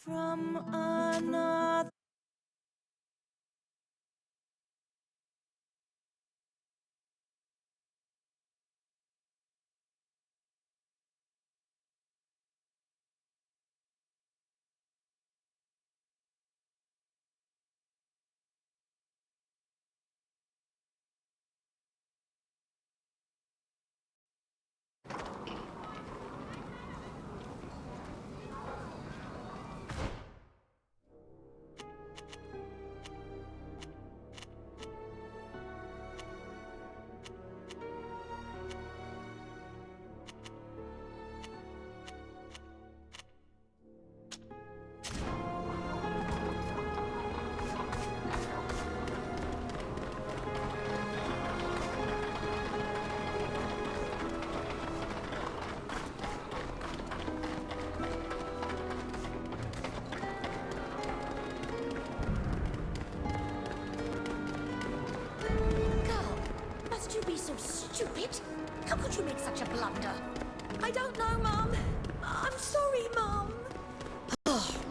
From another. So stupid? How could you make such a blunder? I don't know, Mum. I'm sorry, Mum.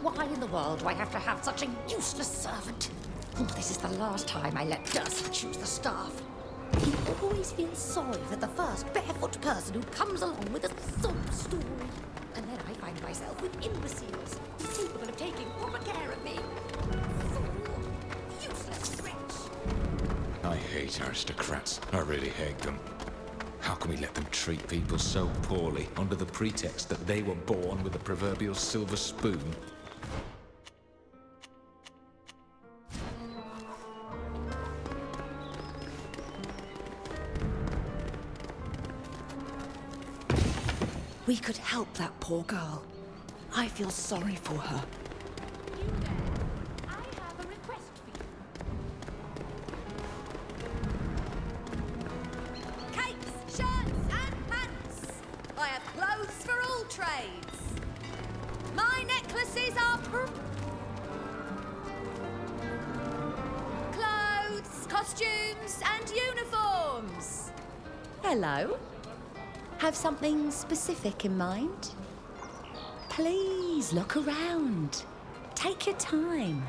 Why in the world do I have to have such a useless servant? Oh, this is the last time I let Darcy choose the staff. He always feels sorry for the first barefoot person who comes along with a sob story. And then I find myself with imbeciles, capable of taking proper care of me. Fool! Useless wretch! I hate aristocrats. I really hate them. How can we let them treat people so poorly under the pretext that they were born with a proverbial silver spoon? We could help that poor girl. I feel sorry for her. You there? I have a request for you. Capes, shirts and pants. I have clothes for all trades. My necklaces are clothes, costumes and uniforms. Hello? Have something specific in mind? Please look around. Take your time.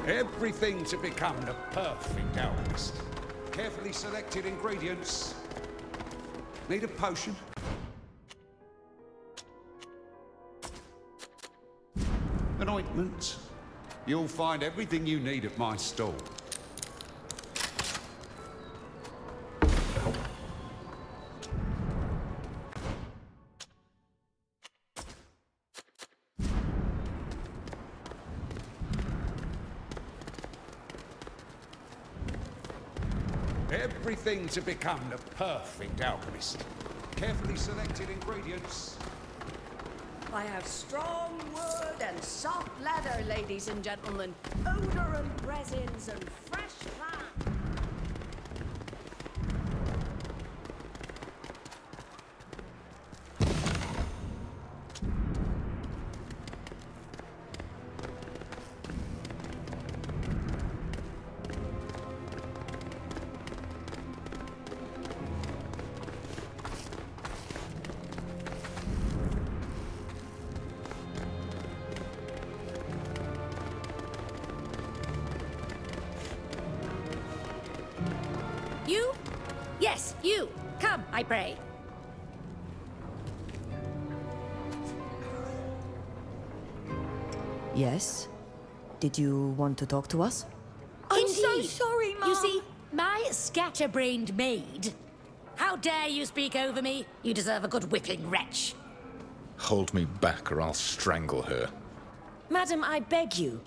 Everything to become the perfect alchemist. Carefully selected ingredients. Need a potion? An ointment? You'll find everything you need at my stall. Everything to become the perfect alchemist. Carefully selected ingredients. I have strong wood and soft leather, ladies and gentlemen. Odor and resins and fresh plant. You? Yes, you. Come, I pray. Yes? Did you want to talk to us? I'm so Indeed. sorry, Mum. You see, my scatterbrained maid. How dare you speak over me? You deserve a good whipping, wretch. Hold me back or I'll strangle her. Madam, I beg you,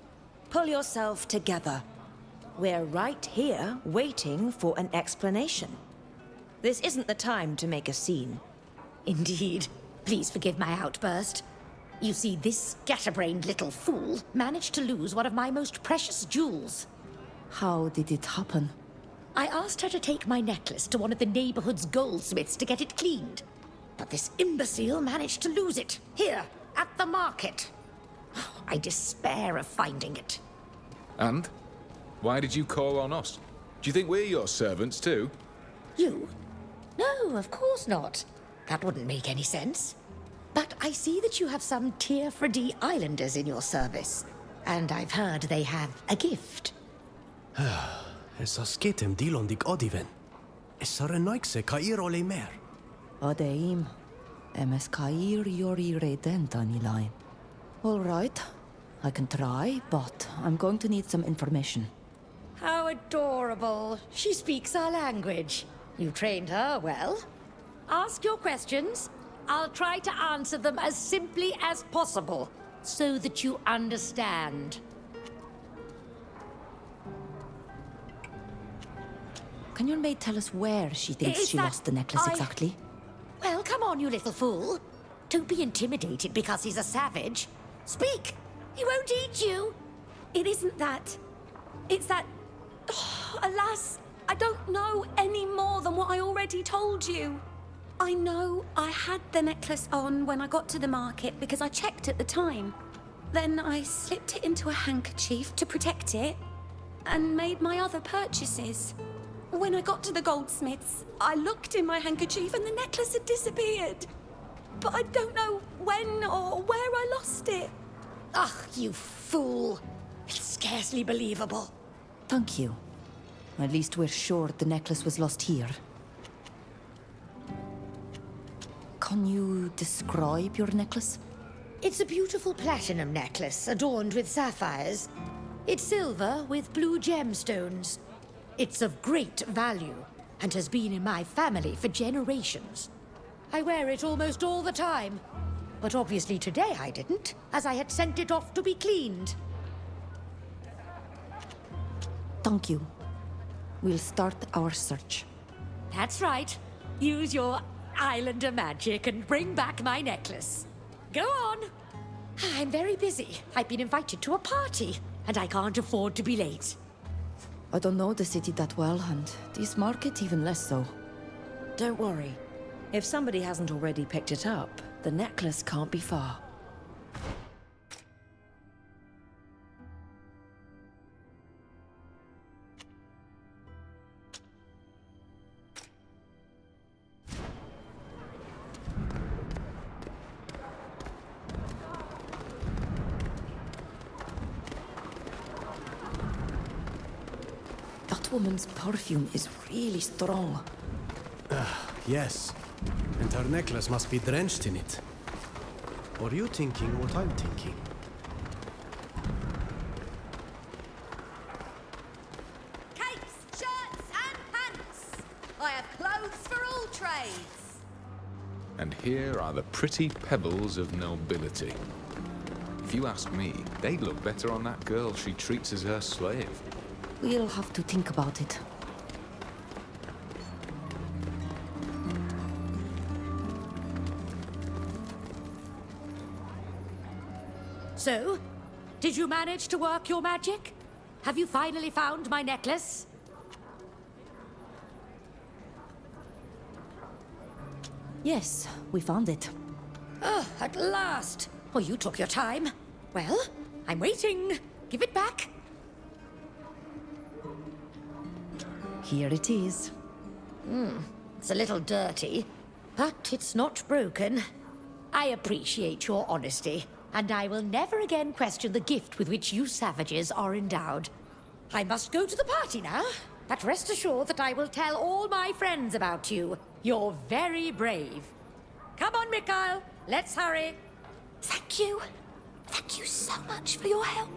pull yourself together. We're right here, waiting for an explanation. This isn't the time to make a scene. Indeed. Please forgive my outburst. You see, this scatterbrained little fool managed to lose one of my most precious jewels. How did it happen? I asked her to take my necklace to one of the neighborhood's goldsmiths to get it cleaned. But this imbecile managed to lose it, here, at the market. I despair of finding it. And? Why did you call on us? Do you think we're your servants too? You? No, of course not. That wouldn't make any sense. But I see that you have some Tier 4D islanders in your service. And I've heard they have a gift. Essa sketem dilon dik odiven. Essa renoikse kair ole mer. Odeim. MS Kair Yori Redentanilain. All right. I can try, but I'm going to need some information. How adorable. She speaks our language. You trained her well. Ask your questions. I'll try to answer them as simply as possible, so that you understand. Can your maid tell us where she thinks Is she that lost the necklace exactly? Well, come on, you little fool. Don't be intimidated because he's a savage. Speak! He won't eat you! It isn't that. It's that... Oh, alas, I don't know any more than what I already told you. I know I had the necklace on when I got to the market because I checked at the time. Then I slipped it into a handkerchief to protect it and made my other purchases. When I got to the goldsmith's, I looked in my handkerchief and the necklace had disappeared. But I don't know when or where I lost it. Ugh, you fool. It's scarcely believable. Thank you. At least we're sure the necklace was lost here. Can you describe your necklace? It's a beautiful platinum necklace adorned with sapphires. It's silver with blue gemstones. It's of great value and has been in my family for generations. I wear it almost all the time. But obviously today I didn't, as I had sent it off to be cleaned. Thank you. We'll start our search. That's right. Use your islander magic and bring back my necklace. Go on. I'm very busy. I've been invited to a party, and I can't afford to be late. I don't know the city that well, and this market even less so. Don't worry. If somebody hasn't already picked it up, the necklace can't be far. That woman's perfume is really strong. Yes. And her necklace must be drenched in it. Or you thinking what I'm thinking? Capes, shirts, and pants. I have clothes for all trades. And here are the pretty pebbles of nobility. If you ask me, they'd look better on that girl she treats as her slave. We'll have to think about it. So, did you manage to work your magic? Have you finally found my necklace? Yes, we found it. Oh, at last. Well, you took your time. Well, I'm waiting. Give it back. Here it is. It's a little dirty, but it's not broken. I appreciate your honesty, and I will never again question the gift with which you savages are endowed. I must go to the party now, but rest assured that I will tell all my friends about you. You're very brave. Come on, Mikhail, let's hurry. Thank you. Thank you so much for your help.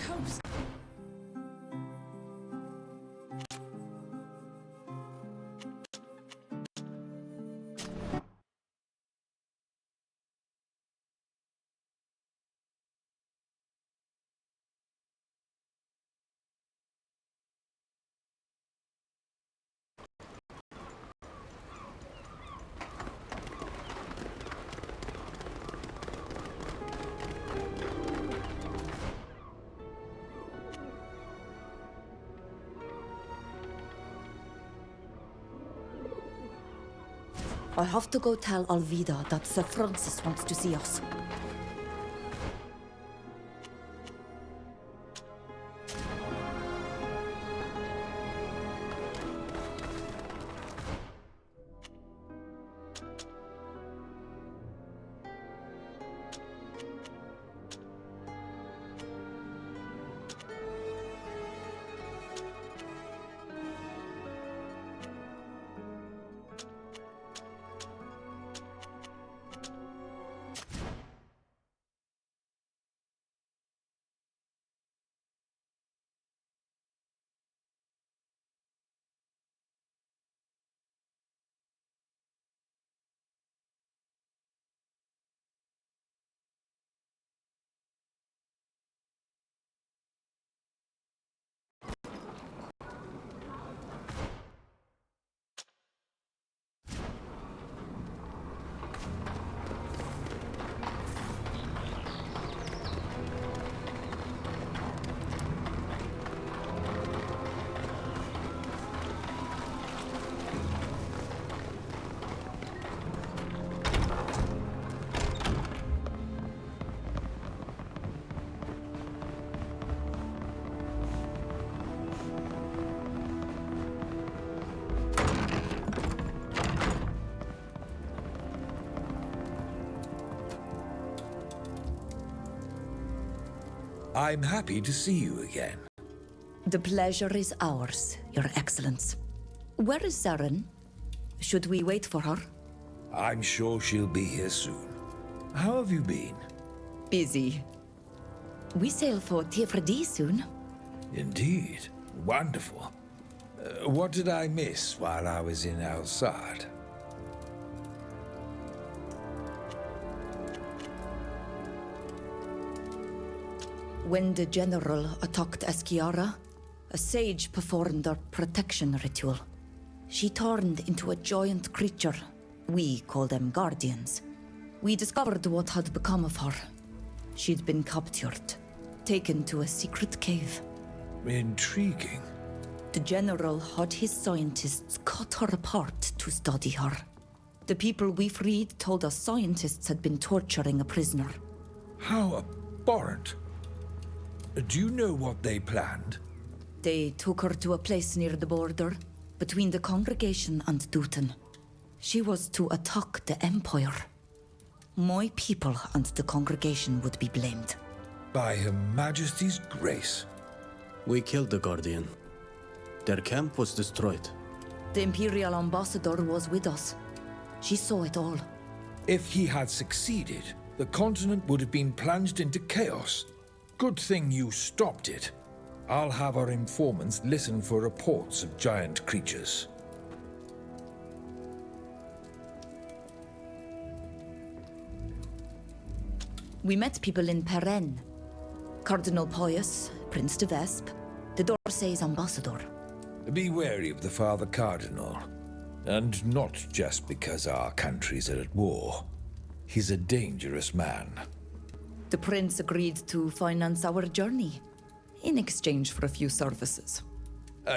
coast. I have to go tell Alvida that Sir Francis wants to see us. I'm happy to see you again. The pleasure is ours, Your Excellence. Where is Saren? Should we wait for her? I'm sure she'll be here soon. How have you been? Busy. We sail for Tiefredi soon. Indeed. Wonderful. What did I miss while I was in Al-Sad? When the general attacked Eschiara, a sage performed a protection ritual. She turned into a giant creature. We call them guardians. We discovered what had become of her. She'd been captured, taken to a secret cave. Intriguing. The general had his scientists cut her apart to study her. The people we freed told us scientists had been torturing a prisoner. How abhorrent. Do you know what they planned? They took her to a place near the border, between the congregation and Dutton. She was to attack the Empire. My people and the congregation would be blamed. By Her Majesty's grace. We killed the Guardian. Their camp was destroyed. The Imperial Ambassador was with us. She saw it all. If he had succeeded, the continent would have been plunged into chaos. Good thing you stopped it. I'll have our informants listen for reports of giant creatures. We met people in Perenne. Cardinal Pius, Prince de Vespe, the d'Orsay's ambassador. Be wary of the Father Cardinal. And not just because our countries are at war. He's a dangerous man. The prince agreed to finance our journey, in exchange for a few services.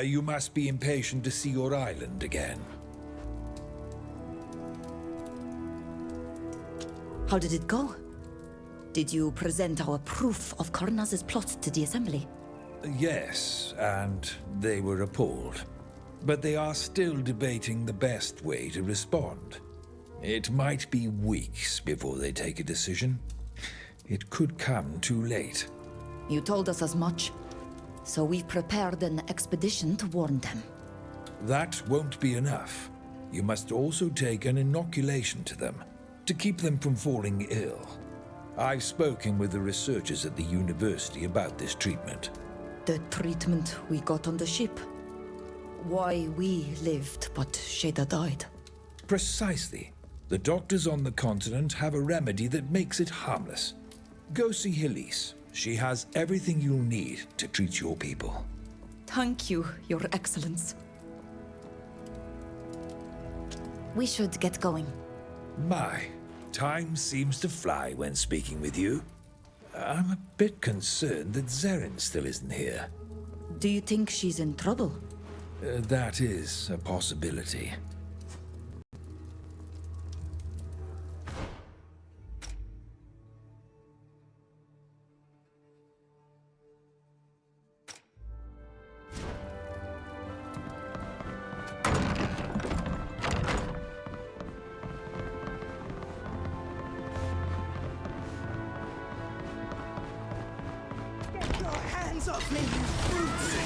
You must be impatient to see your island again. How did it go? Did you present our proof of Karnaz's plot to the Assembly? Yes, and they were appalled. But they are still debating the best way to respond. It might be weeks before they take a decision. It could come too late. You told us as much, so we've prepared an expedition to warn them. That won't be enough. You must also take an inoculation to them, to keep them from falling ill. I've spoken with the researchers at the university about this treatment. The treatment we got on the ship. Why we lived, but Shada died. Precisely. The doctors on the continent have a remedy that makes it harmless. Go see Helise. She has everything you'll need to treat your people. Thank you, Your Excellence. We should get going. My, time seems to fly when speaking with you. I'm a bit concerned that Zeren still isn't here. Do you think she's in trouble? That is a possibility. Hands off me, you brutes!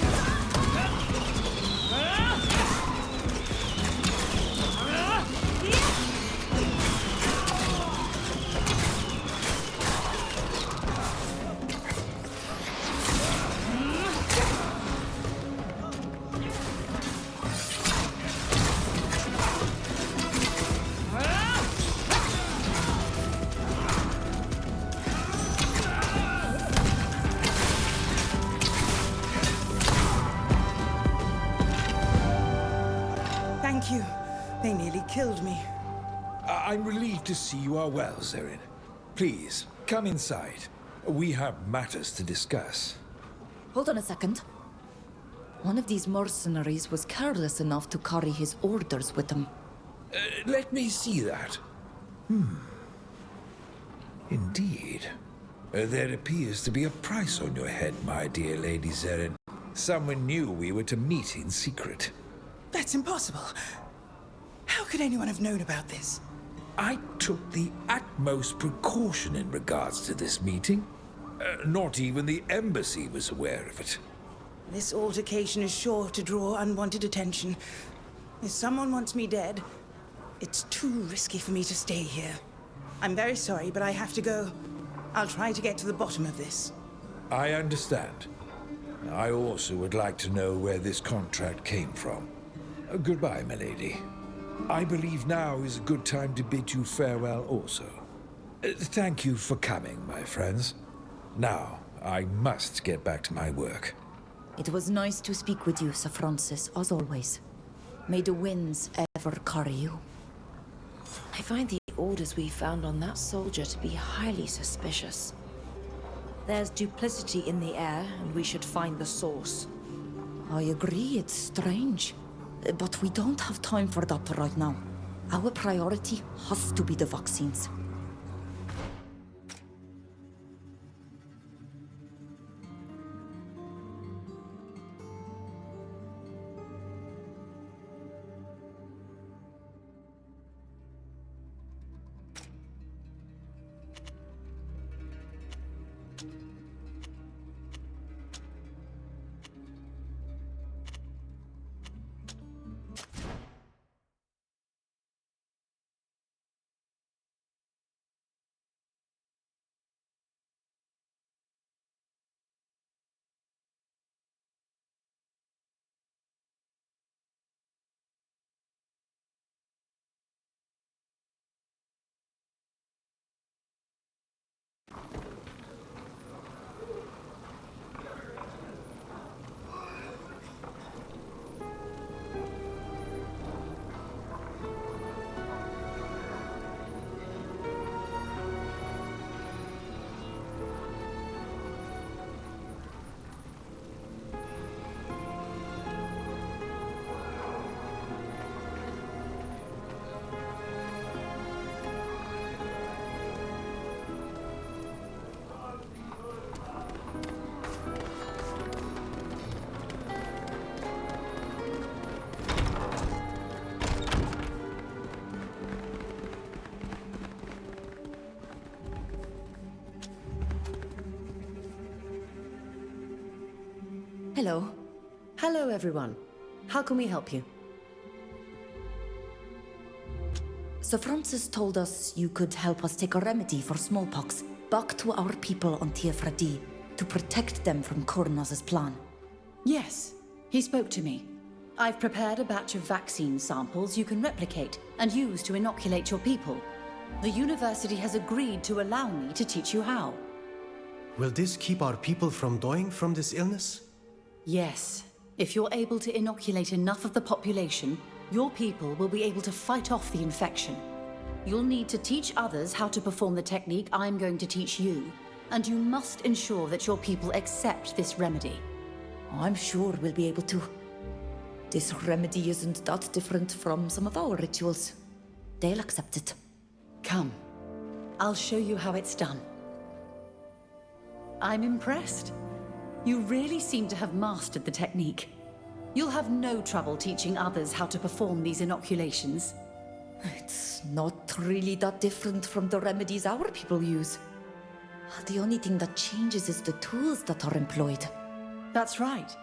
Thank you. They nearly killed me. I'm relieved to see you are well, Zeren. Please, come inside. We have matters to discuss. Hold on a second. One of these mercenaries was careless enough to carry his orders with him. Let me see that. Indeed. There appears to be a price on your head, my dear Lady Zeren. Someone knew we were to meet in secret. That's impossible. How could anyone have known about this? I took the utmost precaution in regards to this meeting. Not even the embassy was aware of it. This altercation is sure to draw unwanted attention. If someone wants me dead, it's too risky for me to stay here. I'm very sorry, but I have to go. I'll try to get to the bottom of this. I understand. I also would like to know where this contract came from. Goodbye, milady. I believe now is a good time to bid you farewell also. Thank you for coming, my friends. Now, I must get back to my work. It was nice to speak with you, Sir Francis, as always. May the winds ever carry you. I find the orders we found on that soldier to be highly suspicious. There's duplicity in the air, and we should find the source. I agree, it's strange. But we don't have time for that right now. Our priority has to be the vaccines. Hello. Hello, everyone. How can we help you? Sir Francis told us you could help us take a remedy for smallpox, back to our people on Tiefradi to protect them from Kornaz's plan. Yes, he spoke to me. I've prepared a batch of vaccine samples you can replicate and use to inoculate your people. The university has agreed to allow me to teach you how. Will this keep our people from dying from this illness? Yes. If you're able to inoculate enough of the population, your people will be able to fight off the infection. You'll need to teach others how to perform the technique I'm going to teach you, and you must ensure that your people accept this remedy. I'm sure we'll be able to. This remedy isn't that different from some of our rituals. They'll accept it. Come, I'll show you how it's done. I'm impressed. You really seem to have mastered the technique. You'll have no trouble teaching others how to perform these inoculations. It's not really that different from the remedies our people use. The only thing that changes is the tools that are employed. That's right.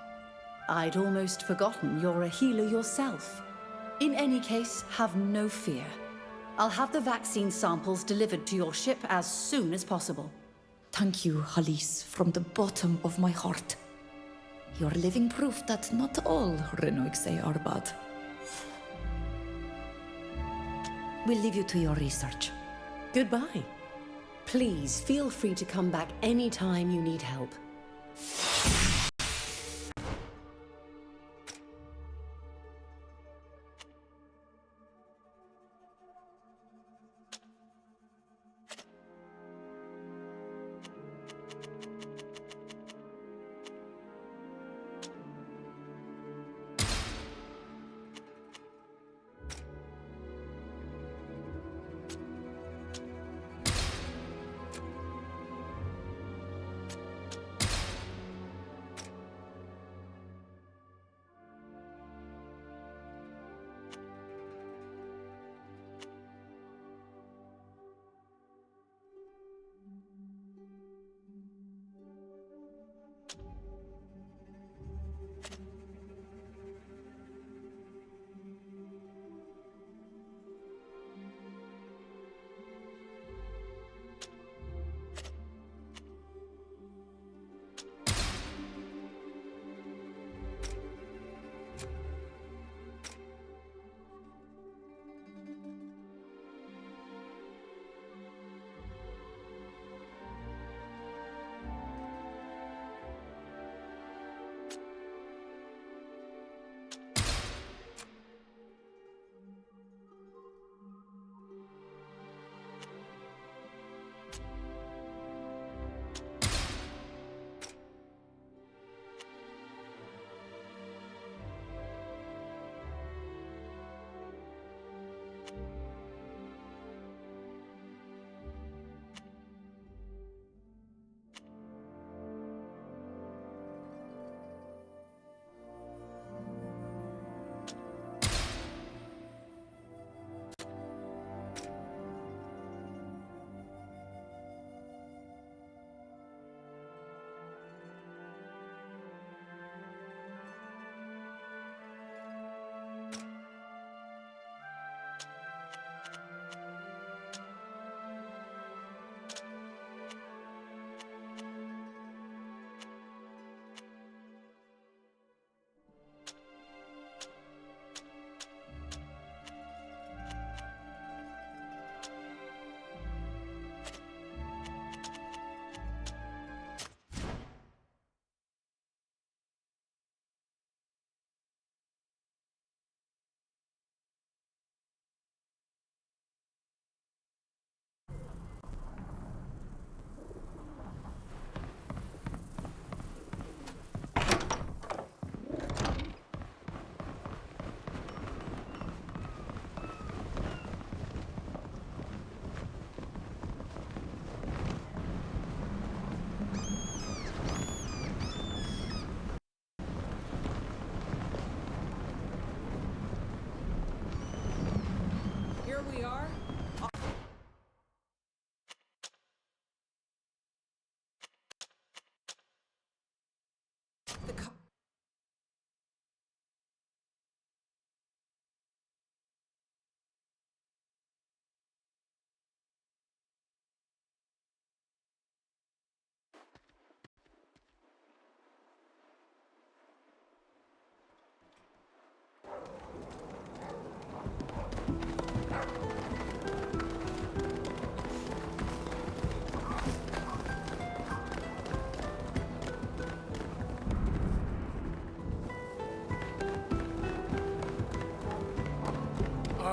I'd almost forgotten you're a healer yourself. In any case, have no fear. I'll have the vaccine samples delivered to your ship as soon as possible. Thank you, Halis, from the bottom of my heart. You're living proof that not all Renoiksei are bad. We'll leave you to your research. Goodbye. Please feel free to come back anytime you need help.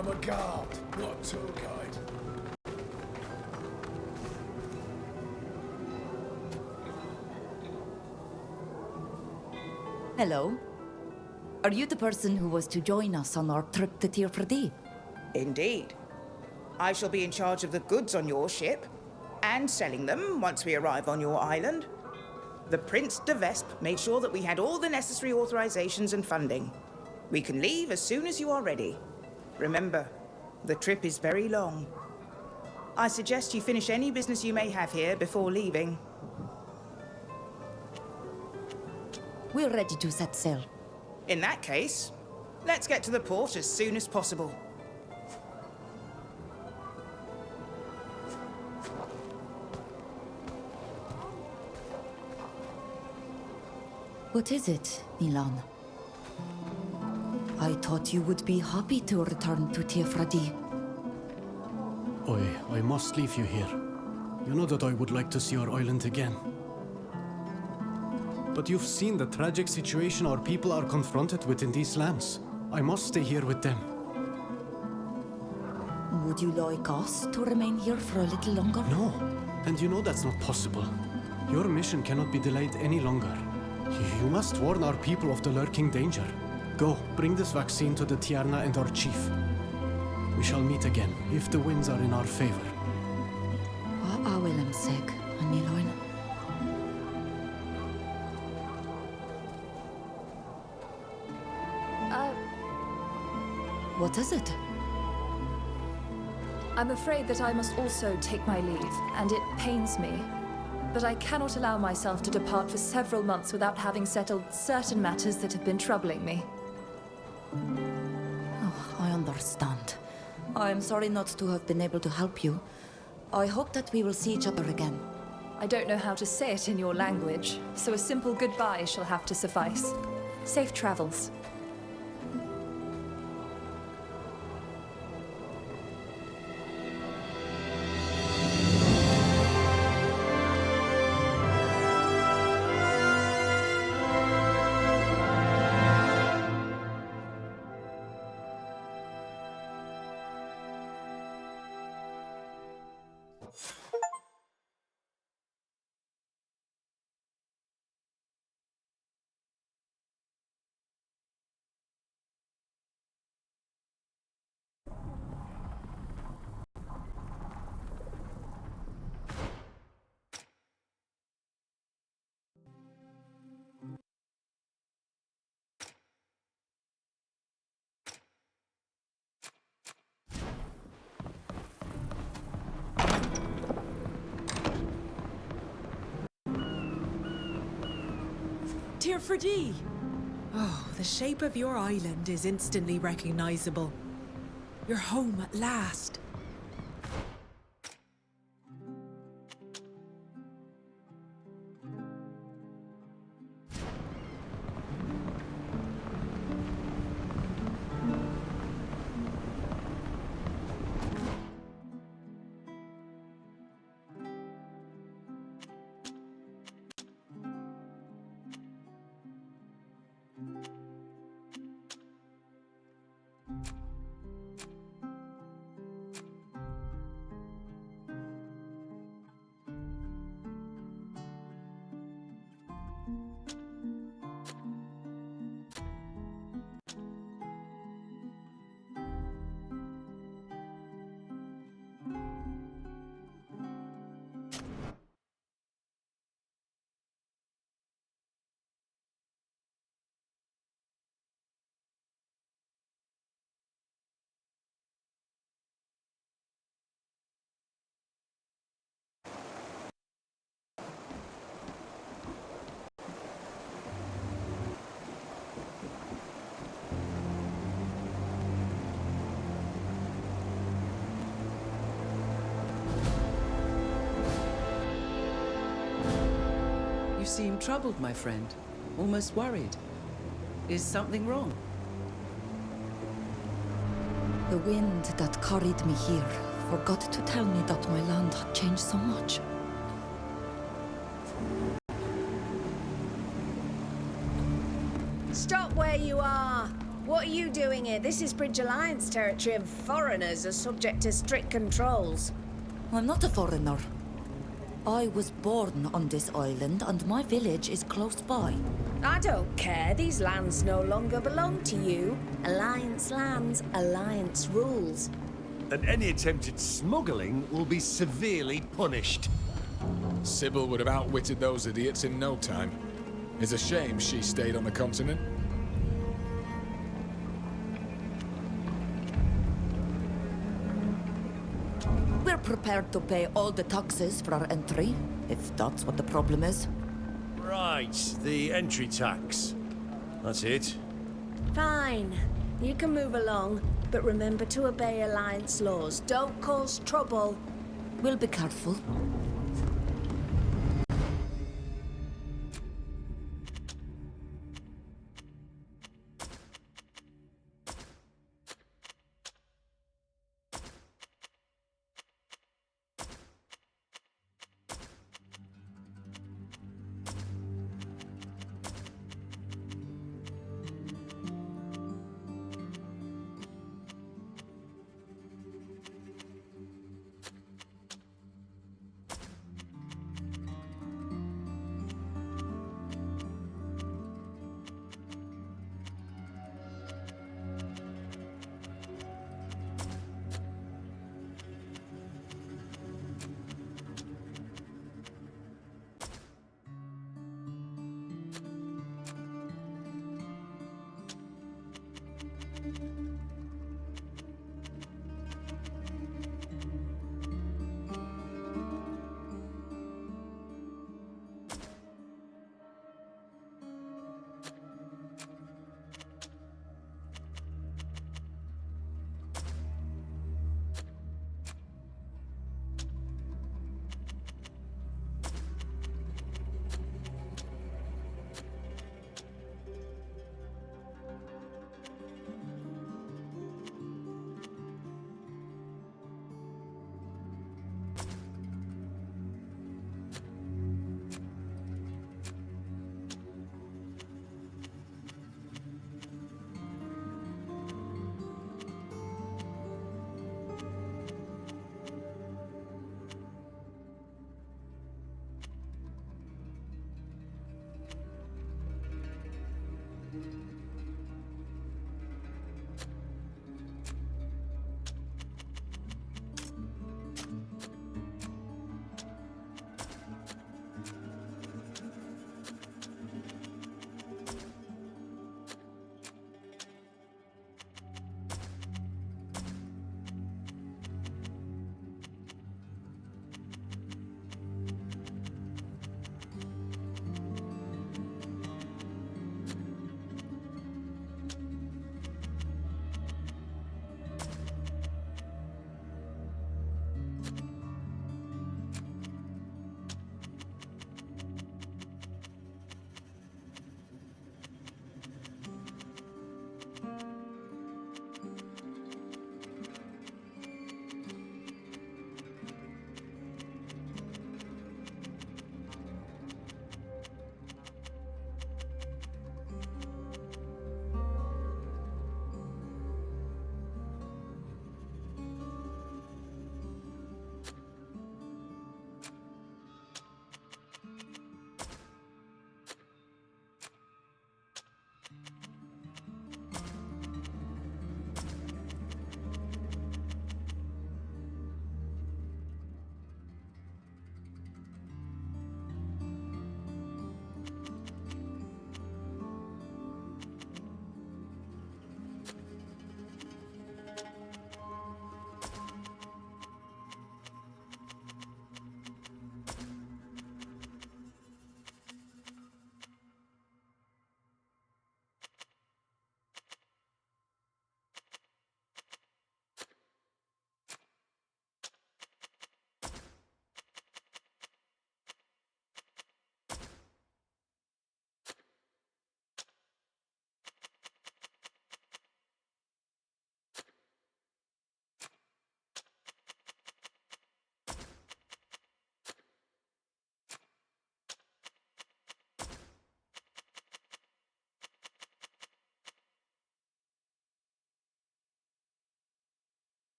I'm a guard, not a tour guide. Hello. Are you the person who was to join us on our trip to Tirfredi? Indeed. I shall be in charge of the goods on your ship, and selling them once we arrive on your island. The Prince de Vesp made sure that we had all the necessary authorizations and funding. We can leave as soon as you are ready. Remember, the trip is very long. I suggest you finish any business you may have here before leaving. We're ready to set sail. In that case, let's get to the port as soon as possible. What is it, Milan? I thought you would be happy to return to Tirfredi. I must leave you here. You know that I would like to see our island again. But you've seen the tragic situation our people are confronted with in these lands. I must stay here with them. Would you like us to remain here for a little longer? No, and you know that's not possible. Your mission cannot be delayed any longer. You must warn our people of the lurking danger. Go, bring this vaccine to the Tiarna and our chief. We shall meet again, if the winds are in our favor. What will I say, Aniloin? What is it? I'm afraid that I must also take my leave, and it pains me. But I cannot allow myself to depart for several months without having settled certain matters that have been troubling me. Oh, I understand. I'm sorry not to have been able to help you. I hope that we will see each other again. I don't know how to say it in your language, so a simple goodbye shall have to suffice. Safe travels. Tirfredi! Oh, the shape of your island is instantly recognizable. You're home at last. You seem troubled, my friend. Almost worried. Is something wrong? The wind that carried me here forgot to tell me that my land had changed so much. Stop where you are! What are you doing here? This is Bridge Alliance territory and foreigners are subject to strict controls. I'm not a foreigner. I was born on this island and my village is close by. I don't care. These lands no longer belong to you. Alliance lands, Alliance rules. And any attempted smuggling will be severely punished. Sybil would have outwitted those idiots in no time. It's a shame she stayed on the continent. We're prepared to pay all the taxes for our entry, if that's what the problem is. Right, the entry tax. That's it. Fine. You can move along, but remember to obey Alliance laws. Don't cause trouble. We'll be careful.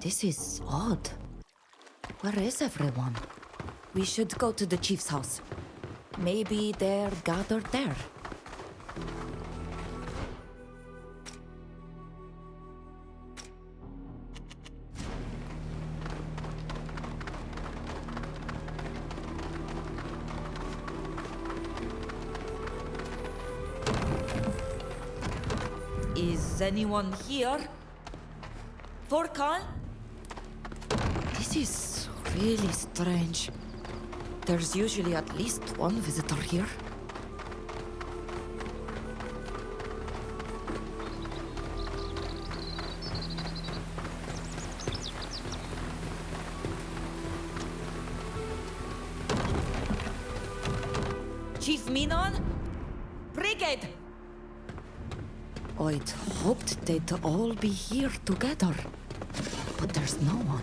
This is odd. Where is everyone? We should go to the chief's house. Maybe they're gathered there. Is anyone here? Vorkan? This is really strange. There's usually at least one visitor here. Chief Minon? Brigade! I'd hoped they'd all be here together, but there's no one.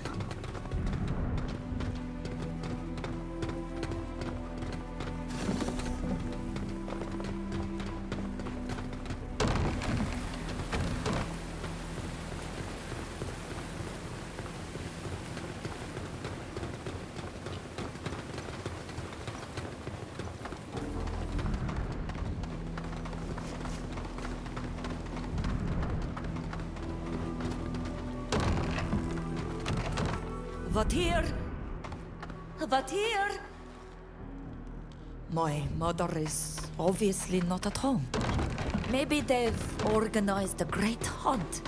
Vatir! Vatir! My mother is obviously not at home. Maybe they've organized a great hunt.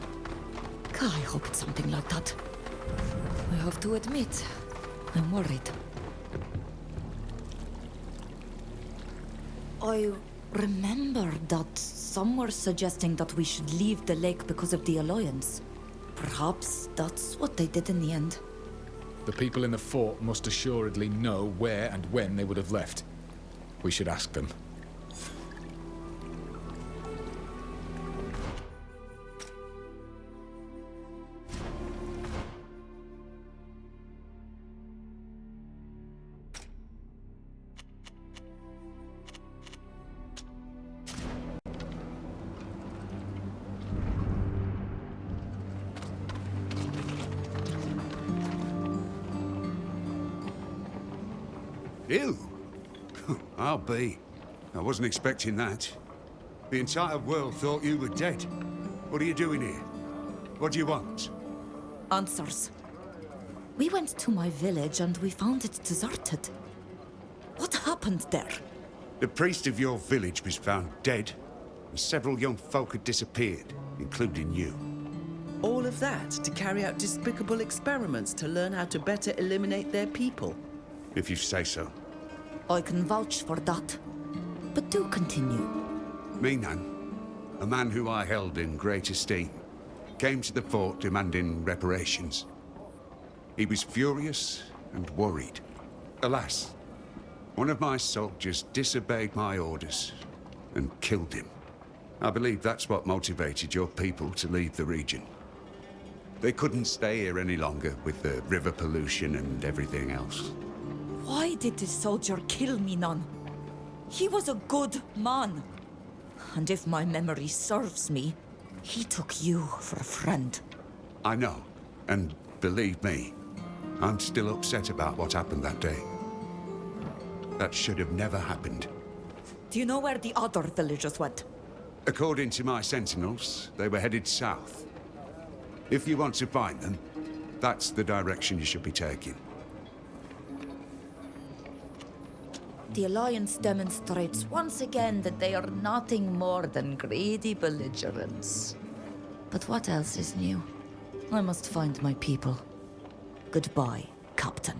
I hope it's something like that. I have to admit, I'm worried. I remember that some were suggesting that we should leave the lake because of the Alliance. Perhaps that's what they did in the end. The people in the fort must assuredly know where and when they would have left. We should ask them. You? I'll be. I wasn't expecting that. The entire world thought you were dead. What are you doing here? What do you want? Answers. We went to my village and we found it deserted. What happened there? The priest of your village was found dead, and several young folk had disappeared, including you. All of that to carry out despicable experiments to learn how to better eliminate their people? If you say so. I can vouch for that. But do continue. Minan, a man who I held in great esteem, came to the fort demanding reparations. He was furious and worried. Alas, one of my soldiers disobeyed my orders and killed him. I believe that's what motivated your people to leave the region. They couldn't stay here any longer with the river pollution and everything else. Why did this soldier kill Minan? He was a good man. And if my memory serves me, he took you for a friend. I know, and believe me, I'm still upset about what happened that day. That should have never happened. Do you know where the other villagers went? According to my sentinels, they were headed south. If you want to find them, that's the direction you should be taking. The Alliance demonstrates once again that they are nothing more than greedy belligerents. But what else is new? I must find my people. Goodbye, Captain.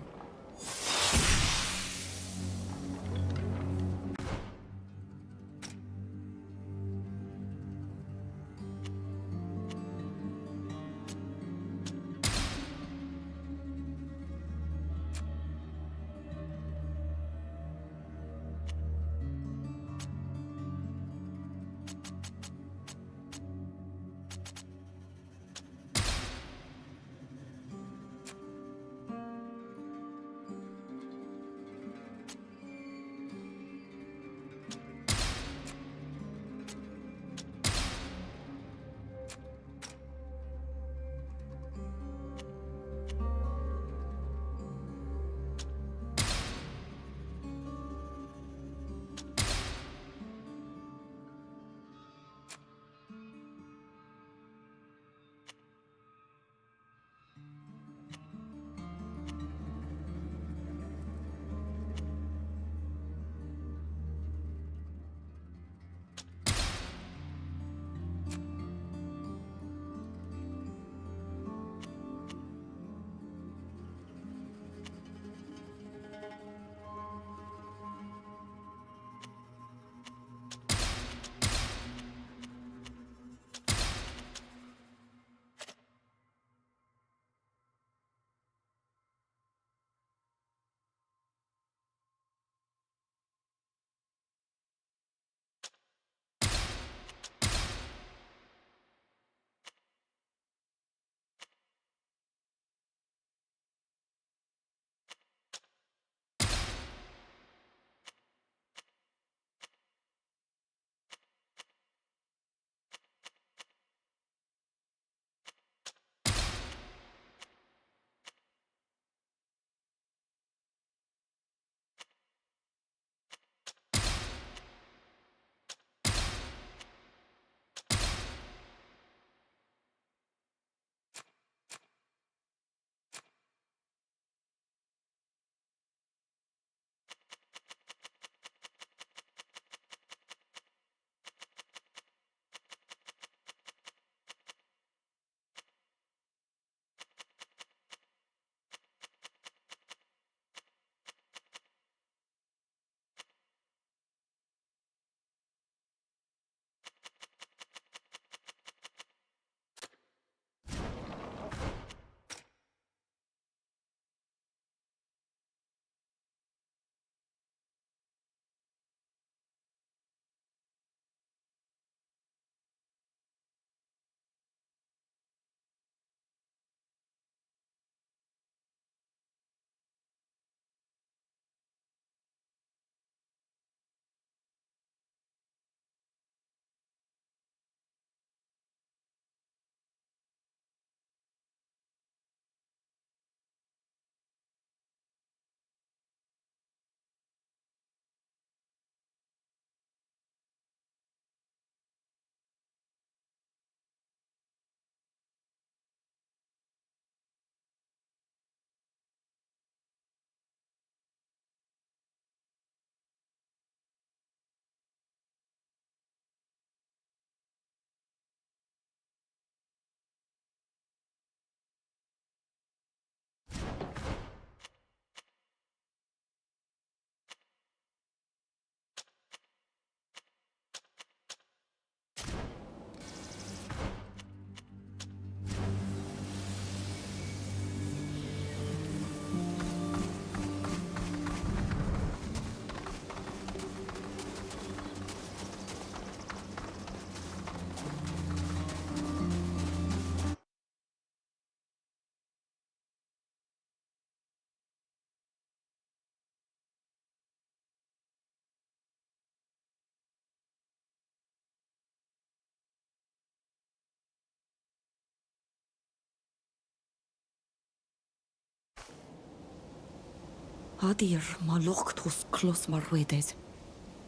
Hadir ma lochtus close marwedes.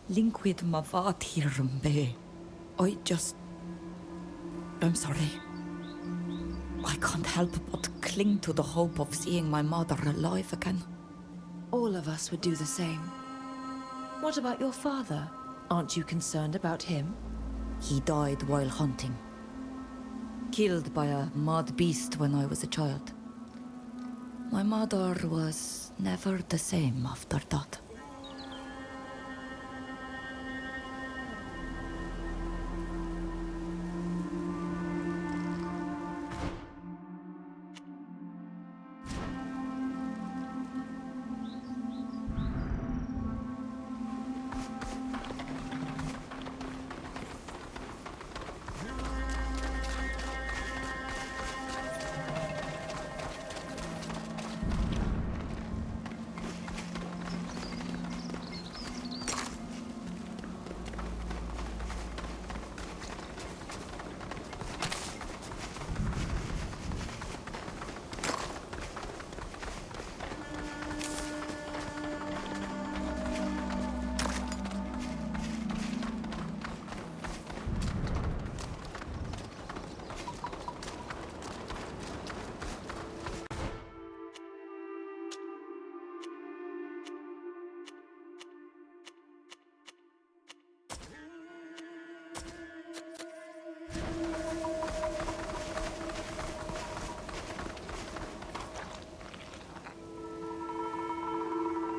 Linkwid ma vatirm be. I'm sorry. I can't help but cling to the hope of seeing my mother alive again. All of us would do the same. What about your father? Aren't you concerned about him? He died while hunting. Killed by a mad beast when I was a child. My mother was never the same after that.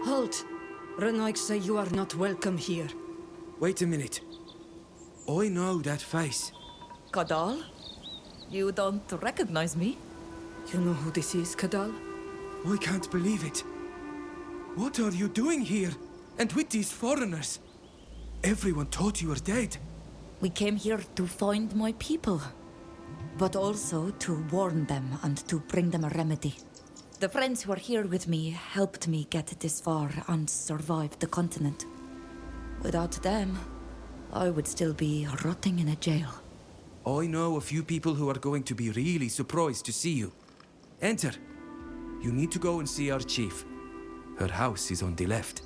Halt! Renoik say you are not welcome here. Wait a minute. I know that face. Kadal? You don't recognize me? You know who this is, Kadal? I can't believe it. What are you doing here? And with these foreigners? Everyone thought you were dead. We came here to find my people. But also to warn them and to bring them a remedy. The friends who are here with me helped me get this far and survive the continent. Without them, I would still be rotting in a jail. I know a few people who are going to be really surprised to see you. Enter. You need to go and see our chief. Her house is on the left.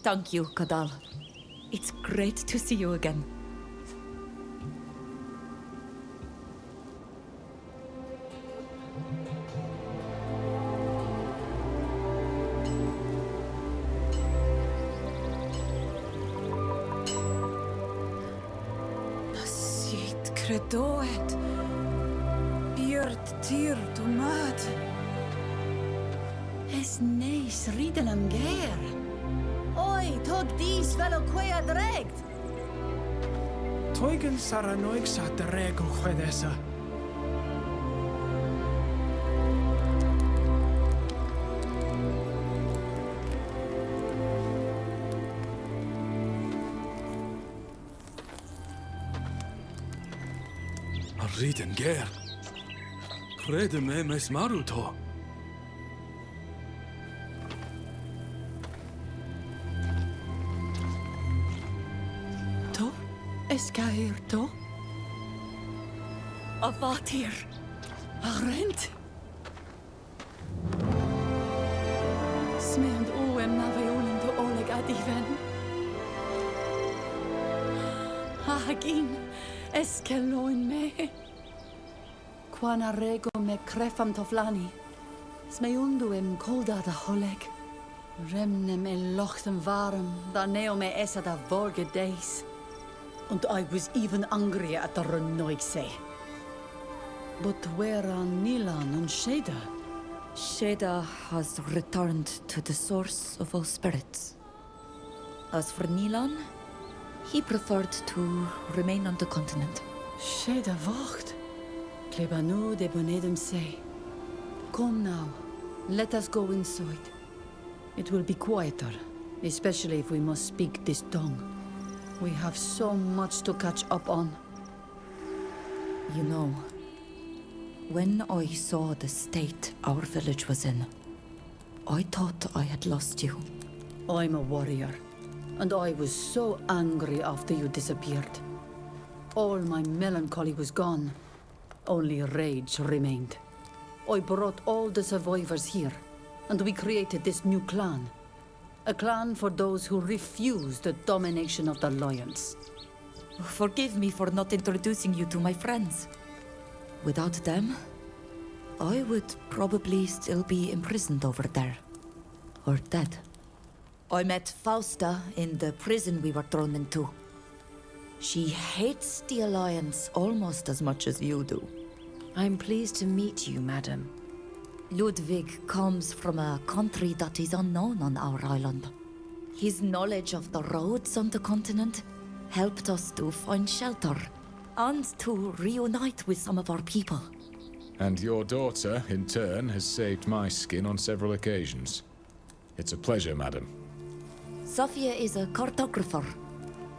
Thank you, Kadal. It's great to see you again. Credoet. Björt tyr du mat. Es neis riden am ger. Oi, tog dis fellow quea dregt. Toigen saranoig sa drego chwedesa. Riden ger. Crede me mes maruto. To? Eskair to? Avatir. Arent. Smeand oem na veolen to oleg adiven. Hagin. Eskeloin me. Quana rego me crefam toflani. Smeunduem kolda da holeg. Remnem lochtem warm, da neo me essa da vorge days. And I was even angrier at the Renoikse. But where are Nilan and Sheda? Sheda has returned to the source of all spirits. As for Nilan, he preferred to remain on the continent. Sheda wacht. Klebanu de bonedem say. Come now, let us go inside. It will be quieter, especially if we must speak this tongue. We have so much to catch up on. You know, when I saw the state our village was in, I thought I had lost you. I'm a warrior, and I was so angry after you disappeared. All my melancholy was gone. Only rage remained. I brought all the survivors here, and we created this new clan. A clan for those who refuse the domination of the Alliance. Forgive me for not introducing you to my friends. Without them, I would probably still be imprisoned over there. Or dead. I met Fausta in the prison we were thrown into. She hates the Alliance almost as much as you do. I'm pleased to meet you, madam. Ludwig comes from a country that is unknown on our island. His knowledge of the roads on the continent helped us to find shelter and to reunite with some of our people. And your daughter, in turn, has saved my skin on several occasions. It's a pleasure, madam. Sophia is a cartographer.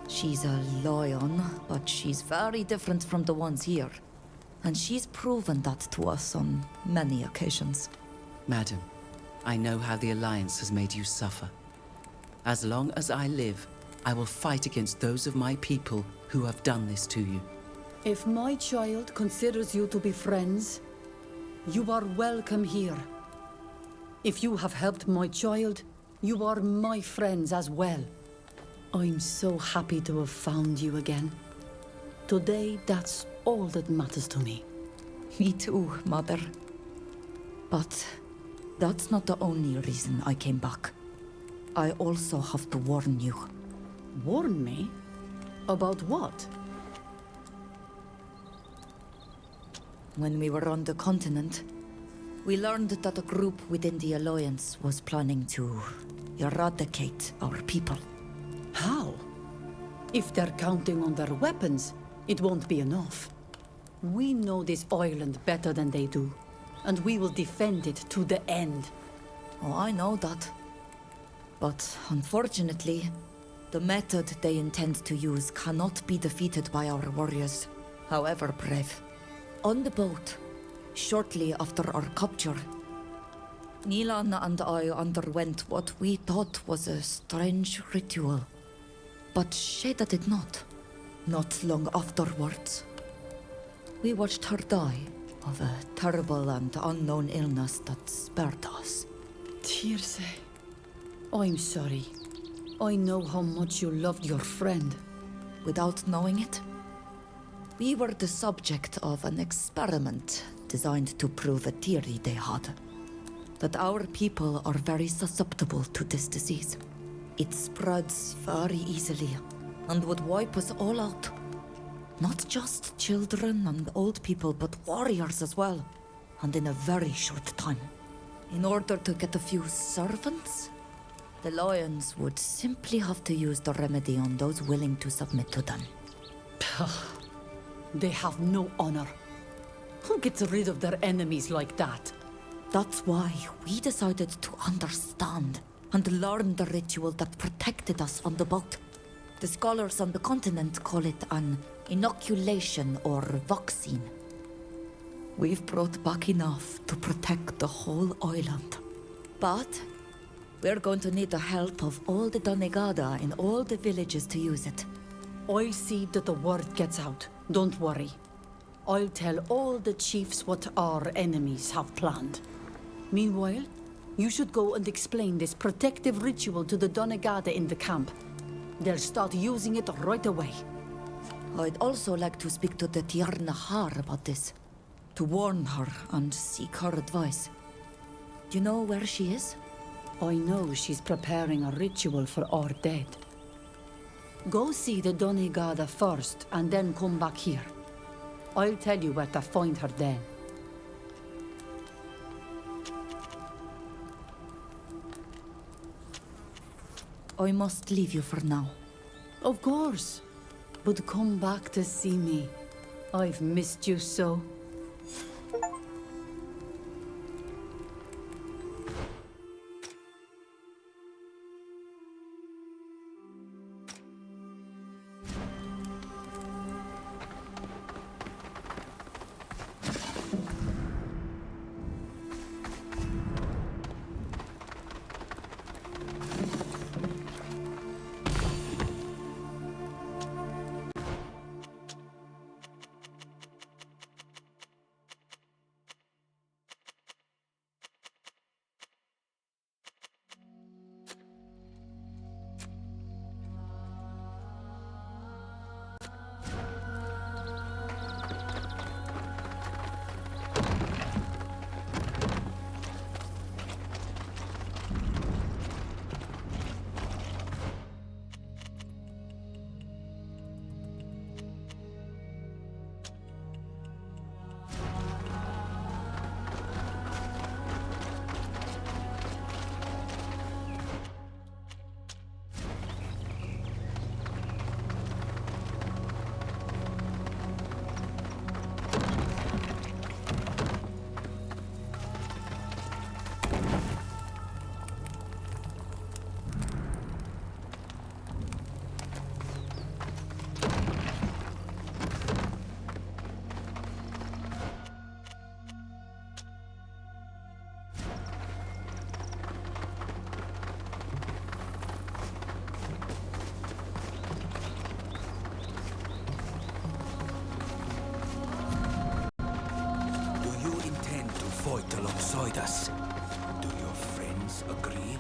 She's a lion, but she's very different from the ones here. And she's proven that to us on many occasions. Madam, I know how the Alliance has made you suffer. As long as I live, I will fight against those of my people who have done this to you. If my child considers you to be friends, you are welcome here. If you have helped my child, you are my friends as well. I'm so happy to have found you again. Today, that's all that matters to me. Me too, Mother. But that's not the only reason I came back. I also have to warn you. Warn me? About what? When we were on the continent, we learned that a group within the Alliance was planning to eradicate our people. How? If they're counting on their weapons, it won't be enough. We know this island better than they do, and we will defend it to the end. Oh, I know that. But unfortunately, the method they intend to use cannot be defeated by our warriors, however brave. On the boat, shortly after our capture, Nilan and I underwent what we thought was a strange ritual. But Shada did not. Not long afterwards. We watched her die of a terrible and unknown illness that spared us. Tirce, I'm sorry. I know how much you loved your friend. Without knowing it, we were the subject of an experiment designed to prove a theory they had. That our people are very susceptible to this disease. It spreads very easily and would wipe us all out. Not just children and old people, but warriors as well. And in a very short time. In order to get a few servants, the Lions would simply have to use the remedy on those willing to submit to them. They have no honor. Who gets rid of their enemies like that? That's why we decided to understand and learn the ritual that protected us on the boat. The scholars on the continent call it an inoculation or vaccine. We've brought back enough to protect the whole island. But we're going to need the help of all the Donegada in all the villages to use it. I'll see that the word gets out. Don't worry. I'll tell all the chiefs what our enemies have planned. Meanwhile, you should go and explain this protective ritual to the Donegada in the camp. They'll start using it right away. I'd also like to speak to the Tiarna Har about this. To warn her and seek her advice. Do you know where she is? I know she's preparing a ritual for our dead. Go see the Donegada first, and then come back here. I'll tell you where to find her then. I must leave you for now. Of course. But come back to see me. I've missed you so. fight alongside us. Do your friends agree?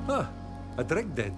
Ah, a drink then.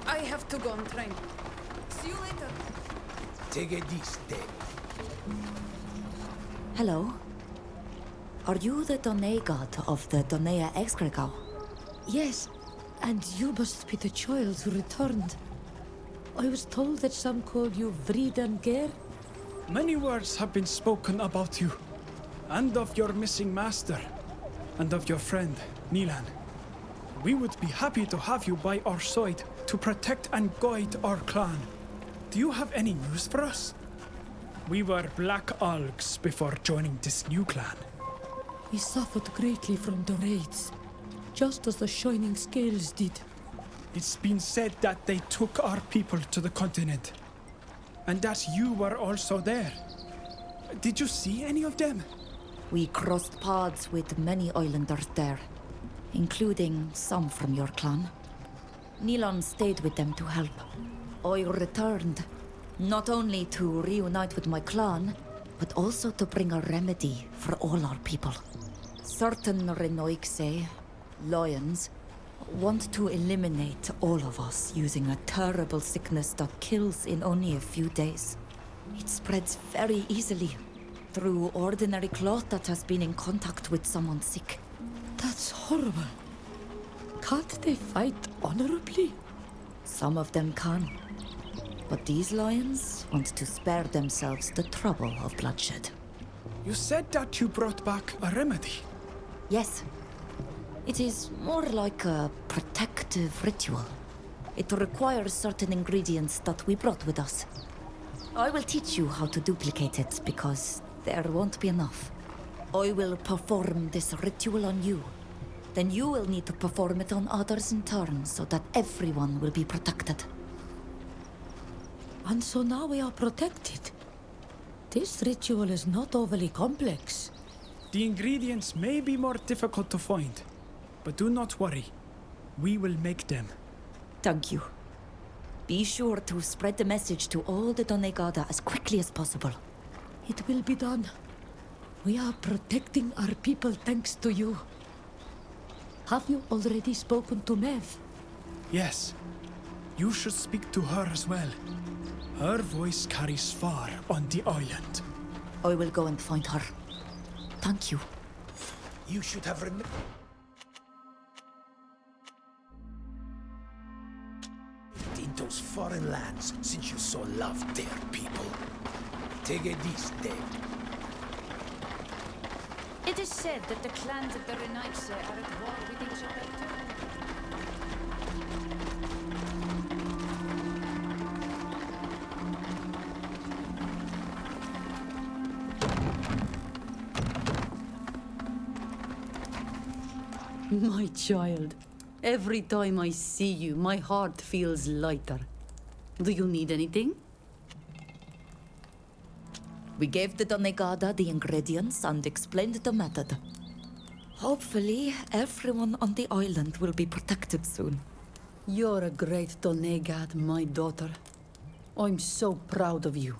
I have to go on train. See you later. Take it this then. Hello. Are you the Donai god of the Donai Exgregor? Yes, and you must be the child who returned. I was told that some called you Vridan. Many words have been spoken about you, and of your missing master, and of your friend, Nilan. We would be happy to have you by our side to protect and guide our clan. Do you have any news for us? We were Black Algs before joining this new clan. We suffered greatly from the raids, just as the Shining Scales did. It's been said that they took our people to the continent, and that you were also there. Did you see any of them? We crossed paths with many islanders there, including some from your clan. Nilan stayed with them to help. I returned, not only to reunite with my clan, but also to bring a remedy for all our people. Certain Renoixe, lions, want to eliminate all of us using a terrible sickness that kills in only a few days. It spreads very easily through ordinary cloth that has been in contact with someone sick. That's horrible. Can't they fight honorably? Some of them can. But these lions want to spare themselves the trouble of bloodshed. You said that you brought back a remedy. Yes. It is more like a protective ritual. It requires certain ingredients that we brought with us. I will teach you how to duplicate it, because there won't be enough. I will perform this ritual on you. Then you will need to perform it on others in turn, so that everyone will be protected. And so now we are protected. This ritual is not overly complex. The ingredients may be more difficult to find, but do not worry. We will make them. Thank you. Be sure to spread the message to all the Donegada as quickly as possible. It will be done. We are protecting our people thanks to you. Have you already spoken to Mev? Yes. You should speak to her as well. Her voice carries far on the island. I will go and find her. Thank you. You should have remembered. In those foreign lands, since you so love their people. Take this day. It is said that the clans of the Renaitse are at war with each other. My child, every time I see you, my heart feels lighter. Do you need anything? We gave the Donegada the ingredients and explained the method. Hopefully, everyone on the island will be protected soon. You're a great Donegad, my daughter. I'm so proud of you.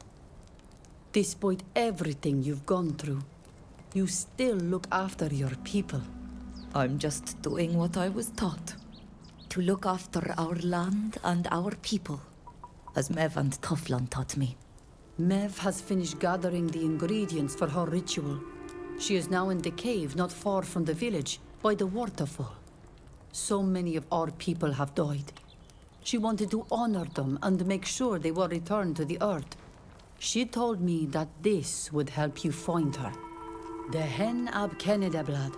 Despite everything you've gone through, you still look after your people. I'm just doing what I was taught. To look after our land and our people, as Mev and Toflan taught me. Mev has finished gathering the ingredients for her ritual. She is now in the cave not far from the village, by the waterfall. So many of our people have died. She wanted to honor them and make sure they were returned to the earth. She told me that this would help you find her. The hen ab Kennedeblad,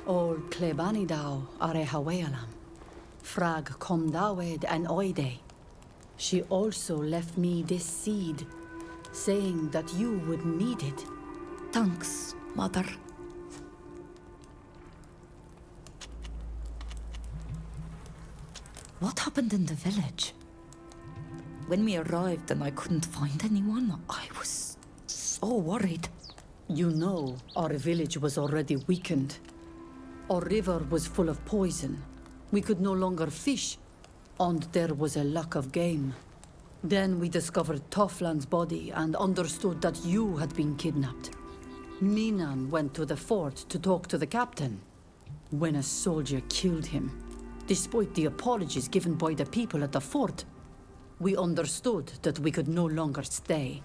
or Klebanidao are Hawayalam. Frag kom dawed and oide. She also left me this seed, saying that you would need it. Thanks, Mother. What happened in the village? When we arrived and I couldn't find anyone, I was so worried. You know, our village was already weakened. Our river was full of poison. We could no longer fish, and there was a lack of game. Then we discovered Toflan's body and understood that you had been kidnapped. Minan went to the fort to talk to the captain, when a soldier killed him. Despite the apologies given by the people at the fort, we understood that we could no longer stay.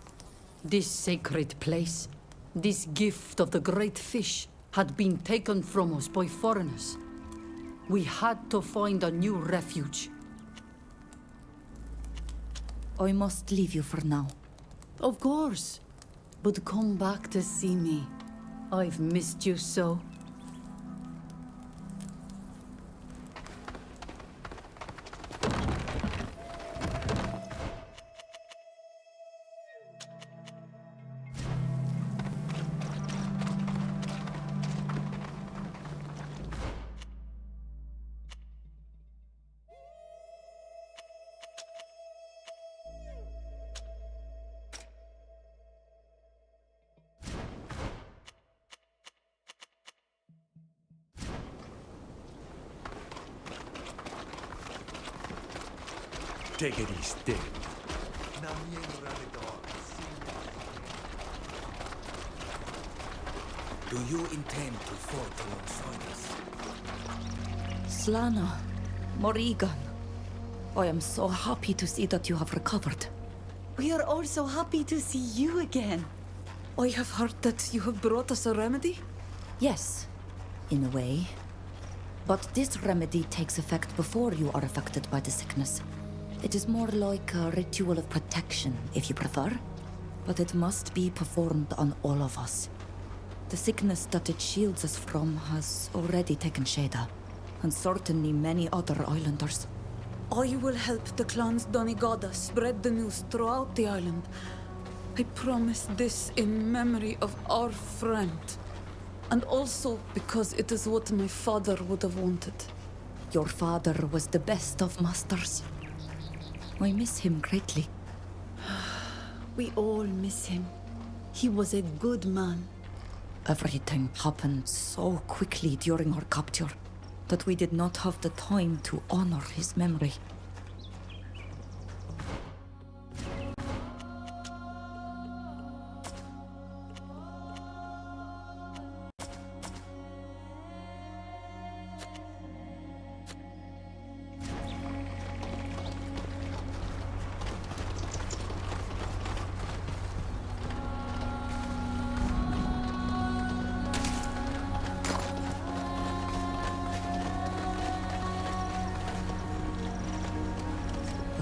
This sacred place, this gift of the great fish, had been taken from us by foreigners. We had to find a new refuge. I must leave you for now. Of course. But come back to see me. I've missed you so. Take it easy. Do you intend to fight alongside us? Slana, Morrigan, I am so happy to see that you have recovered. We are also happy to see you again. I have heard that you have brought us a remedy? Yes, in a way. But this remedy takes effect before you are affected by the sickness. It is more like a ritual of protection, if you prefer. But it must be performed on all of us. The sickness that it shields us from has already taken Sheda, and certainly many other islanders. I will help the clans Donigada spread the news throughout the island. I promise this in memory of our friend. And also because it is what my father would have wanted. Your father was the best of masters. I miss him greatly. We all miss him. He was a good man. Everything happened so quickly during our capture that we did not have the time to honor his memory.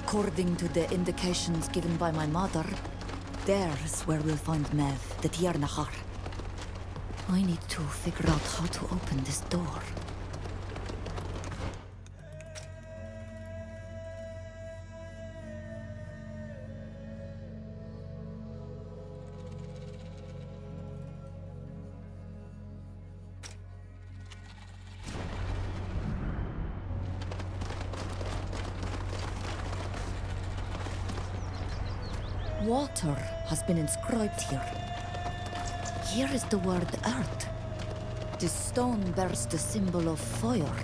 According to the indications given by my mother, there's where we'll find Mev, the Tiernachar. I need to figure out how to open this door. Water has been inscribed here. Here is the word earth. This stone bears the symbol of fire.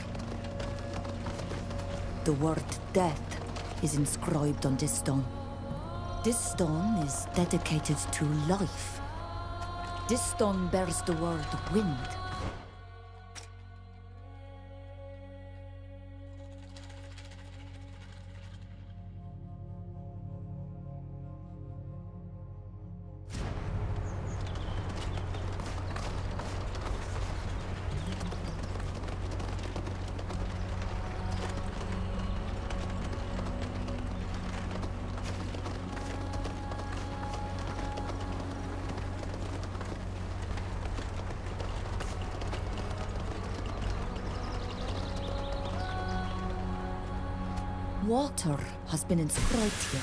The word death is inscribed on this stone. This stone is dedicated to life. This stone bears the word wind. Water has been inscribed here.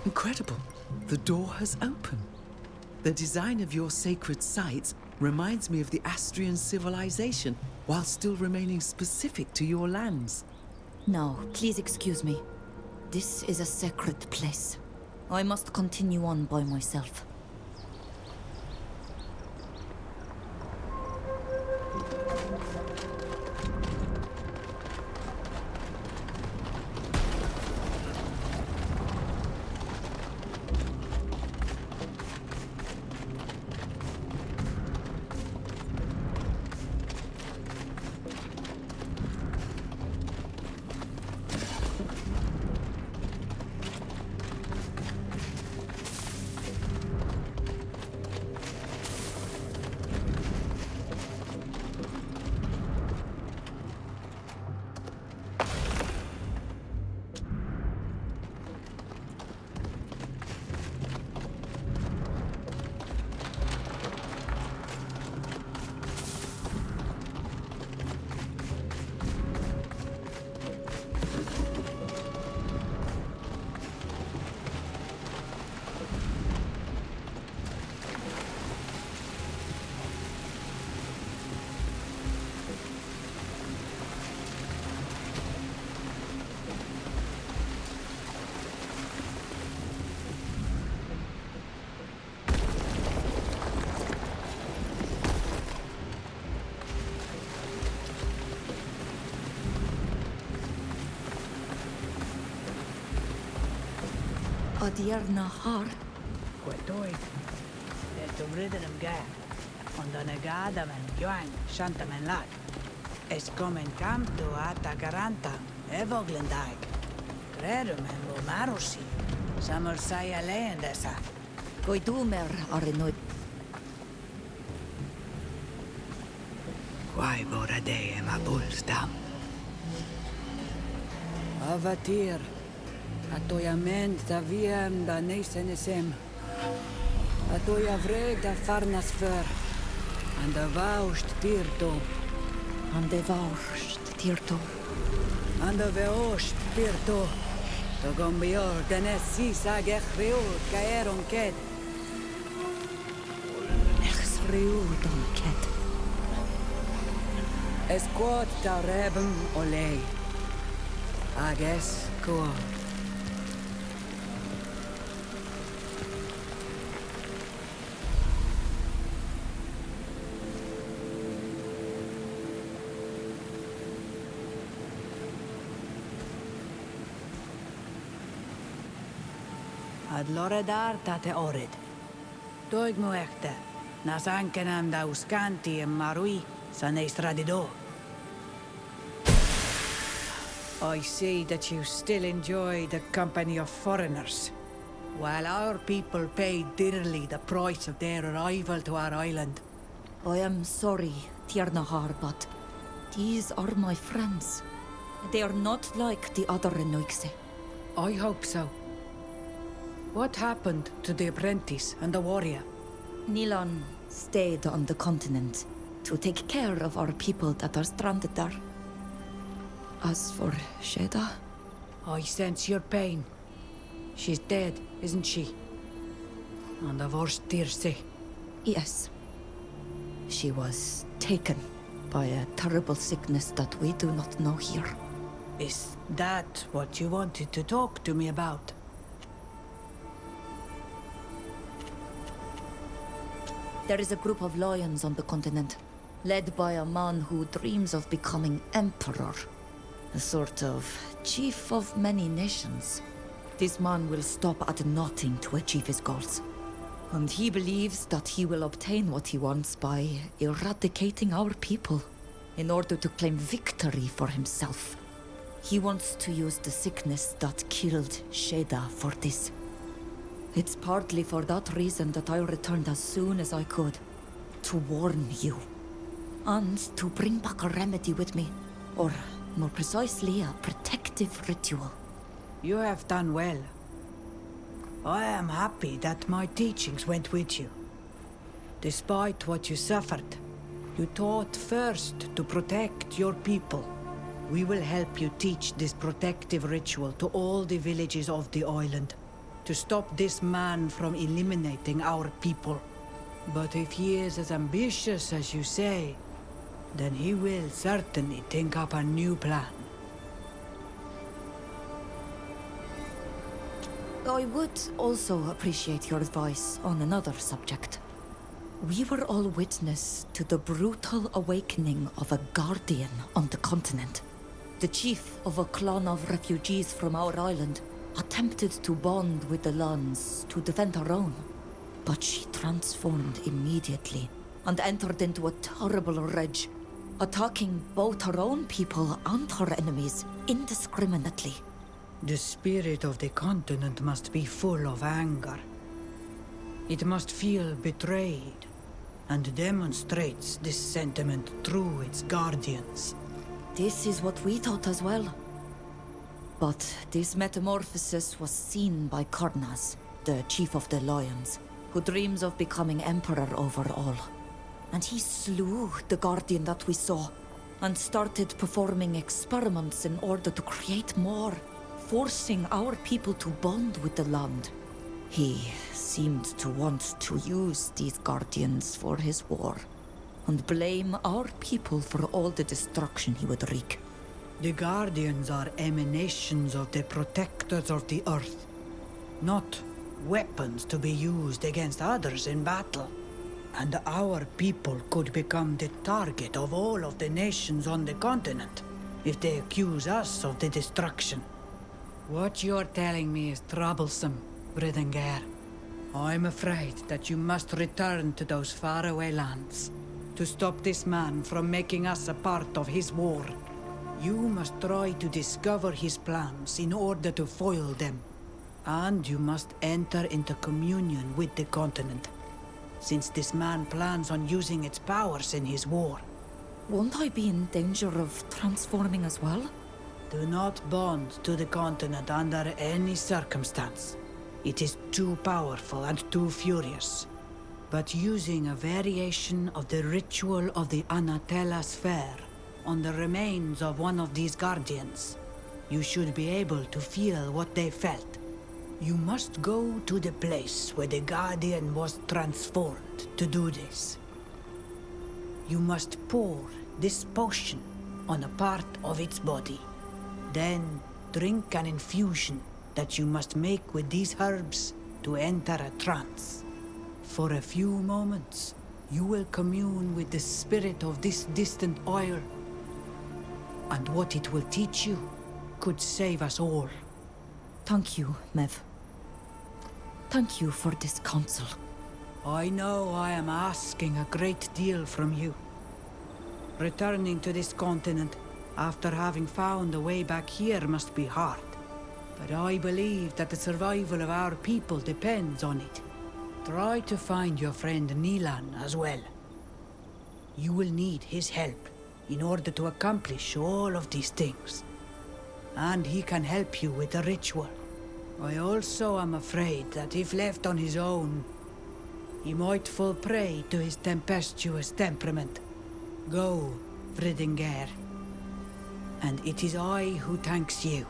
Incredible! The door has opened. The design of your sacred sites reminds me of the Astrian civilization, while still remaining specific to your lands. Now, please excuse me. This is a sacred place. I must continue on by myself. Adierna har. Quetoi. Esto bridden ga. Ondanagada men joan shanta men lag. Es komen kam to ata garanta. Evoglendag. Credo men lo marosi. Samar saya leendesa. Goidumer arenoid. Quai bora de ma bulstam. Avatir. Atoyament da wiem da nesenesem. Atoya vreg da farnas för. And da vaust tirto. And de vaust tirto. And da vaust tirto. Da gombior den sisa gechreut kaeron ket. Nexreut on ket. Esquat da rebem olei. Ages cool. Ad loredar tate orid. Doig muecte. Nas ankenam da uscanti e marui san estradido. I see that you still enjoy the company of foreigners, while our people paid dearly the price of their arrival to our island. I am sorry, Tiernahar, but these are my friends. They are not like the other Enoixe. I hope so. What happened to the apprentice and the warrior? Nilan stayed on the continent to take care of our people that are stranded there. As for Sheda, I sense your pain. She's dead, isn't she? And the worst Tirce. Yes. She was taken by a terrible sickness that we do not know here. Is that what you wanted to talk to me about? There is a group of lions on the continent, led by a man who dreams of becoming emperor. A sort of chief of many nations. This man will stop at nothing to achieve his goals. And he believes that he will obtain what he wants by eradicating our people in order to claim victory for himself. He wants to use the sickness that killed Sheda for this. It's partly for that reason that I returned as soon as I could. To warn you. And to bring back a remedy with me. Or, more precisely, a protective ritual. You have done well. I am happy that my teachings went with you. Despite what you suffered, you taught first to protect your people. We will help you teach this protective ritual to all the villages of the island, to stop this man from eliminating our people. But if he is as ambitious as you say, then he will certainly think up a new plan. I would also appreciate your advice on another subject. We were all witness to the brutal awakening of a guardian on the continent. The chief of a clan of refugees from our island attempted to bond with the lands to defend her own. But she transformed immediately and entered into a terrible rage, attacking both her own people and her enemies indiscriminately. The spirit of the continent must be full of anger. It must feel betrayed, and demonstrates this sentiment through its guardians. This is what we thought as well. But this metamorphosis was seen by Karnas, the chief of the lions, who dreams of becoming emperor over all. And he slew the guardian that we saw, and started performing experiments in order to create more, forcing our people to bond with the land. He seemed to want to use these guardians for his war, and blame our people for all the destruction he would wreak. The guardians are emanations of the protectors of the earth, not weapons to be used against others in battle. And our people could become the target of all of the nations on the continent if they accuse us of the destruction. What you're telling me is troublesome. Bridengar, I'm afraid that you must return to those faraway lands to stop this man from making us a part of his war. You must try to discover his plans in order to foil them. And you must enter into communion with the continent, since this man plans on using its powers in his war. Won't I be in danger of transforming as well? Do not bond to the continent under any circumstance. It is too powerful and too furious. But using a variation of the ritual of the Anadellas fair on the remains of one of these guardians, you should be able to feel what they felt. You must go to the place where the guardian was transformed to do this. You must pour this potion on a part of its body. Then drink an infusion that you must make with these herbs to enter a trance. For a few moments, you will commune with the spirit of this distant oil. And what it will teach you could save us all. Thank you, Mev. Thank you for this counsel. I know I am asking a great deal from you. Returning to this continent after having found a way back here must be hard. But I believe that the survival of our people depends on it. Try to find your friend Nilan as well. You will need his help in order to accomplish all of these things. And he can help you with the ritual. I also am afraid that if left on his own, he might fall prey to his tempestuous temperament. Go, Bridengar. And it is I who thanks you.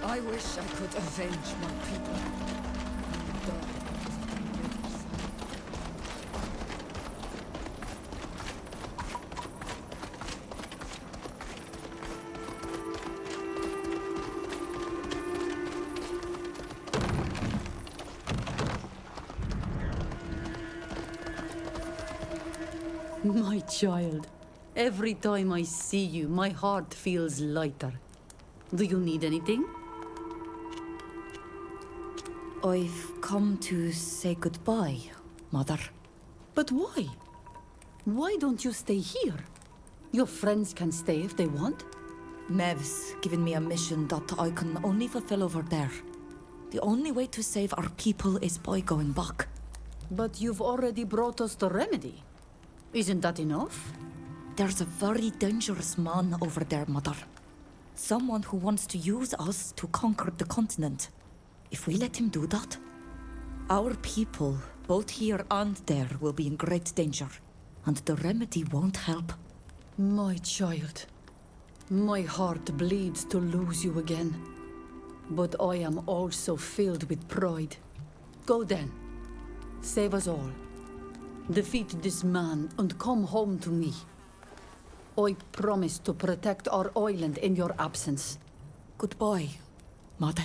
I wish I could avenge my people. My child, every time I see you, my heart feels lighter. Do you need anything? I've come to say goodbye, Mother. But why? Why don't you stay here? Your friends can stay if they want. Mev's given me a mission that I can only fulfill over there. The only way to save our people is by going back. But you've already brought us the remedy. Isn't that enough? There's a very dangerous man over there, Mother. Someone who wants to use us to conquer the continent. If we let him do that, our people, both here and there, will be in great danger. And the remedy won't help. My child, my heart bleeds to lose you again. But I am also filled with pride. Go then. Save us all. Defeat this man and come home to me. I promise to protect our island in your absence. Goodbye, Mother.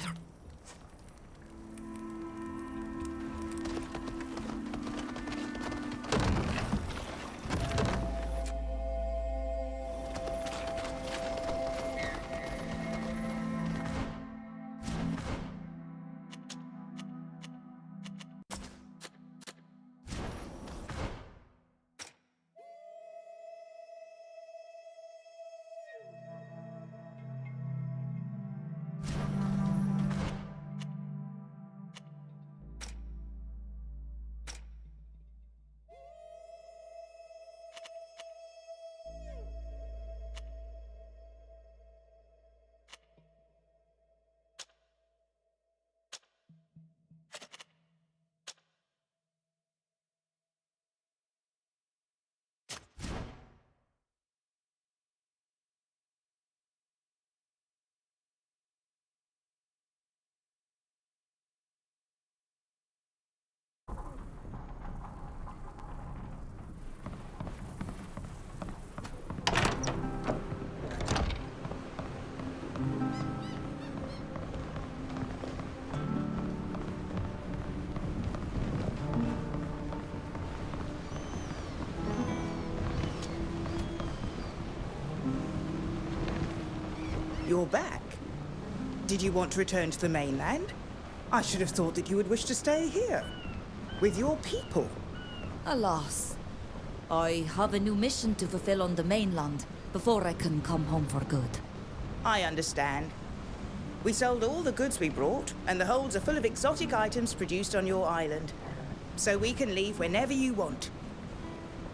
You're back. Did you want to return to the mainland? I should have thought that you would wish to stay here, with your people. Alas, I have a new mission to fulfill on the mainland before I can come home for good. I understand. We sold all the goods we brought, and the holds are full of exotic items produced on your island. So we can leave whenever you want.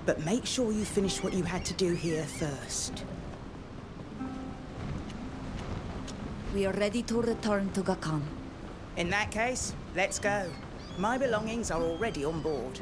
But make sure you finish what you had to do here first. We are ready to return to Gakan. In that case, let's go. My belongings are already on board.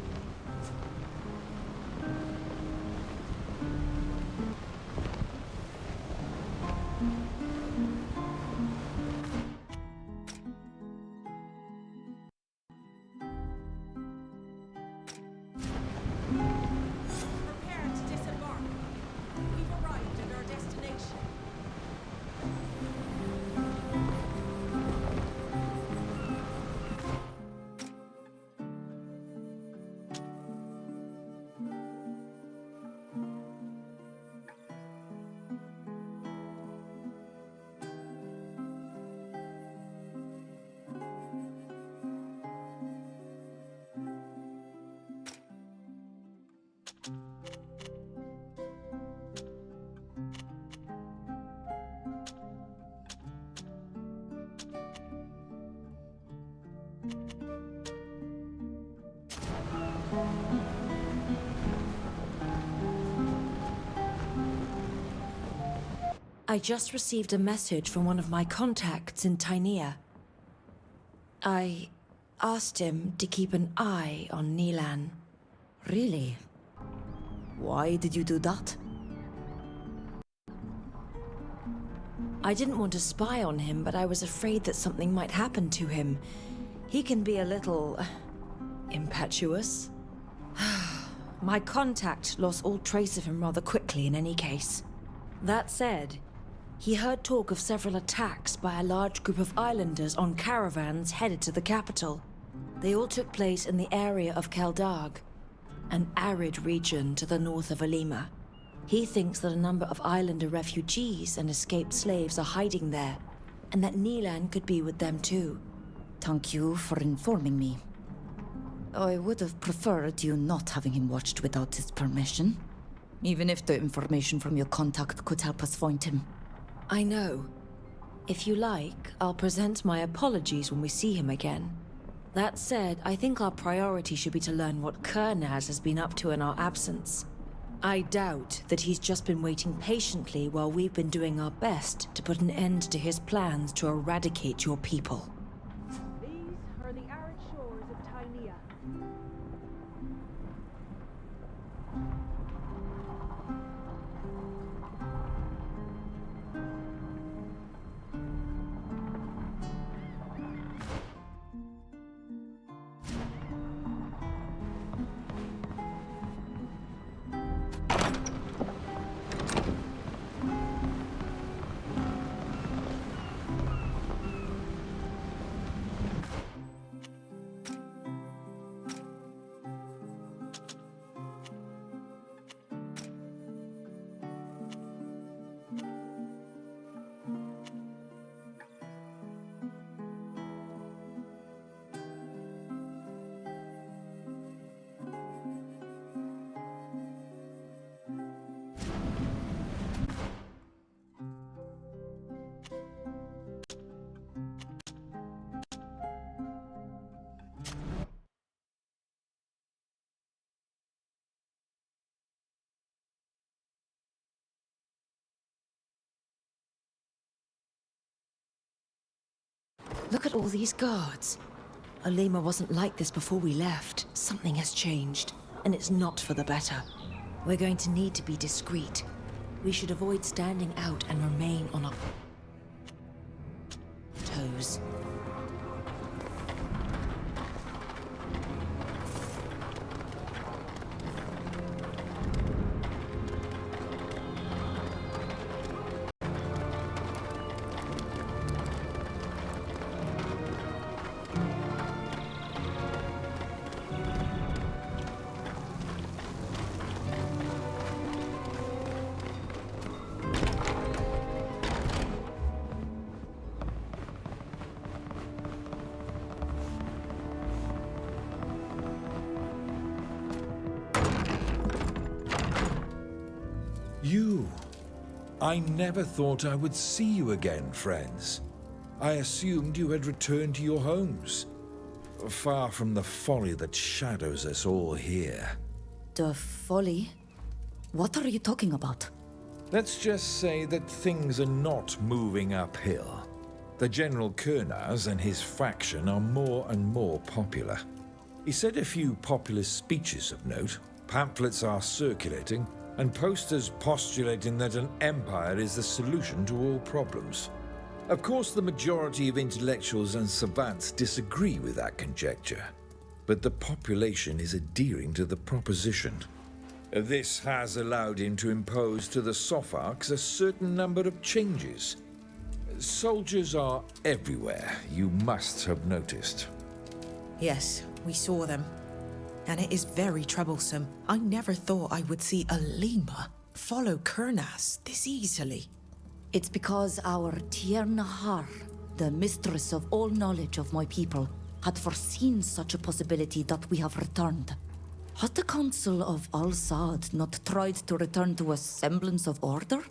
Prepare to disembark. We've arrived at our destination. I just received a message from one of my contacts in Tainea. I asked him to keep an eye on Nilan. Really? Why did you do that? I didn't want to spy on him, but I was afraid that something might happen to him. He can be a little impetuous. My contact lost all trace of him rather quickly in any case. That said, he heard talk of several attacks by a large group of islanders on caravans headed to the capital. They all took place in the area of Keldarg, an arid region to the north of Alima. He thinks that a number of islander refugees and escaped slaves are hiding there, and that Nilan could be with them too. Thank you for informing me. I would have preferred you not having him watched without his permission, even if the information from your contact could help us find him. I know. If you like, I'll present my apologies when we see him again. That said, I think our priority should be to learn what Kernaz has been up to in our absence. I doubt that he's just been waiting patiently while we've been doing our best to put an end to his plans to eradicate your people. These are the arid shores of Tainea. Look at all these guards. Olima wasn't like this before we left. Something has changed, and it's not for the better. We're going to need to be discreet. We should avoid standing out and remain on our toes. You. I never thought I would see you again, friends. I assumed you had returned to your homes, far from the folly that shadows us all here. The folly? What are you talking about? Let's just say that things are not moving uphill. The General Kurnaz and his faction are more and more popular. He said a few populist speeches of note, pamphlets are circulating, and posters postulating that an empire is the solution to all problems. Of course, the majority of intellectuals and savants disagree with that conjecture, but the population is adhering to the proposition. This has allowed him to impose to the Sopharks a certain number of changes. Soldiers are everywhere, you must have noticed. Yes, we saw them. And it is very troublesome. I never thought I would see Olima follow Kurnaz this easily. It's because our Tiernahar, the mistress of all knowledge of my people, had foreseen such a possibility that we have returned. Had the Council of Al-Saad not tried to return to a semblance of order?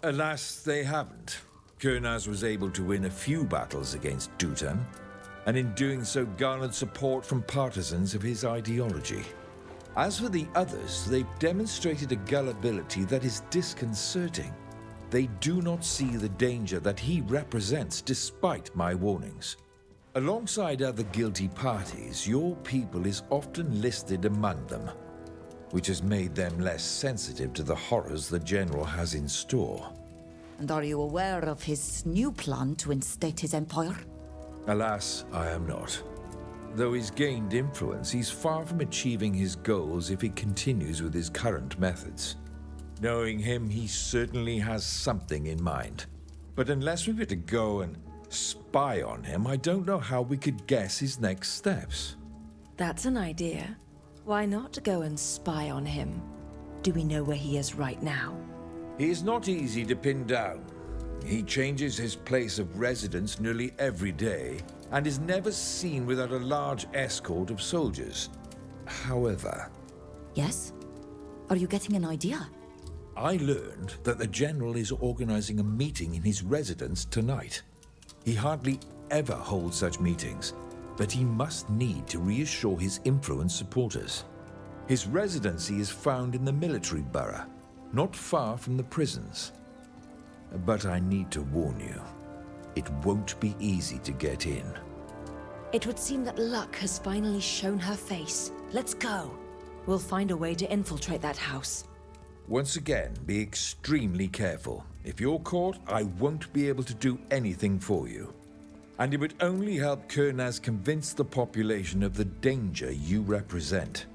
Alas, they haven't. Kurnaz was able to win a few battles against Dutan, and in doing so garnered support from partisans of his ideology. As for the others, they've demonstrated a gullibility that is disconcerting. They do not see the danger that he represents despite my warnings. Alongside other guilty parties, your people is often listed among them, which has made them less sensitive to the horrors the General has in store. And are you aware of his new plan to instate his empire? Alas, I am not. Though he's gained influence, he's far from achieving his goals if he continues with his current methods. Knowing him, he certainly has something in mind. But unless we were to go and spy on him, I don't know how we could guess his next steps. That's an idea. Why not go and spy on him? Do we know where he is right now? He is not easy to pin down. He changes his place of residence nearly every day and is never seen without a large escort of soldiers. However... Yes? Are you getting an idea? I learned that the General is organizing a meeting in his residence tonight. He hardly ever holds such meetings, but he must need to reassure his influence supporters. His residency is found in the military borough, not far from the prisons. But I need to warn you, it won't be easy to get in. It would seem that luck has finally shown her face. Let's go. We'll find a way to infiltrate that house. Once again, be extremely careful. If you're caught, I won't be able to do anything for you. And it would only help Kurnaz convince the population of the danger you represent.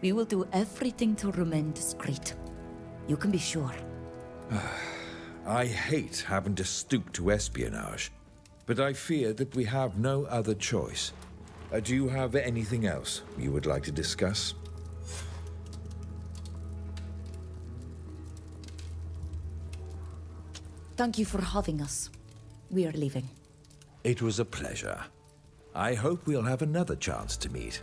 We will do everything to remain discreet. You can be sure. I hate having to stoop to espionage, but I fear that we have no other choice. Do you have anything else you would like to discuss? Thank you for having us. We are leaving. It was a pleasure. I hope we'll have another chance to meet.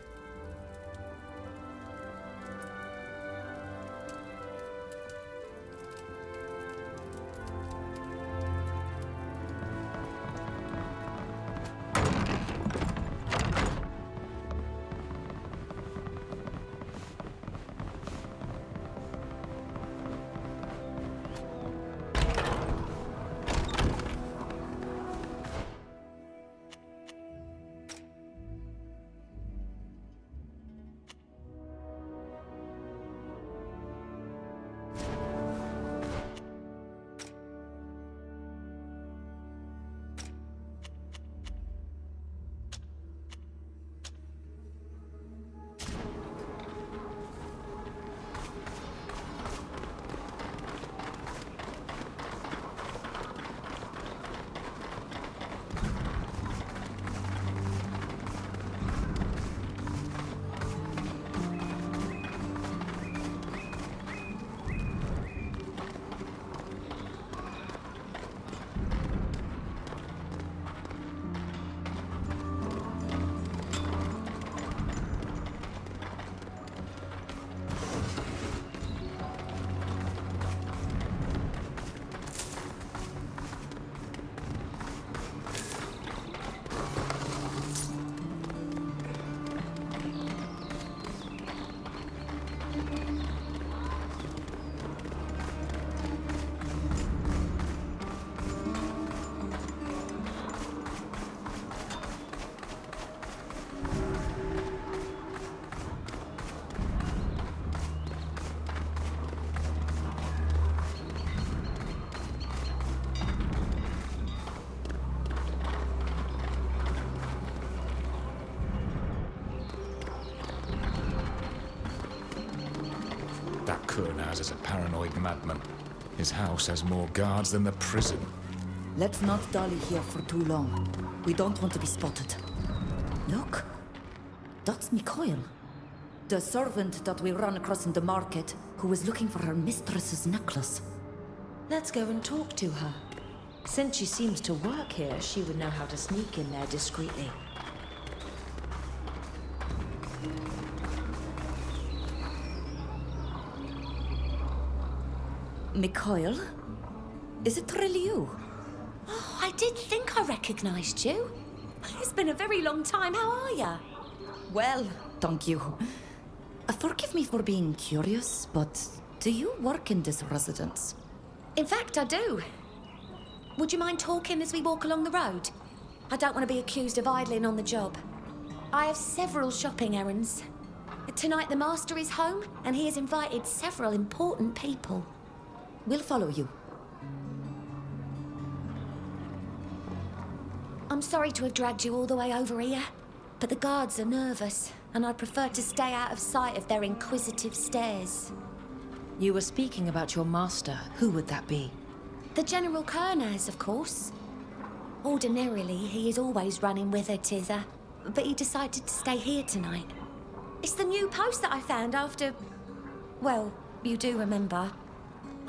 That Kurnaz is a paranoid madman. His house has more guards than the prison. Let's not dally here for too long. We don't want to be spotted. Look, that's Mikhail. The servant that we ran across in the market, who was looking for her mistress's necklace. Let's go and talk to her. Since she seems to work here, she would know how to sneak in there discreetly. Mikhail? Is it really you? Oh, I did think I recognized you. It's been a very long time. How are you? Well, thank you. Forgive me for being curious, but do you work in this residence? In fact, I do. Would you mind talking as we walk along the road? I don't want to be accused of idling on the job. I have several shopping errands. Tonight the master is home, and he has invited several important people. We'll follow you. I'm sorry to have dragged you all the way over here, but the guards are nervous, and I'd prefer to stay out of sight of their inquisitive stares. You were speaking about your master. Who would that be? The General Kurnaz, of course. Ordinarily, he is always running with her thither, but he decided to stay here tonight. It's the new post that I found after... Well, you do remember.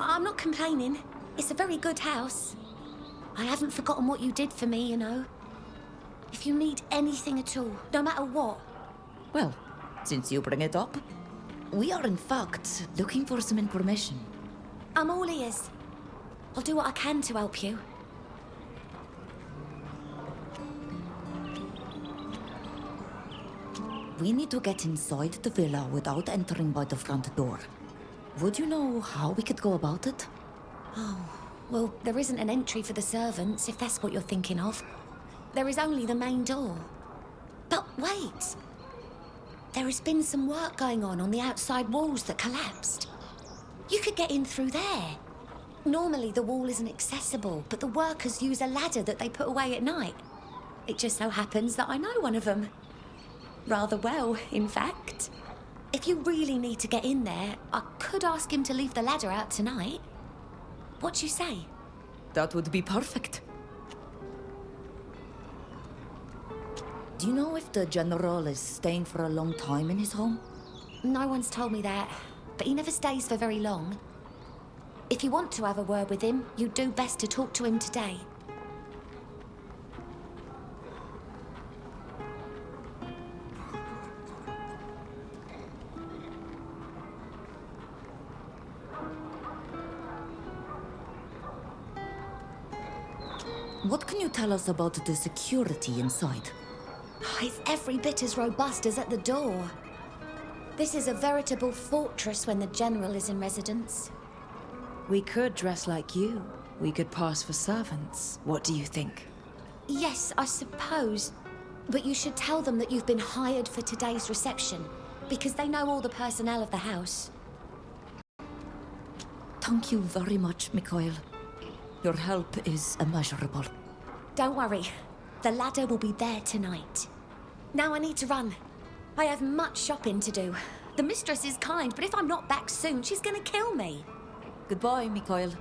I'm not complaining. It's a very good house. I haven't forgotten what you did for me, you know. If you need anything at all, no matter what. Well, since you bring it up, we are in fact looking for some information. I'm all ears. I'll do what I can to help you. We need to get inside the villa without entering by the front door. Would you know how we could go about it? Oh, well, there isn't an entry for the servants, if that's what you're thinking of. There is only the main door. But wait! There has been some work going on the outside walls that collapsed. You could get in through there. Normally the wall isn't accessible, but the workers use a ladder that they put away at night. It just so happens that I know one of them. Rather well, in fact. If you really need to get in there, I could ask him to leave the ladder out tonight. What do you say? That would be perfect. Do you know if the General is staying for a long time in his home? No one's told me that, but he never stays for very long. If you want to have a word with him, you'd do best to talk to him today. What can you tell us about the security inside? It's every bit as robust as at the door. This is a veritable fortress when the General is in residence. We could dress like you. We could pass for servants. What do you think? Yes, I suppose. But you should tell them that you've been hired for today's reception, because they know all the personnel of the house. Thank you very much, Mikhail. Your help is immeasurable. Don't worry. The ladder will be there tonight. Now I need to run. I have much shopping to do. The mistress is kind, but if I'm not back soon, she's gonna kill me. Goodbye, Mikhail.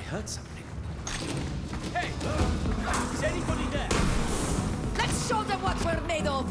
heard something. Hey! Is anybody there? Let's show them what we're made of!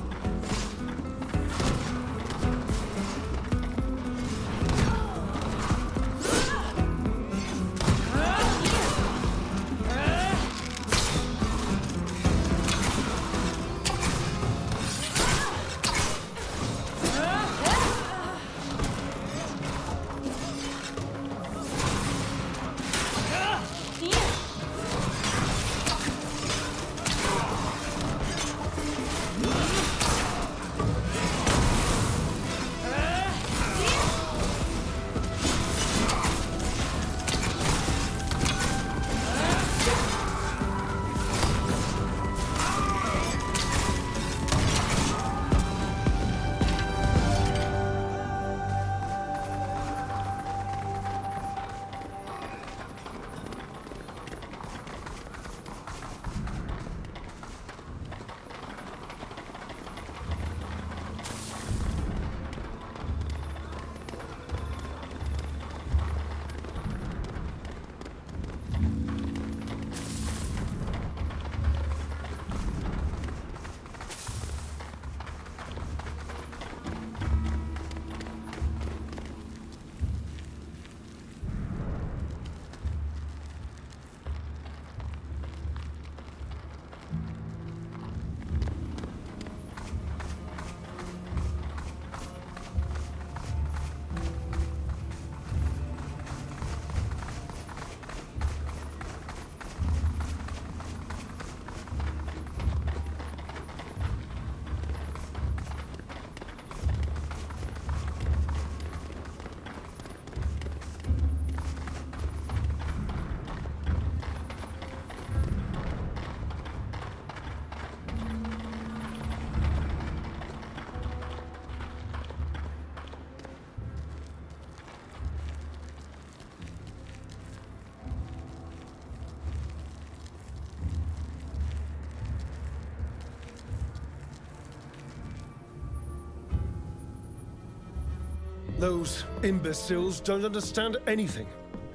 Those imbeciles don't understand anything.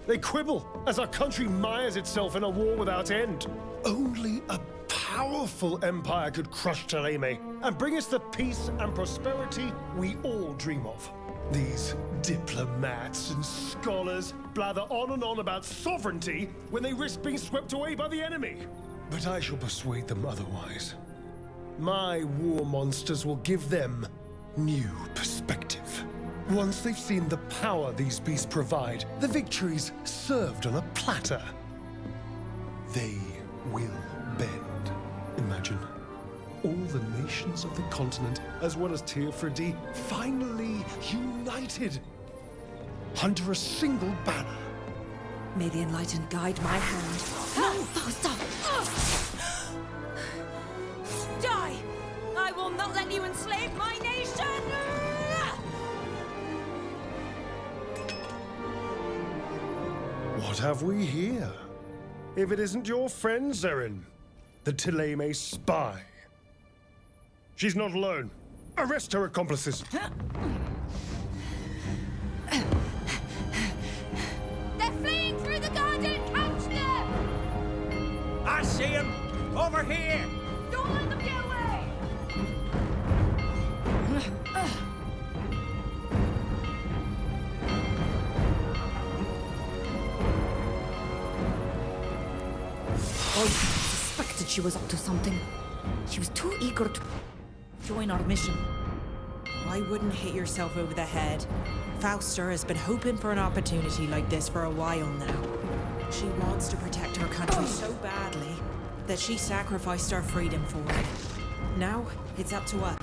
They quibble as our country mires itself in a war without end. Only a powerful empire could crush Thélème and bring us the peace and prosperity we all dream of. These diplomats and scholars blather on and on about sovereignty when they risk being swept away by the enemy. But I shall persuade them otherwise. My war monsters will give them new perspective. Once they've seen the power these beasts provide, the victories served on a platter, they will bend. Imagine all the nations of the continent, as well as Teofridi, finally united under a single banner. May the Enlightened guide my hand. No, Fausta! Die! I will not let you enslave my nation! What have we here? If it isn't your friend, Zerin, the Thélème spy. She's not alone. Arrest her accomplices. They're fleeing through the garden! Catch them! I see him! Over here! Don't let them get away! I suspected she was up to something. She was too eager to join our mission. Why wouldn't hit yourself over the head? Fausta has been hoping for an opportunity like this for a while now. She wants to protect her country so badly that she sacrificed our freedom for it. Now, it's up to us.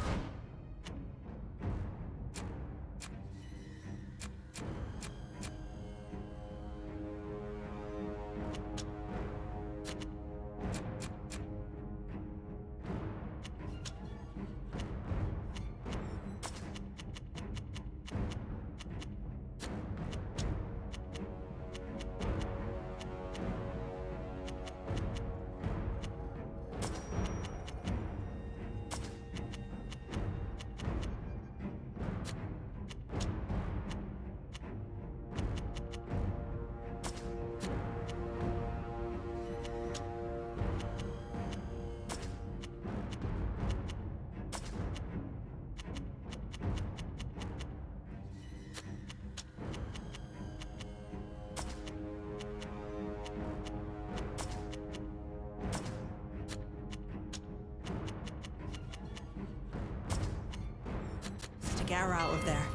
get her out of there.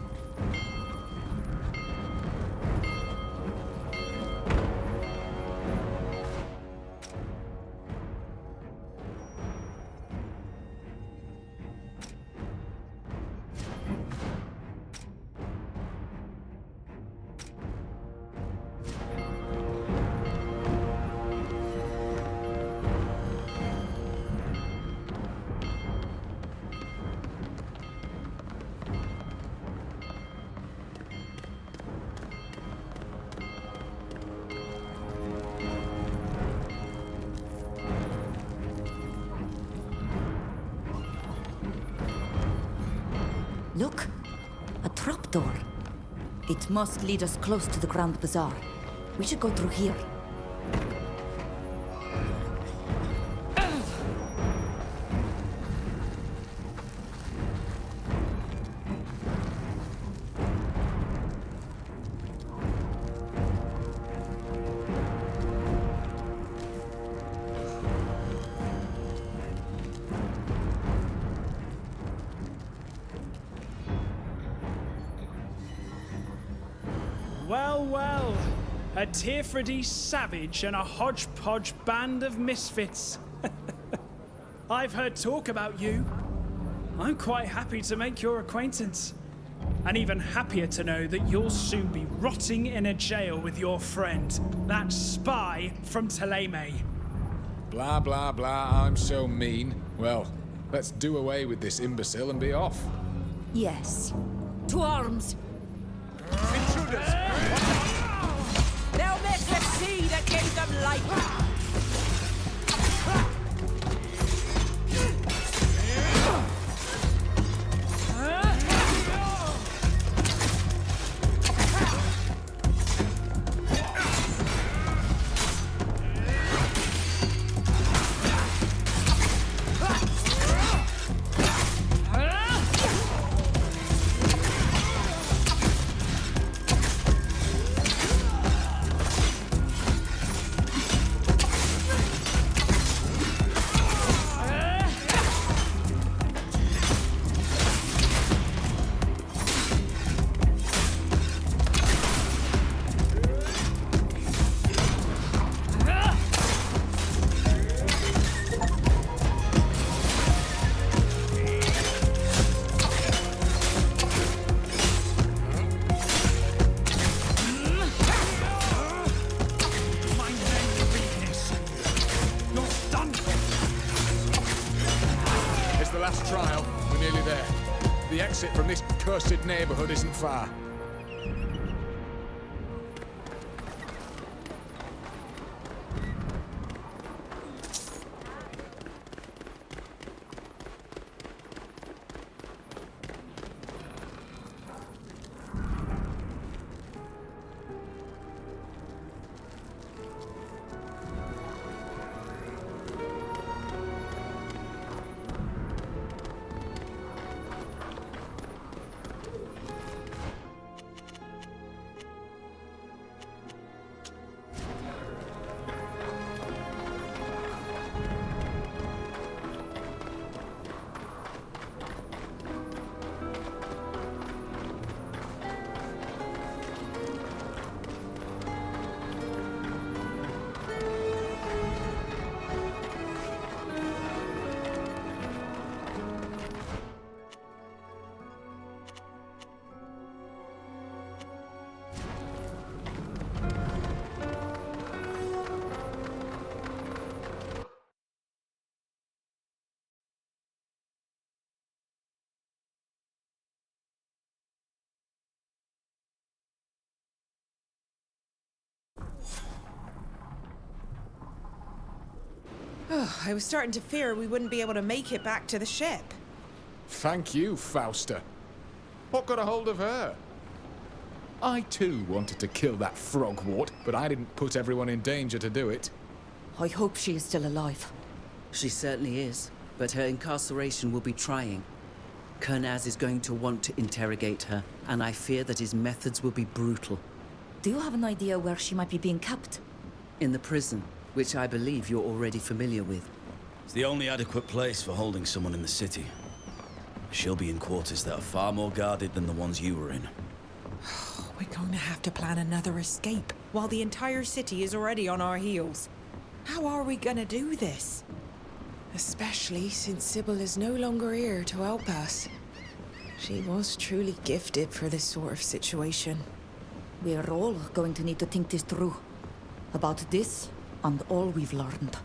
Look, a trapdoor. It must lead us close to the Grand Bazaar. We should go through here. Well, well. A Tearfredy savage and a hodgepodge band of misfits. I've heard talk about you. I'm quite happy to make your acquaintance. And even happier to know that you'll soon be rotting in a jail with your friend, that spy from Teleme. Blah, blah, blah, I'm so mean. Well, let's do away with this imbecile and be off. Yes. To arms! Intruders! They'll make the sea that gave them life! From this cursed neighborhood isn't far. I was starting to fear we wouldn't be able to make it back to the ship. Thank you, Fausta. What got a hold of her? I too wanted to kill that frogwort, but I didn't put everyone in danger to do it. I hope she is still alive. She certainly is, but her incarceration will be trying. Kernaz is going to want to interrogate her, and I fear that his methods will be brutal. Do you have an idea where she might be being kept? In the prison, which I believe you're already familiar with. It's the only adequate place for holding someone in the city. She'll be in quarters that are far more guarded than the ones you were in. We're going to have to plan another escape, while the entire city is already on our heels. How are we gonna do this? Especially since Sybil is no longer here to help us. She was truly gifted for this sort of situation. We're all going to need to think this through. About this, and all we've learned.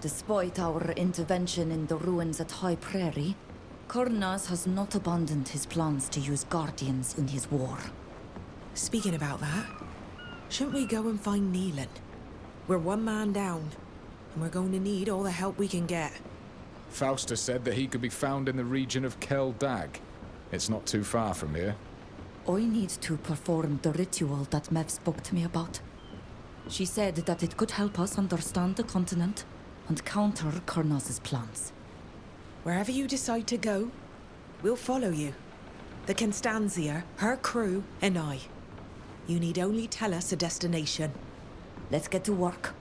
Despite our intervention in the ruins at High Prairie, Kornas has not abandoned his plans to use Guardians in his war. Speaking about that, shouldn't we go and find Neelan? We're one man down, and we're going to need all the help we can get. Fausta said that he could be found in the region of Kel Dag. It's not too far from here. I need to perform the ritual that Mev spoke to me about. She said that it could help us understand the continent and counter Kornas' plans. Wherever you decide to go, we'll follow you. The Constanzia, her crew, and I. You need only tell us a destination. Let's get to work.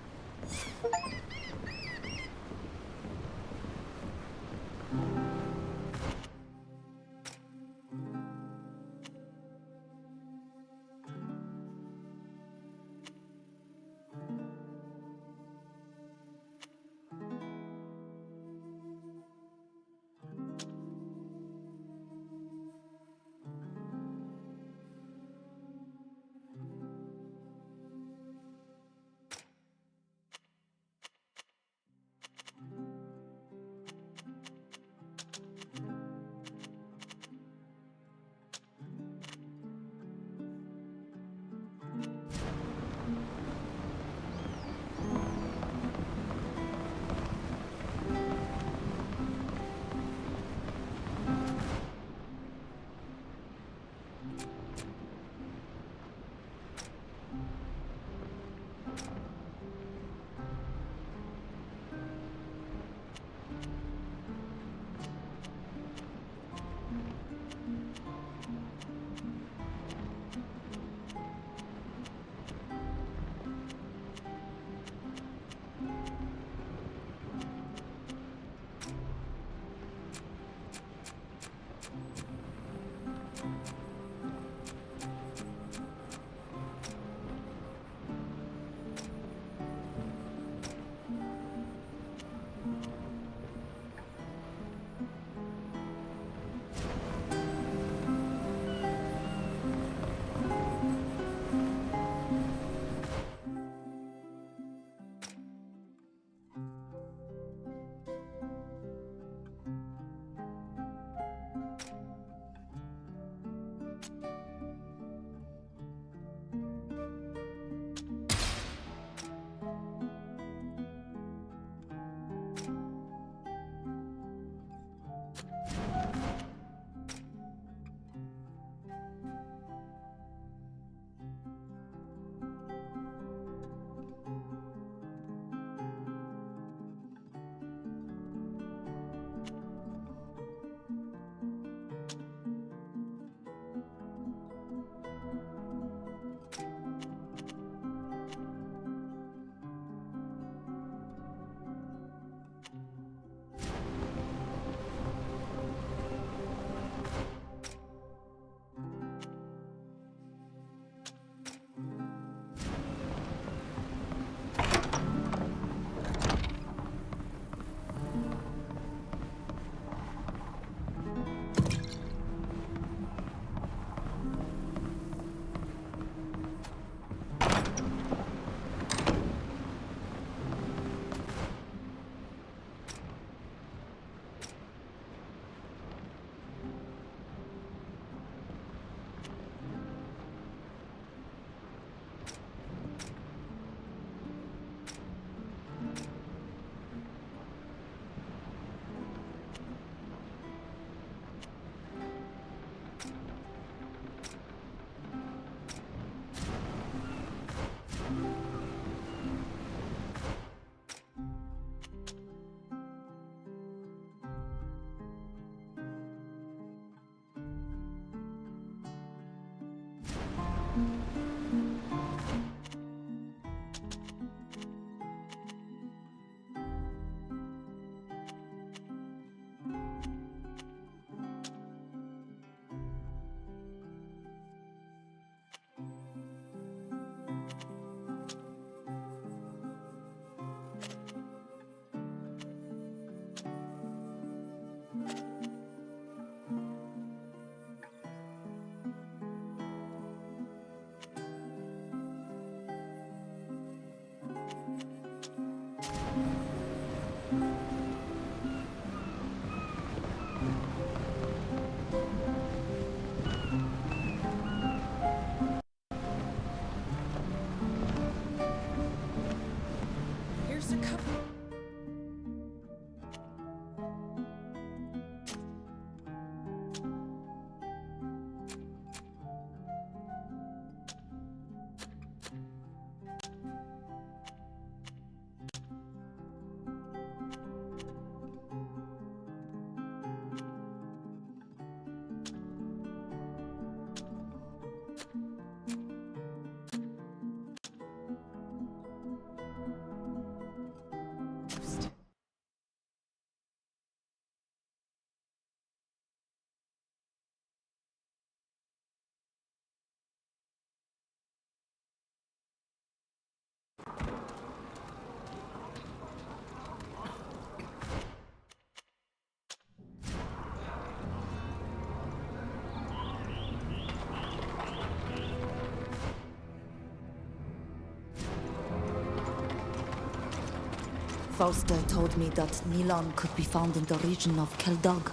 Fausta told me that Nilan could be found in the region of Keldog.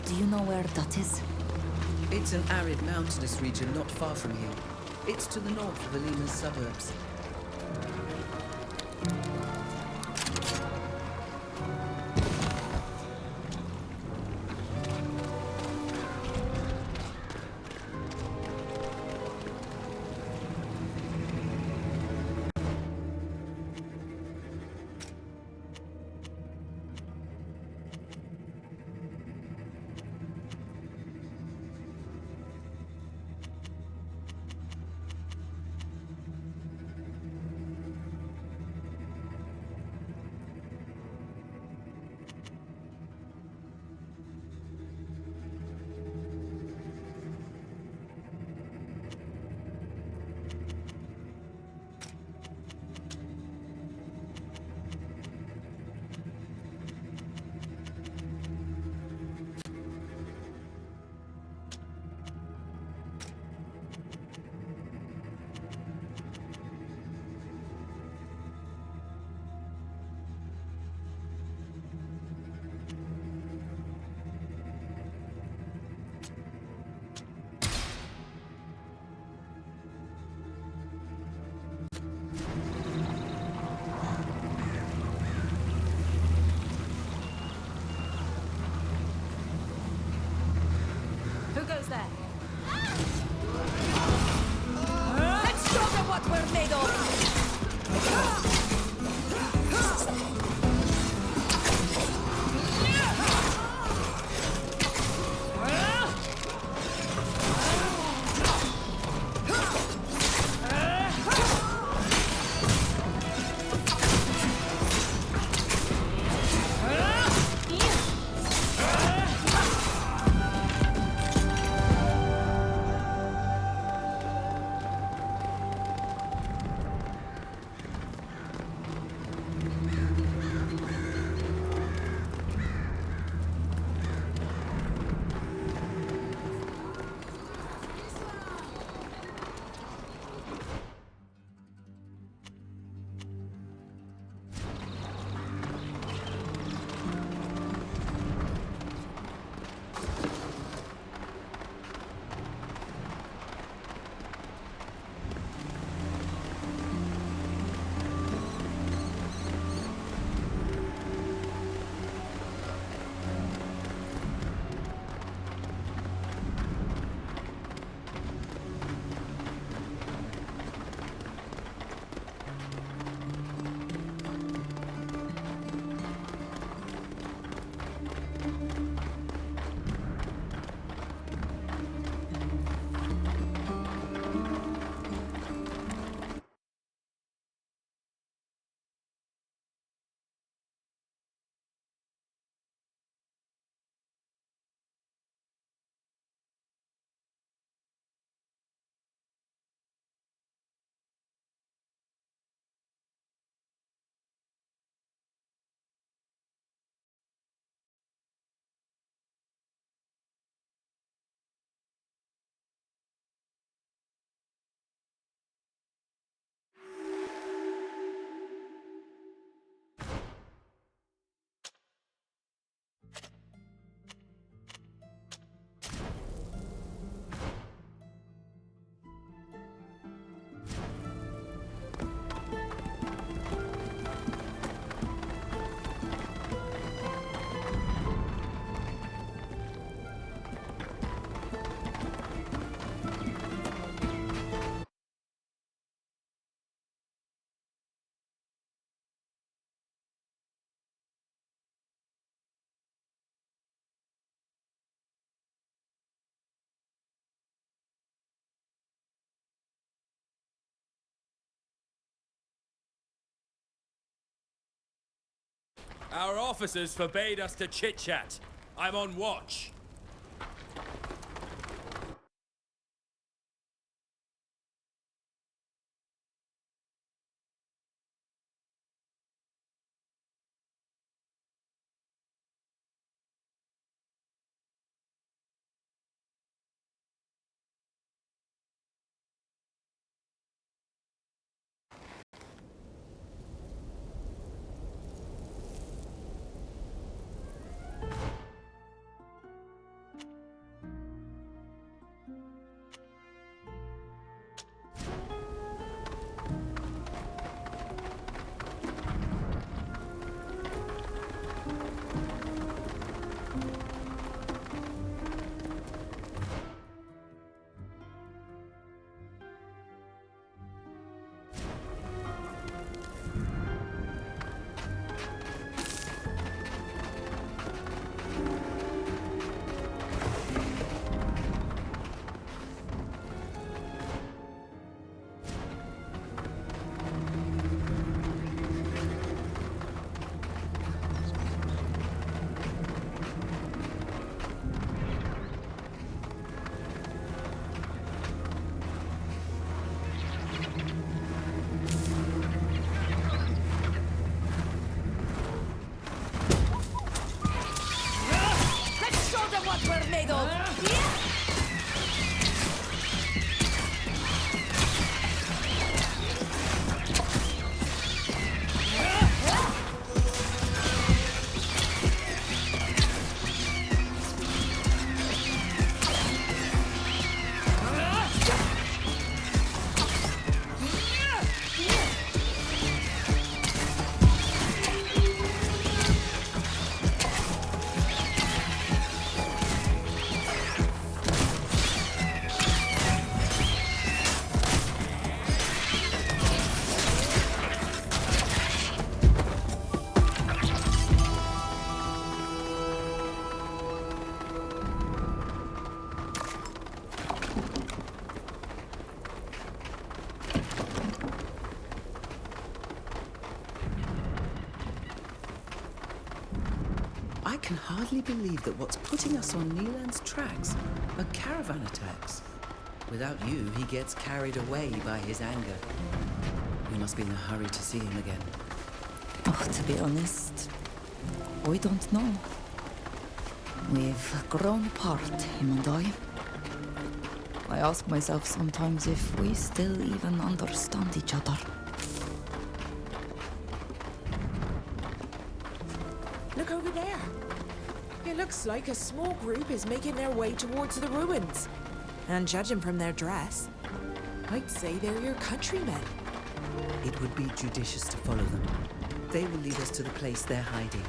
Do you know where that is? It's an arid mountainous region not far from here. It's to the north of Alima's suburbs. Who goes there? Let's show them what we're made of! Our officers forbade us to chit-chat. I'm on watch. can hardly believe that what's putting us on Nilan's tracks are caravan attacks. Without you, he gets carried away by his anger. We must be in a hurry to see him again. Oh, to be honest, we don't know. We've grown apart, him and I ask myself sometimes if we still even understand each other. Look over there. It looks like a small group is making their way towards the ruins. And judging from their dress, I'd say they're your countrymen. It would be judicious to follow them. They will lead us to the place they're hiding.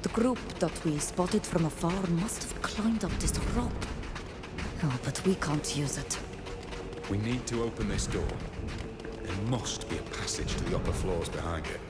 The group that we spotted from afar must have climbed up this rope. Oh, but we can't use it. We need to open this door. There must be a passage to the upper floors behind it.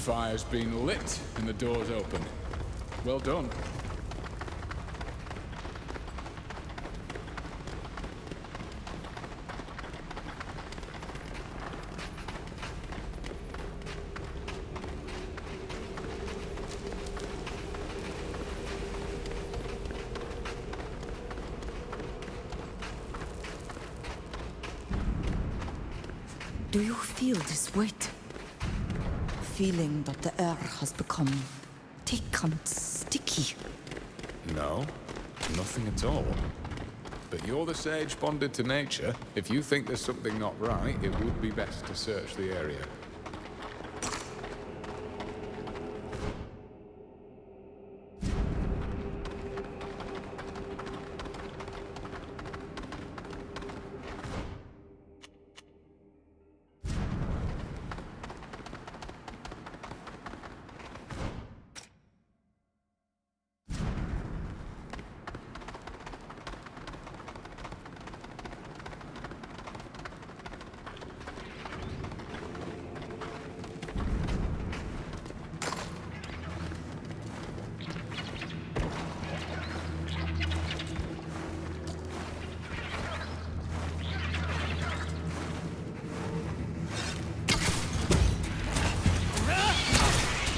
Fire's been lit and the door's open. Well done. Do you feel this weight? Feeling that the air has become thick and sticky. No, nothing at all. But you're the sage bonded to nature. If you think there's something not right, it would be best to search the area.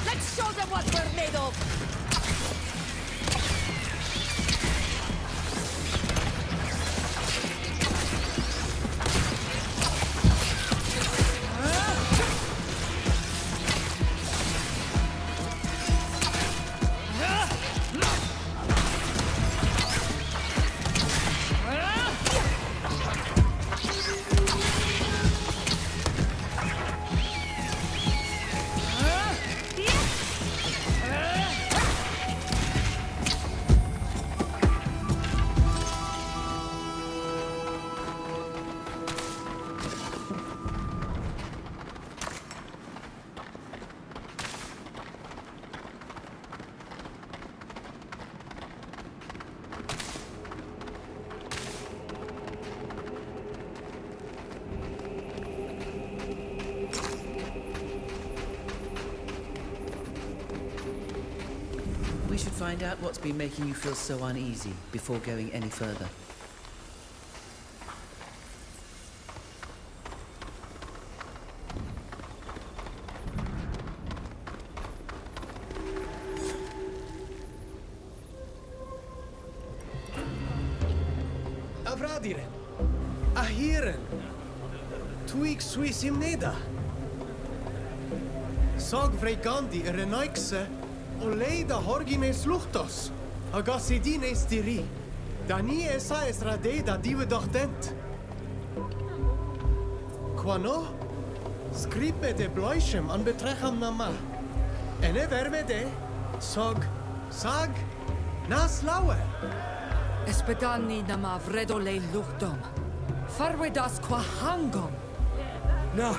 Let's show them what we're made of! We should find out what's been making you feel so uneasy before going any further. Avradiren, Ahiren, Tuig Suisim Neda. Sag Vregandi Renaikse, Oleida Horgines Luchtos, Agasidines Diri, Dani Esais Radeda Dive Dent. Quano? Scripe de Bloishem an Betrecham Nama. Ene Vermede, Sag, Nas Laue. Espedani nama vredole luchtom. Farwedas qua hangom. Na,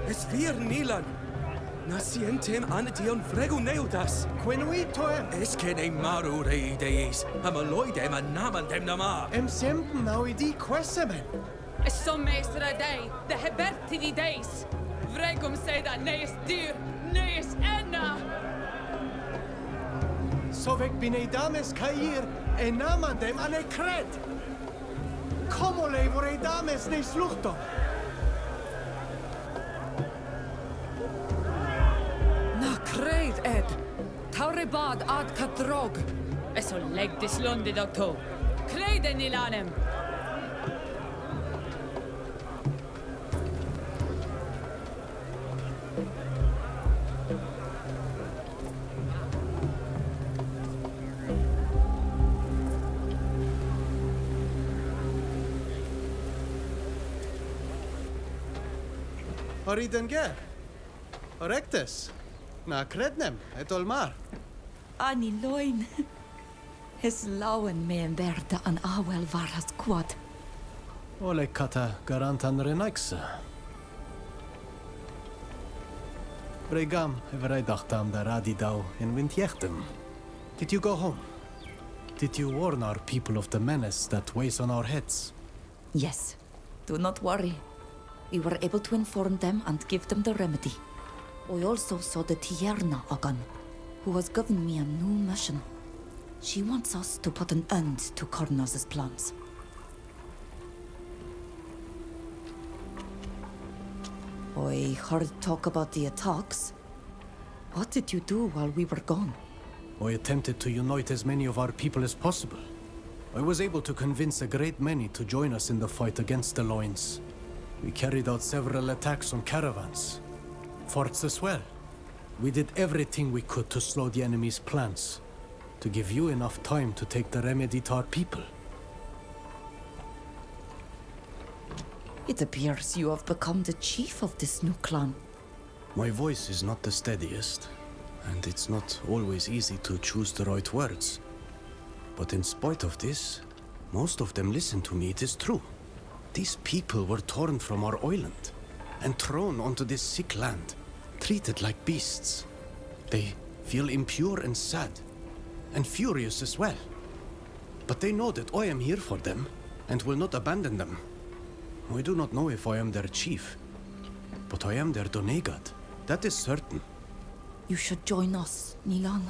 es vir Nilan. Nasientem anation freguneudas. Quenuitoem. Es kene maru reideis. Amaloidem anamandem nama. Sempen nauidi quesemen. Sommeistra dei, de hebertidi deis. Vregum seda neis dyr, neis enna. Sovek bineidames cair enamandem ane cred. Como le voreidames ne sluchto. Na creid ed. Taurebad ad kadrog. Eso leg dislundi doctor. Creiden ilanem. Oriden ge. Orectus. Na crednem et olmar. Ani loin. His lauen me en verda an awel varas quad. Ole kata garantan renaikse. Bregam evreidachtam da radidau in windjechtem. Did you go home? Did you warn our people of the menace that weighs on our heads? Yes. Do not worry. We were able to inform them and give them the remedy. We also saw the Tierna Ogan, who has given me a new mission. She wants us to put an end to Kornos' plans. I heard talk about the attacks. What did you do while we were gone? I attempted to unite as many of our people as possible. I was able to convince a great many to join us in the fight against the Loins. We carried out several attacks on caravans, forts as well. We did everything we could to slow the enemy's plans, to give you enough time to take the remedy to our people. It appears you have become the chief of this new clan. My voice is not the steadiest, and it's not always easy to choose the right words. But in spite of this, most of them listen to me, it is true. These people were torn from our island and thrown onto this sick land, treated like beasts. They feel impure and sad, and furious as well. But they know that I am here for them, and will not abandon them. I do not know if I am their chief, but I am their donegad. That is certain. You should join us, Nilan.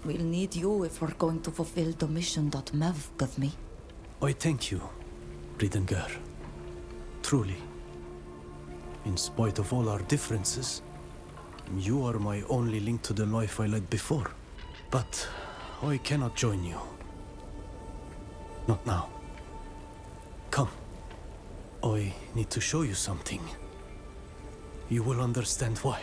We'll need you if we're going to fulfill the mission that Mev gave me. I thank you, Bridengar. Truly. In spite of all our differences, you are my only link to the life I led before. But I cannot join you. Not now. Come. I need to show you something. You will understand why.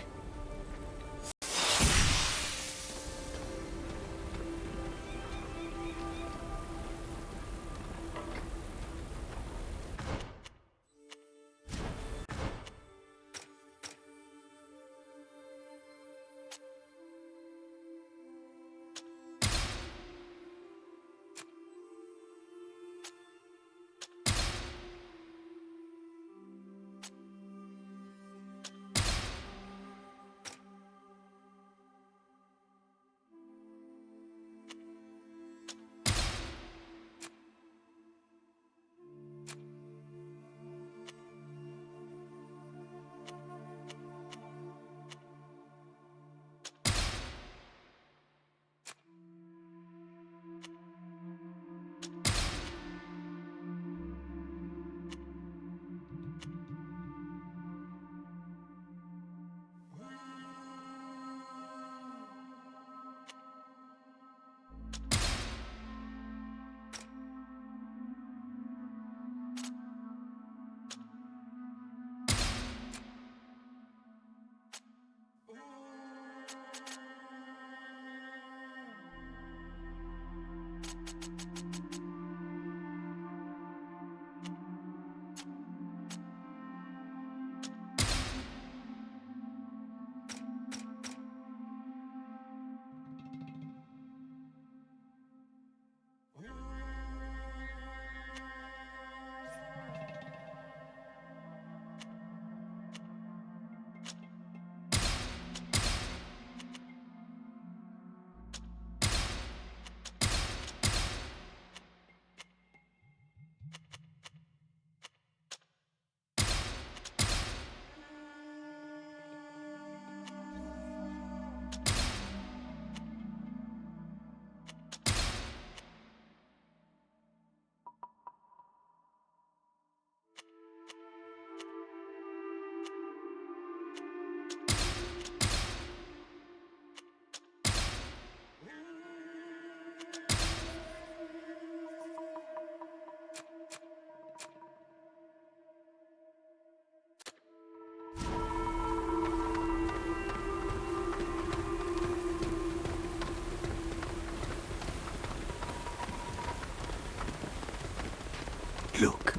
Look.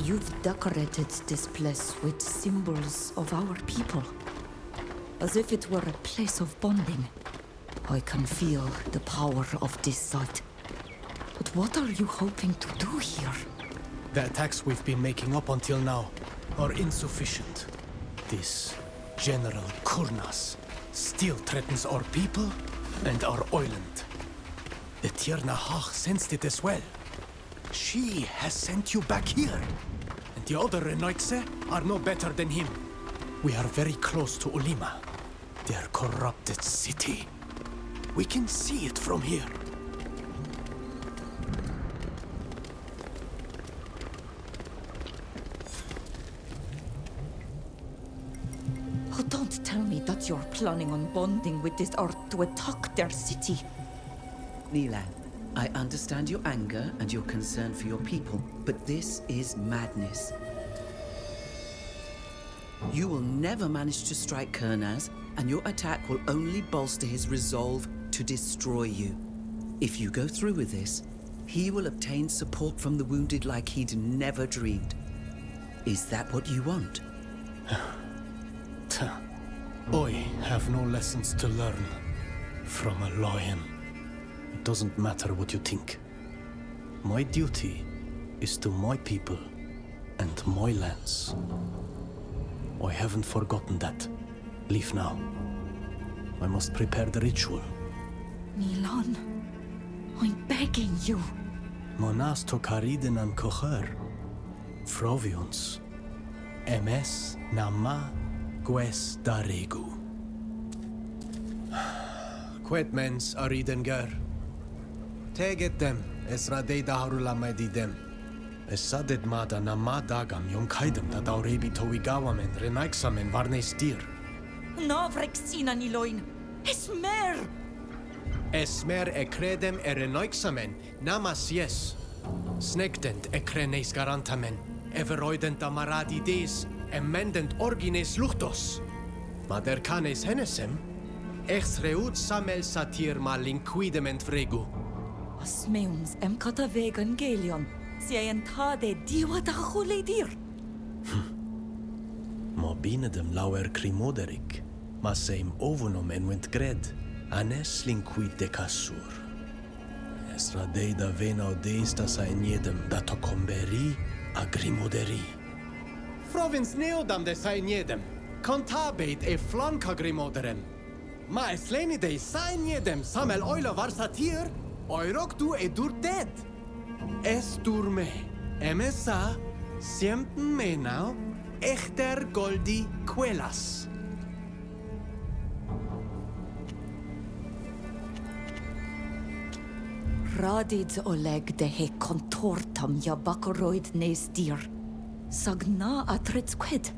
You've decorated this place with symbols of our people, as if it were a place of bonding. I can feel the power of this site. But what are you hoping to do here? The attacks we've been making up until now are insufficient. This General Kurnas still threatens our people and our island. The Tierna Hach sensed it as well. She has sent you back here. And the other Renoitse are no better than him. We are very close to Ulima, their corrupted city. We can see it from here. Oh, don't tell me that you're planning on bonding with this or to attack their city. Nilan, I understand your anger and your concern for your people, but this is madness. You will never manage to strike Kurnaz, and your attack will only bolster his resolve to destroy you. If you go through with this, he will obtain support from the wounded like he'd never dreamed. Is that what you want? I have no lessons to learn from a lion. It doesn't matter what you think. My duty is to my people and my lands. I haven't forgotten that. Leave now. I must prepare the ritual. Milan, I'm begging you. Monas to cariden an cocher. Frovions. MS nama gues daregu. Quetmens aridenger. Teget them, esradei daharula medidem. Esadet mada nama dagam yom kaidem da daurebi towigawamen renaixamen varnestir. Navrexina niloin. Esmer! Esmer credem renaixamen namas yes. Snectent crenes garantamen. Everoident amaradi des, emendent orgines luchtos. Mader canes henesem, exreut samel satir malinquidement fregu. Osmeuns cata vegan gelion, sien tade diwa da chuledir. Mo binedem lauer crimoderic, masseim ovunum enwent gred, anes linquid decassur. Esra deida venau deis da saeniedem da tocomberi agrimoderi. Frovins neodam de saeniedem, contabeit flanca grimoderem. Ma eslenidei saeniedem samel oila varsatir, oirok du dur dead. Es durme, emesa, siempen menau, echter goldi quelas. Radid oleg de he contortam ja bakoroid nes dir. Sagna atrits quid.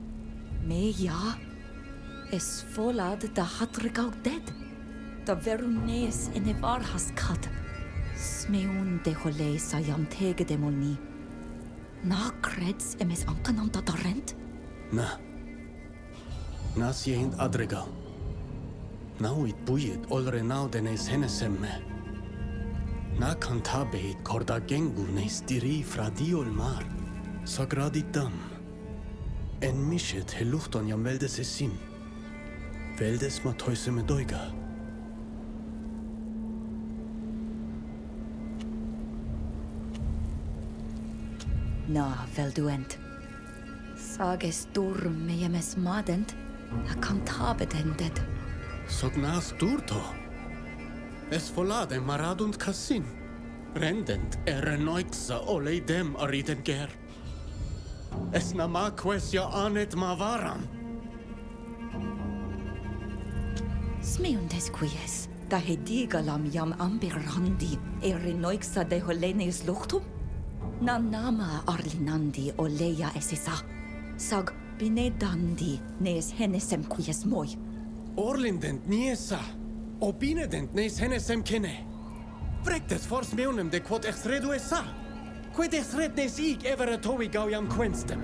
Me ja. Es folad da hatrigau dead. Da veru nes in e varhas kad. Smeun de hole sa jam tege demolni. Na creds emes ankanam da darrent? Na. Nas jehint adrega. Nau it buiet olre nau denes henesemme. Na cantabeit corda gengu nes diri fradiol mar. Sagradidam. En mishet he luchton jam veldes esin. Veldes ma toise me doiga. Na, vel duent. Sages dur meemes madent, a cantabet ended. Sognas durto. Es volade maradunt cassin. Rendent renoixa oleidem aridenger. Es namaques ja anet mavaram. Smeundes quies, da he digalam jam ambirandi, renoixa de holenes luchtum? Na nama arlinandi oleia esisa. Sag binedandi nes henesem quies moi. Orlindent niesa. Obinedent nes henesem kene. Vrectes fors meonem de quod exredu esa. Quid exred nes ig evere tovi gauiam quenstem.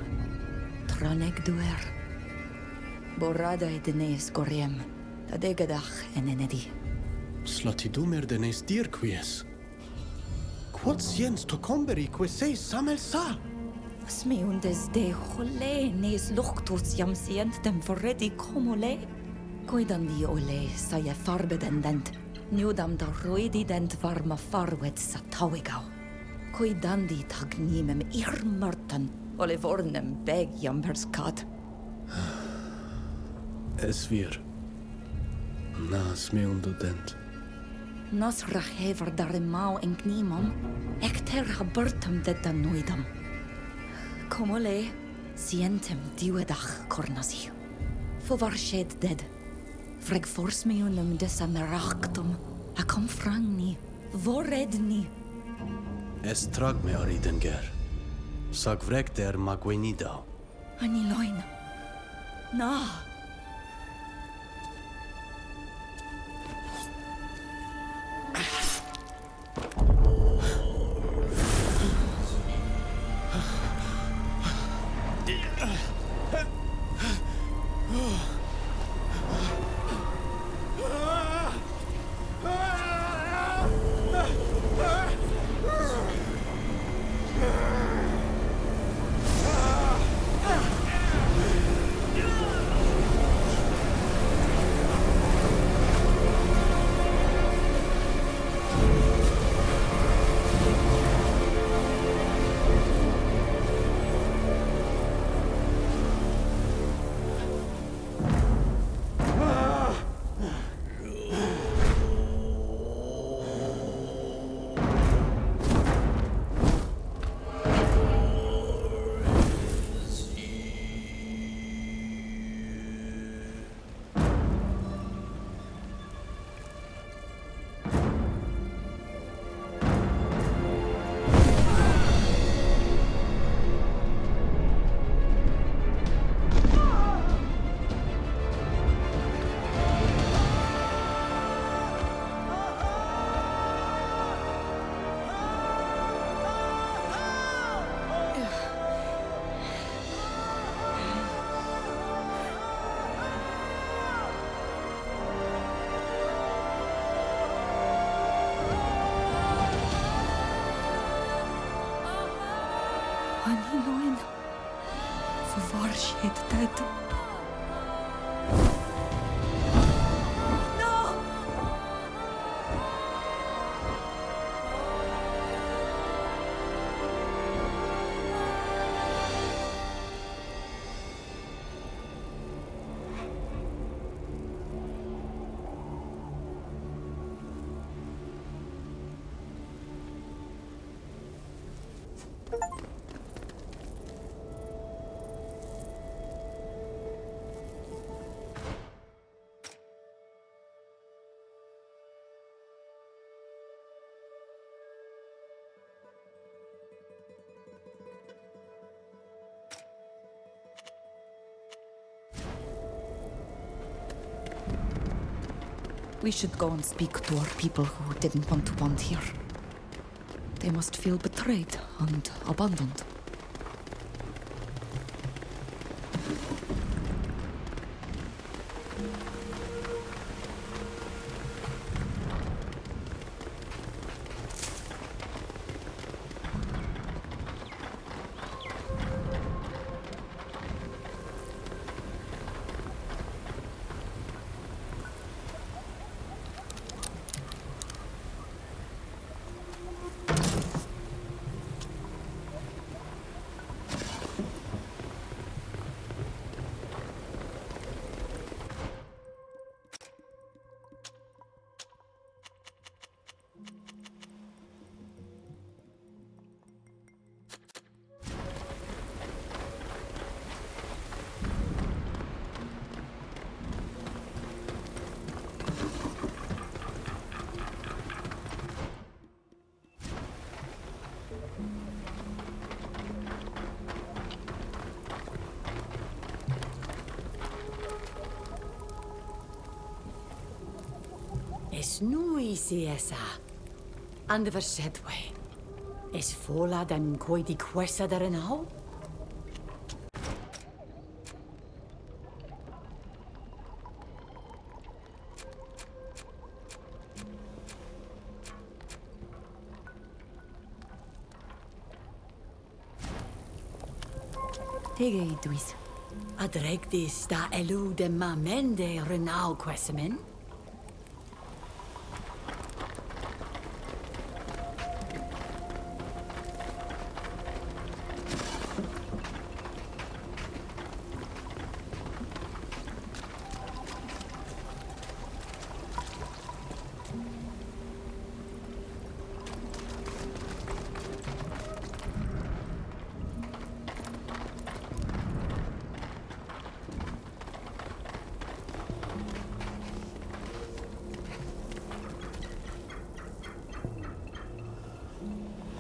Traneg duer. Borrada ed nes goriem. Da degadach enenedi. Slatidumer de nes dir quies. Quod siens tocomberi queseis samel sa? Smeundes de hole nes luchtus jam sient dem vorredi comole. Coidandi ole saie farbedendent. Niudam da roidident varma farwet sa tauigau. Coidandi tagnimem irmartan ole vornem beg jamberskat. Es wir. Nas meundudent. Nos rachever darimau en gnimam, ecter habertum de danoidam. Comole, sientem diwedach cornasi. Fovar shed dead. Freg fors meunum de samerachtum, a com frangni, voredni. Es trag me aridenger. Sag vrek der magwenidau. Aniloin. Na. 29 förvarskhet. We should go and speak to our people who didn't want to bond here. They must feel betrayed and abandoned. Es nu isiesa. And the sedway. Es fola den koi di quesa der now? Tege idwis. Adreg dis da elu de mamende renau quesemen?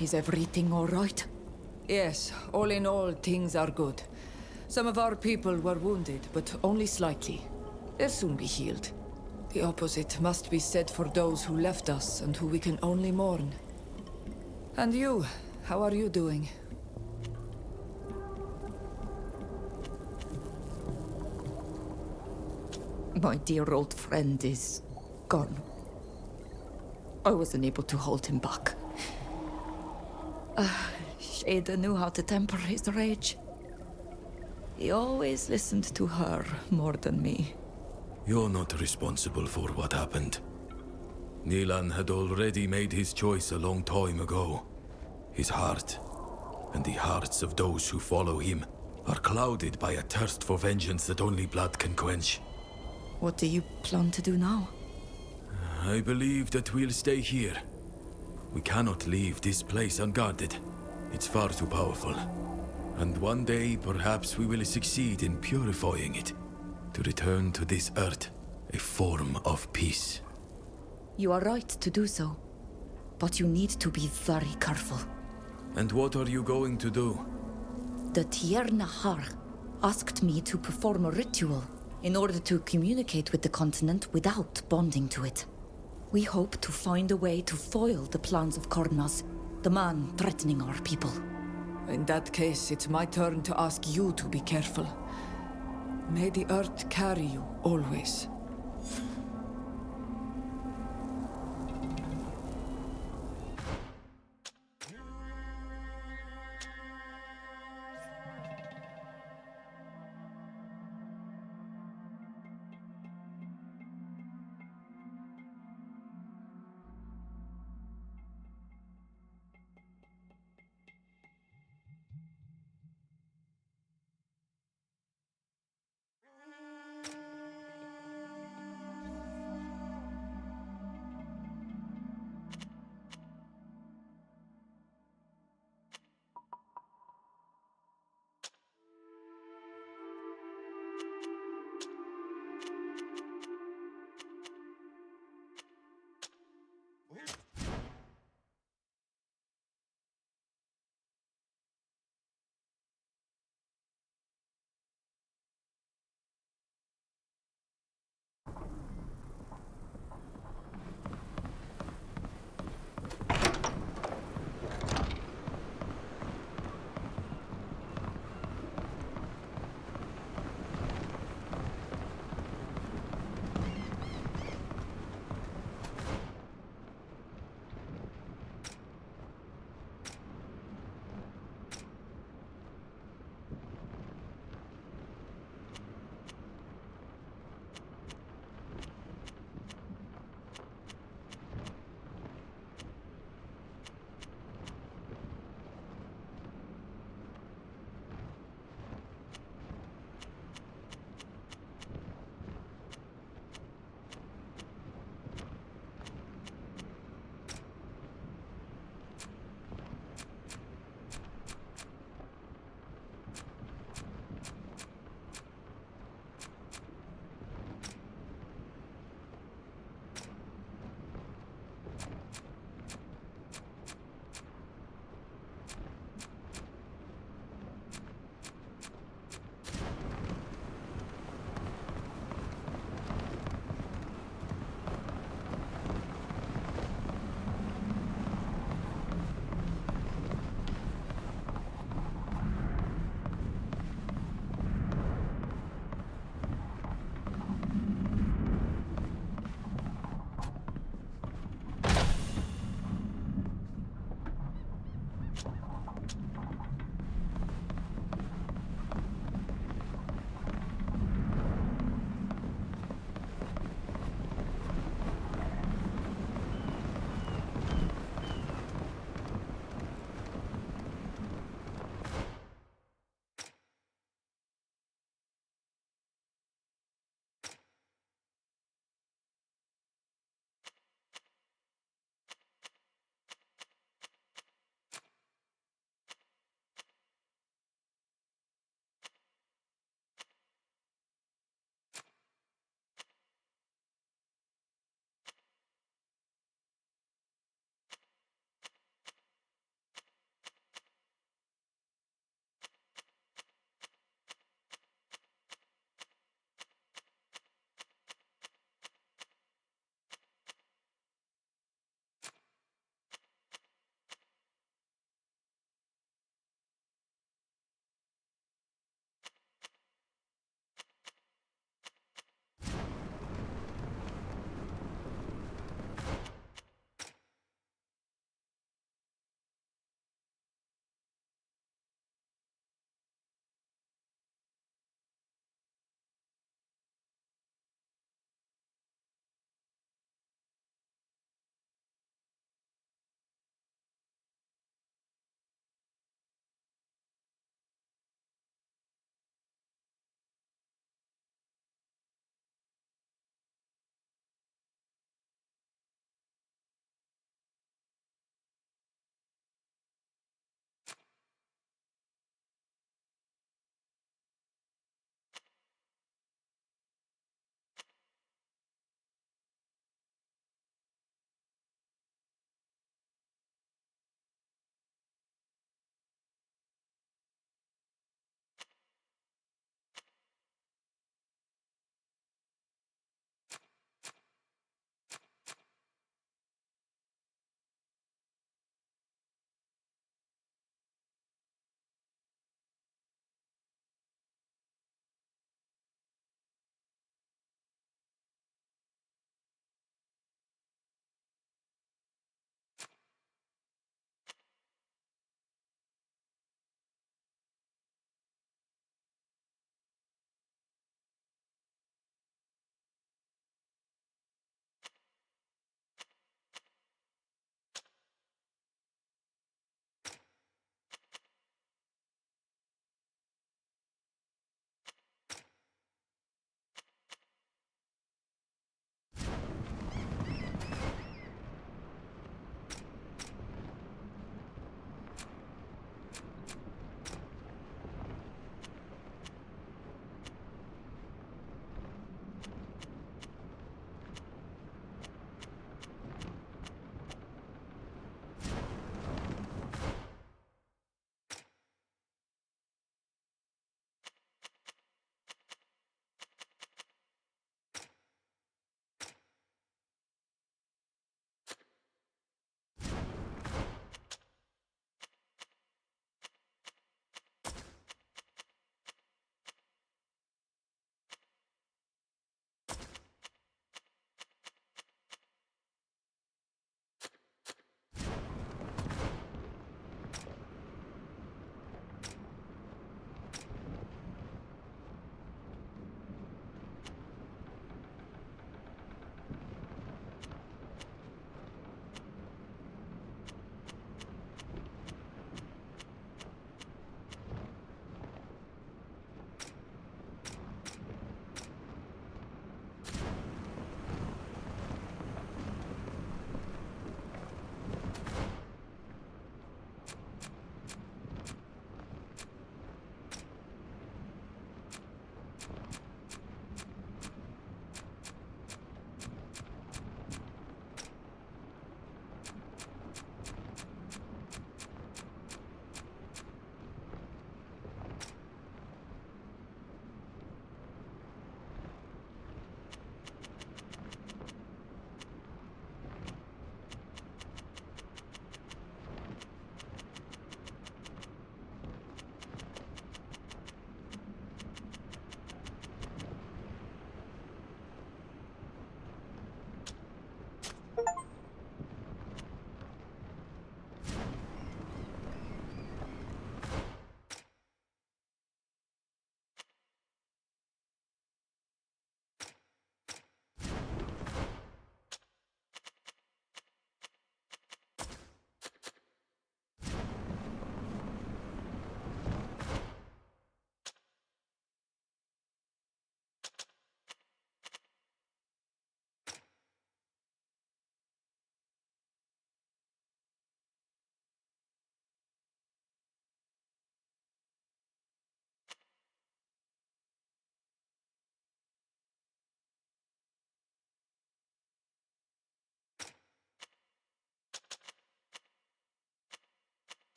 Is everything all right? Yes, all in all, things are good. Some of our people were wounded, but only slightly. They'll soon be healed. The opposite must be said for those who left us and who we can only mourn. And you, how are you doing? My dear old friend is gone. I wasn't able to hold him back. Shada knew how to temper his rage. He always listened to her more than me. You're not responsible for what happened. Nilan had already made his choice a long time ago. His heart, and the hearts of those who follow him, are clouded by a thirst for vengeance that only blood can quench. What do you plan to do now? I believe that we'll stay here. We cannot leave this place unguarded. It's far too powerful. And one day, perhaps we will succeed in purifying it, to return to this earth a form of peace. You are right to do so, but you need to be very careful. And what are you going to do? The Tiernahar asked me to perform a ritual in order to communicate with the continent without bonding to it. We hope to find a way to foil the plans of Kornas, the man threatening our people. In that case, it's my turn to ask you to be careful. May the earth carry you, always.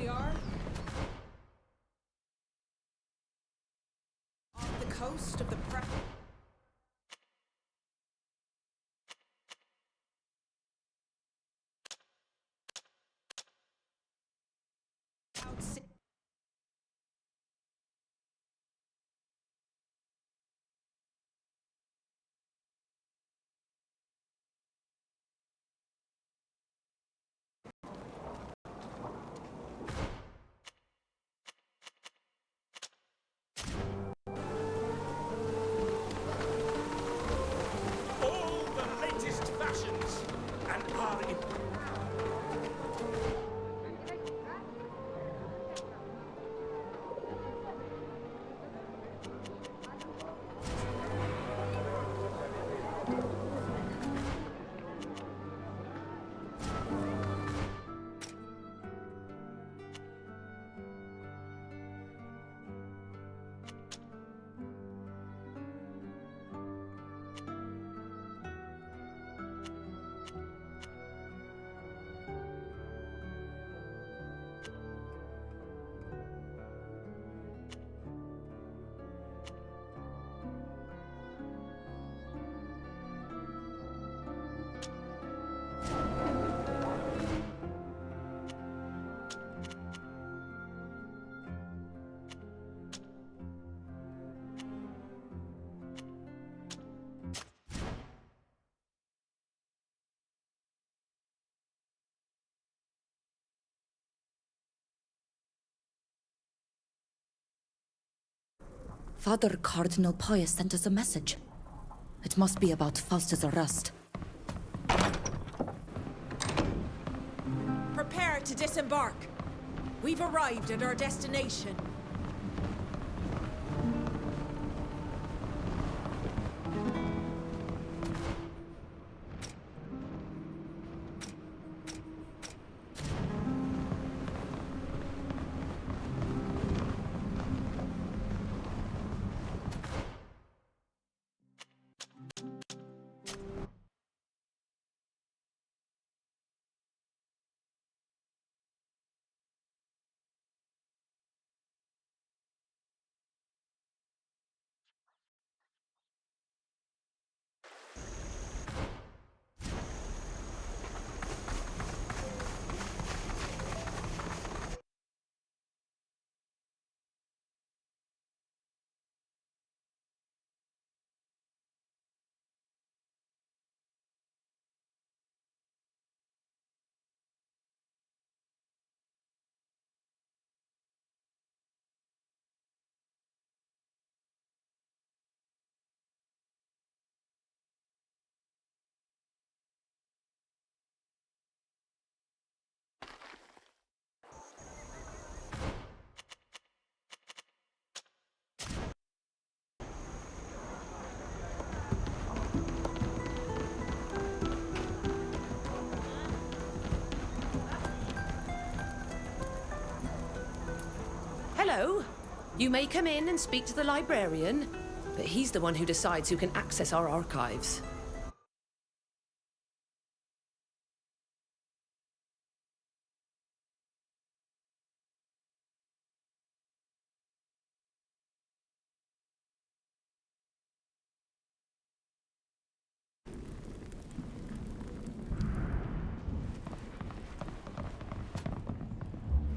we are. Off the coast of the Father Cardinal Pius sent us a message. It must be about Faustus' arrest. Prepare to disembark. We've arrived at our destination. Hello. You may come in and speak to the librarian, but he's the one who decides who can access our archives.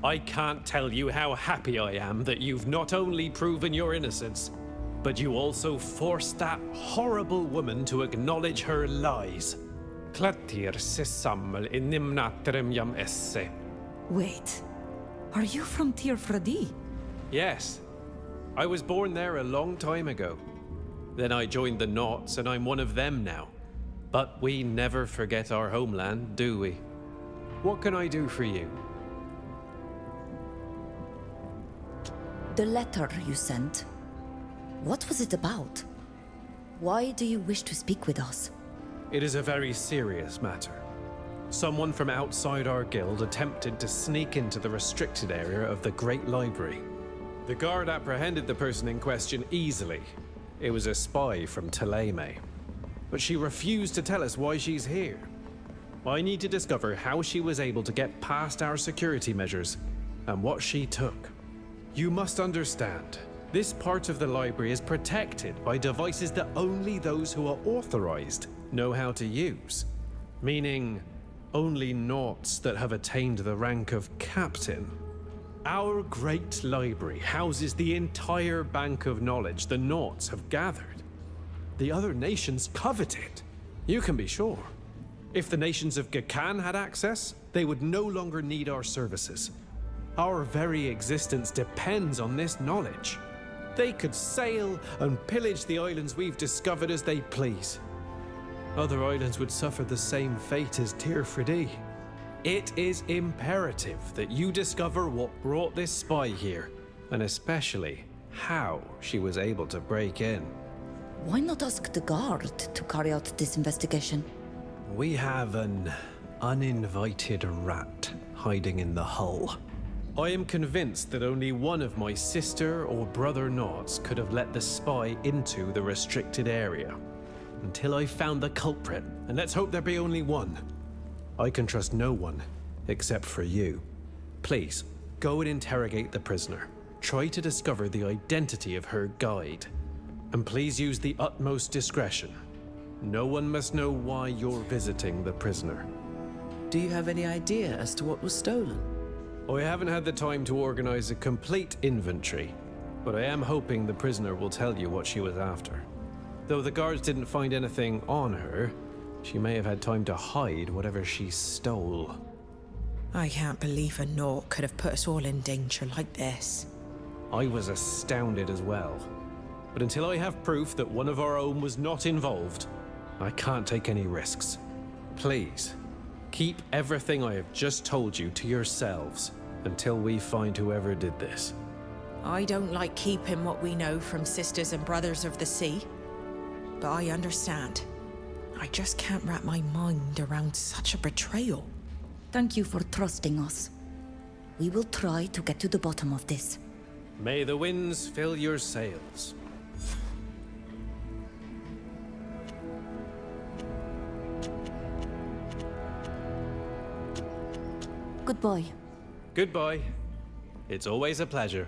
I can't tell you how happy I am that you've not only proven your innocence, but you also forced that horrible woman to acknowledge her lies. Wait, are you from Tir-Fradi? Yes. I was born there a long time ago. Then I joined the Nauts and I'm one of them now. But we never forget our homeland, do we? What can I do for you? The letter you sent. What was it about? Why do you wish to speak with us? It is a very serious matter. Someone from outside our guild attempted to sneak into the restricted area of the Great Library. The guard apprehended the person in question easily. It was a spy from Thélème. But she refused to tell us why she's here. I need to discover how she was able to get past our security measures and what she took. You must understand, this part of the library is protected by devices that only those who are authorized know how to use. Meaning, only Naughts that have attained the rank of captain. Our great library houses the entire bank of knowledge the Naughts have gathered. The other nations covet it, you can be sure. If the nations of Gakan had access, they would no longer need our services. Our very existence depends on this knowledge. They could sail and pillage the islands we've discovered as they please. Other islands would suffer the same fate as Tirfridi. It is imperative that you discover what brought this spy here, and especially how she was able to break in. Why not ask the guard to carry out this investigation? We have an uninvited rat hiding in the hull. I am convinced that only one of my sister or brother Naughts could have let the spy into the restricted area. Until I found the culprit, and let's hope there be only one. I can trust no one except for you. Please, go and interrogate the prisoner. Try to discover the identity of her guide. And please use the utmost discretion. No one must know why you're visiting the prisoner. Do you have any idea as to what was stolen? I haven't had the time to organize a complete inventory, but I am hoping the prisoner will tell you what she was after. Though the guards didn't find anything on her, she may have had time to hide whatever she stole. I can't believe a Naught could have put us all in danger like this. I was astounded as well. But until I have proof that one of our own was not involved, I can't take any risks. Please, keep everything I have just told you to yourselves until we find whoever did this. I don't like keeping what we know from sisters and brothers of the sea, but I understand. I just can't wrap my mind around such a betrayal. Thank you for trusting us. We will try to get to the bottom of this. May the winds fill your sails. Goodbye. Goodbye. It's always a pleasure.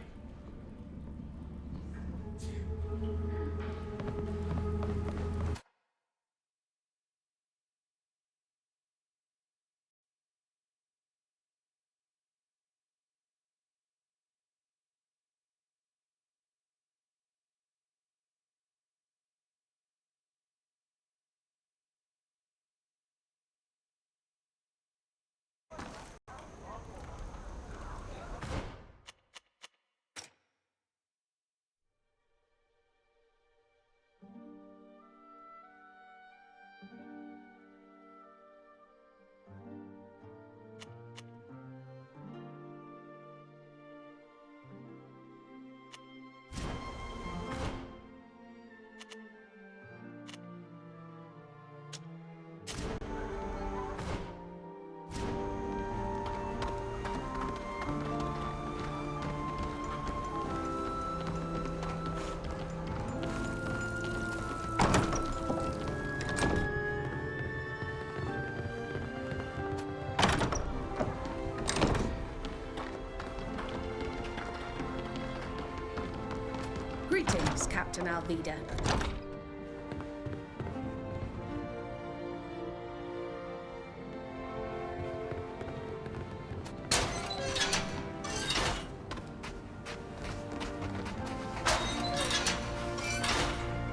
Greetings, Captain Alvida.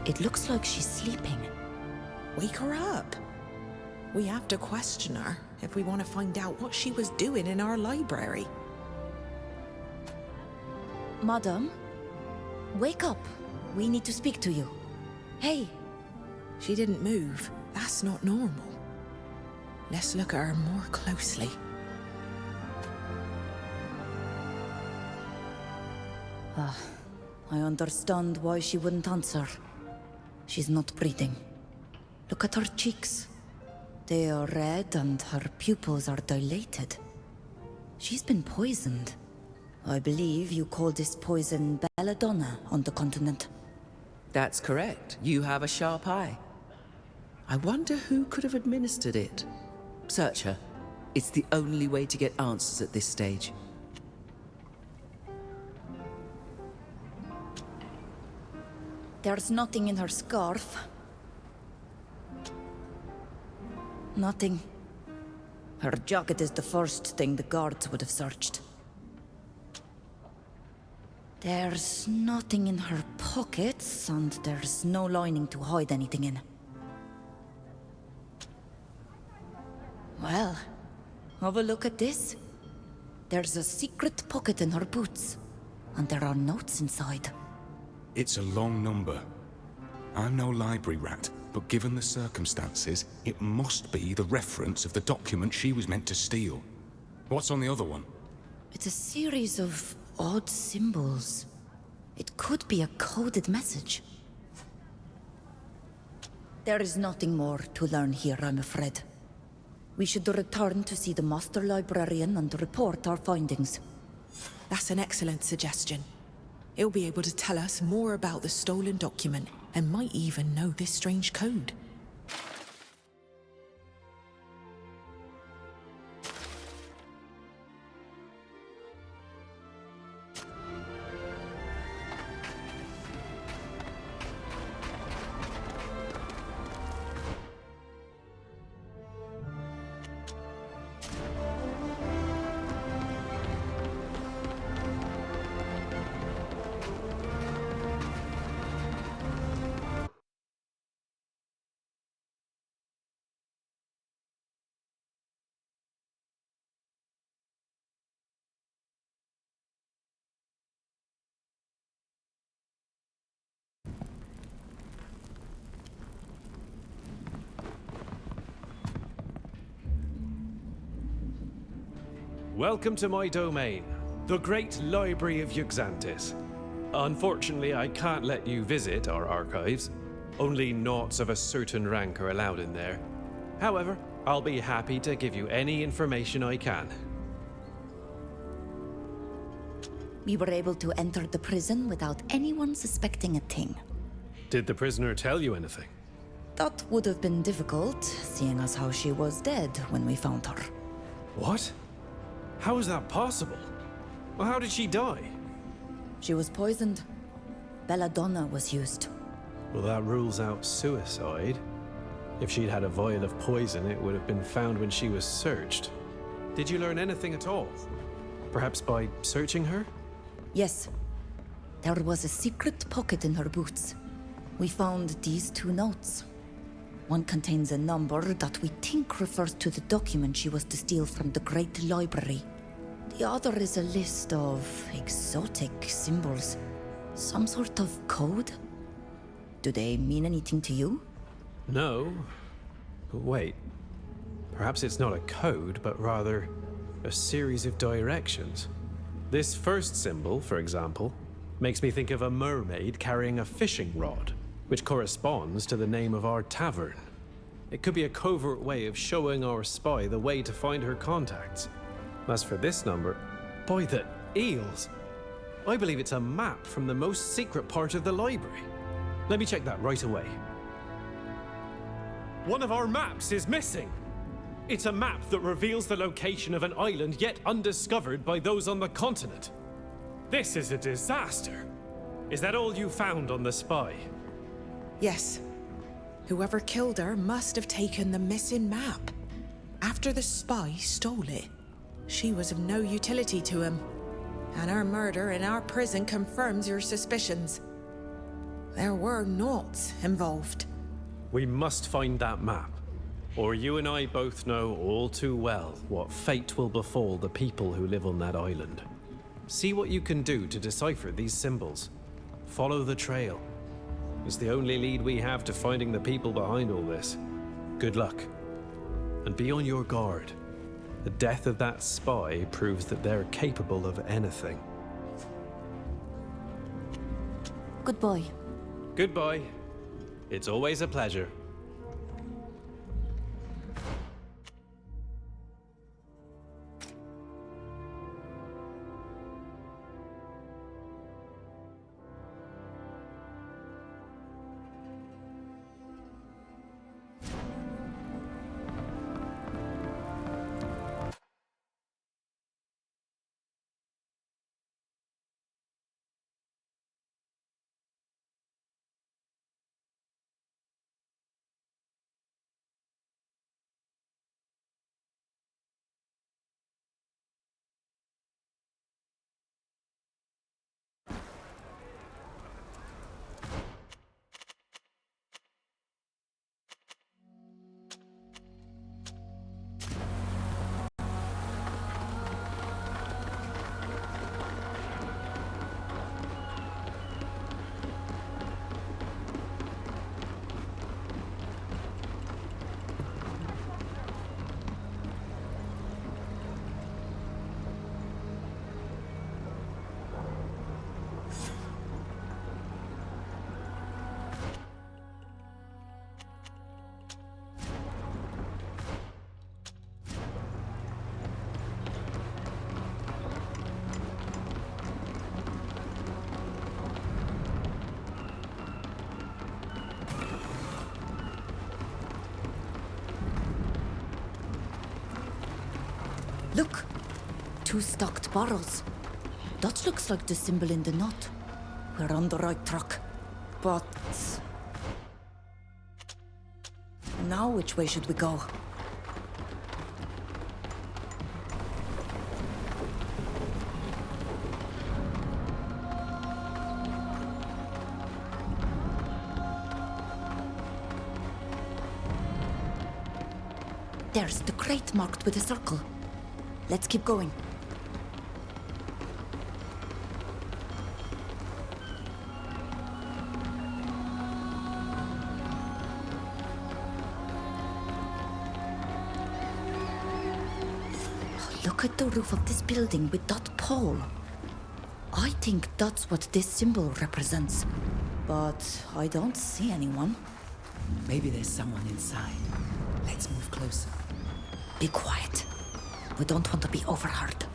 It looks like she's sleeping. Wake her up. We have to question her if we want to find out what she was doing in our library. Madam, wake up. We need to speak to you. Hey. She didn't move. That's not normal. Let's look at her more closely. I understand why she wouldn't answer. She's not breathing. Look at her cheeks. They are red and her pupils are dilated. She's been poisoned. I believe you call this poison belladonna on the continent. That's correct. You have a sharp eye. I wonder who could have administered it. Search her. It's the only way to get answers at this stage. There's nothing in her scarf. Nothing. Her jacket is the first thing the guards would have searched. There's nothing in her pockets, and there's no lining to hide anything in. Well, have a look at this. There's a secret pocket in her boots, and there are notes inside. It's a long number. I'm no library rat, but given the circumstances, it must be the reference of the document she was meant to steal. What's on the other one? It's a series of odd symbols. It could be a coded message. There is nothing more to learn here, I'm afraid. We should return to see the Master Librarian and report our findings. That's an excellent suggestion. He'll be able to tell us more about the stolen document and might even know this strange code. Welcome to my domain, the Great Library of 욱산티스. Unfortunately, I can't let you visit our archives. Only knights of a certain rank are allowed in there. However, I'll be happy to give you any information I can. We were able to enter the prison without anyone suspecting a thing. Did the prisoner tell you anything? That would have been difficult, seeing as how she was dead when we found her. What? How is that possible? Well, how did she die? She was poisoned. Belladonna was used. Well, that rules out suicide. If she'd had a vial of poison, it would have been found when she was searched. Did you learn anything at all? Perhaps by searching her? Yes. There was a secret pocket in her boots. We found these 2 notes. One contains a number that we think refers to the document she was to steal from the Great Library. The other is a list of exotic symbols. Some sort of code? Do they mean anything to you? No. But wait. Perhaps it's not a code, but rather a series of directions. This first symbol, for example, makes me think of a mermaid carrying a fishing rod, which corresponds to the name of our tavern. It could be a covert way of showing our spy the way to find her contacts. As for this number, by the eels! I believe it's a map from the most secret part of the library. Let me check that right away. One of our maps is missing! It's a map that reveals the location of an island yet undiscovered by those on the continent. This is a disaster! Is that all you found on the spy? Yes. Whoever killed her must have taken the missing map. After the spy stole it, she was of no utility to him. And her murder in our prison confirms your suspicions. There were knots involved. We must find that map, or you and I both know all too well what fate will befall the people who live on that island. See what you can do to decipher these symbols. Follow the trail. It's the only lead we have to finding the people behind all this. Good luck. And be on your guard. The death of that spy proves that they're capable of anything. Goodbye. Goodbye. It's always a pleasure. Look! 2 stocked barrels. That looks like the symbol in the knot. We're on the right track. But... now which way should we go? There's the crate marked with a circle. Let's keep going. Look at the roof of this building with that pole. I think that's what this symbol represents. But I don't see anyone. Maybe there's someone inside. Let's move closer. Be quiet. We don't want to be overheard.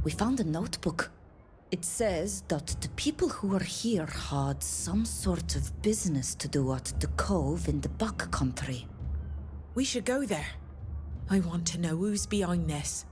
We found a notebook. It says that the people who were here had some sort of business to do at the cove in the back country. We should go there. I want to know who's behind this.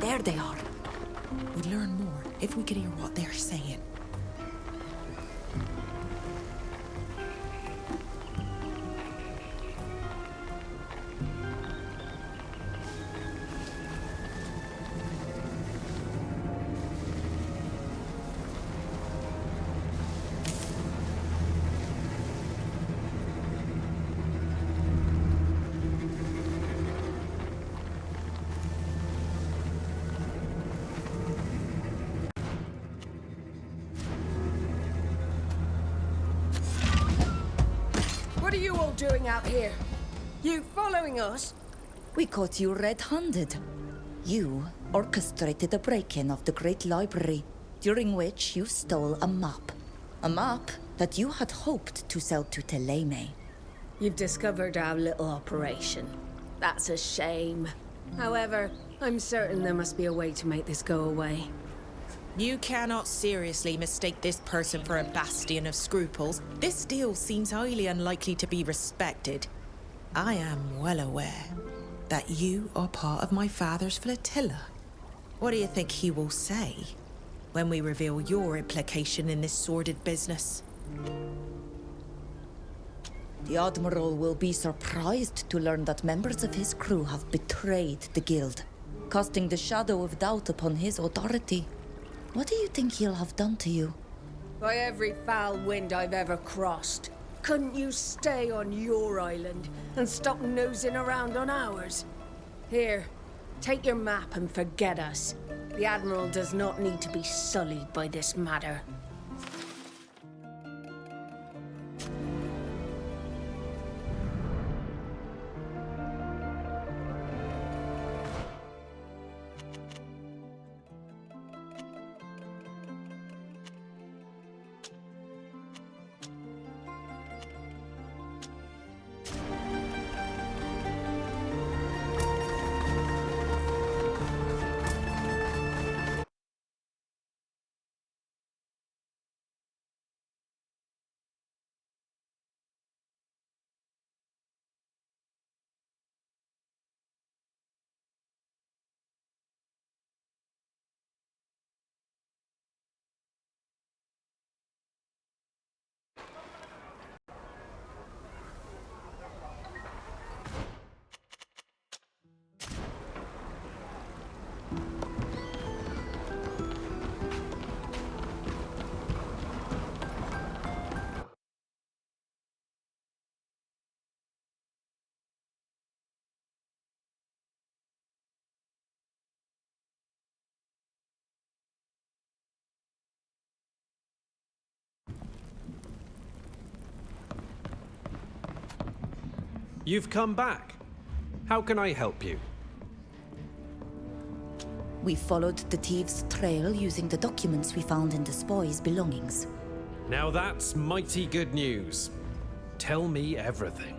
There they are. We'd learn more if we could hear what they're saying. What are you all doing out here? You following us? We caught you red-handed. You orchestrated a break-in of the Great Library, during which you stole a map. A map that you had hoped to sell to Teleme. You've discovered our little operation. That's a shame. However, I'm certain there must be a way to make this go away. You cannot seriously mistake this person for a bastion of scruples. This deal seems highly unlikely to be respected. I am well aware that you are part of my father's flotilla. What do you think he will say when we reveal your implication in this sordid business? The Admiral will be surprised to learn that members of his crew have betrayed the Guild, casting the shadow of doubt upon his authority. What do you think he'll have done to you? By every foul wind I've ever crossed. Couldn't you stay on your island and stop nosing around on ours? Here, take your map and forget us. The Admiral does not need to be sullied by this matter. You've come back. How can I help you? We followed the thieves' trail using the documents we found in the spy's belongings. Now that's mighty good news. Tell me everything.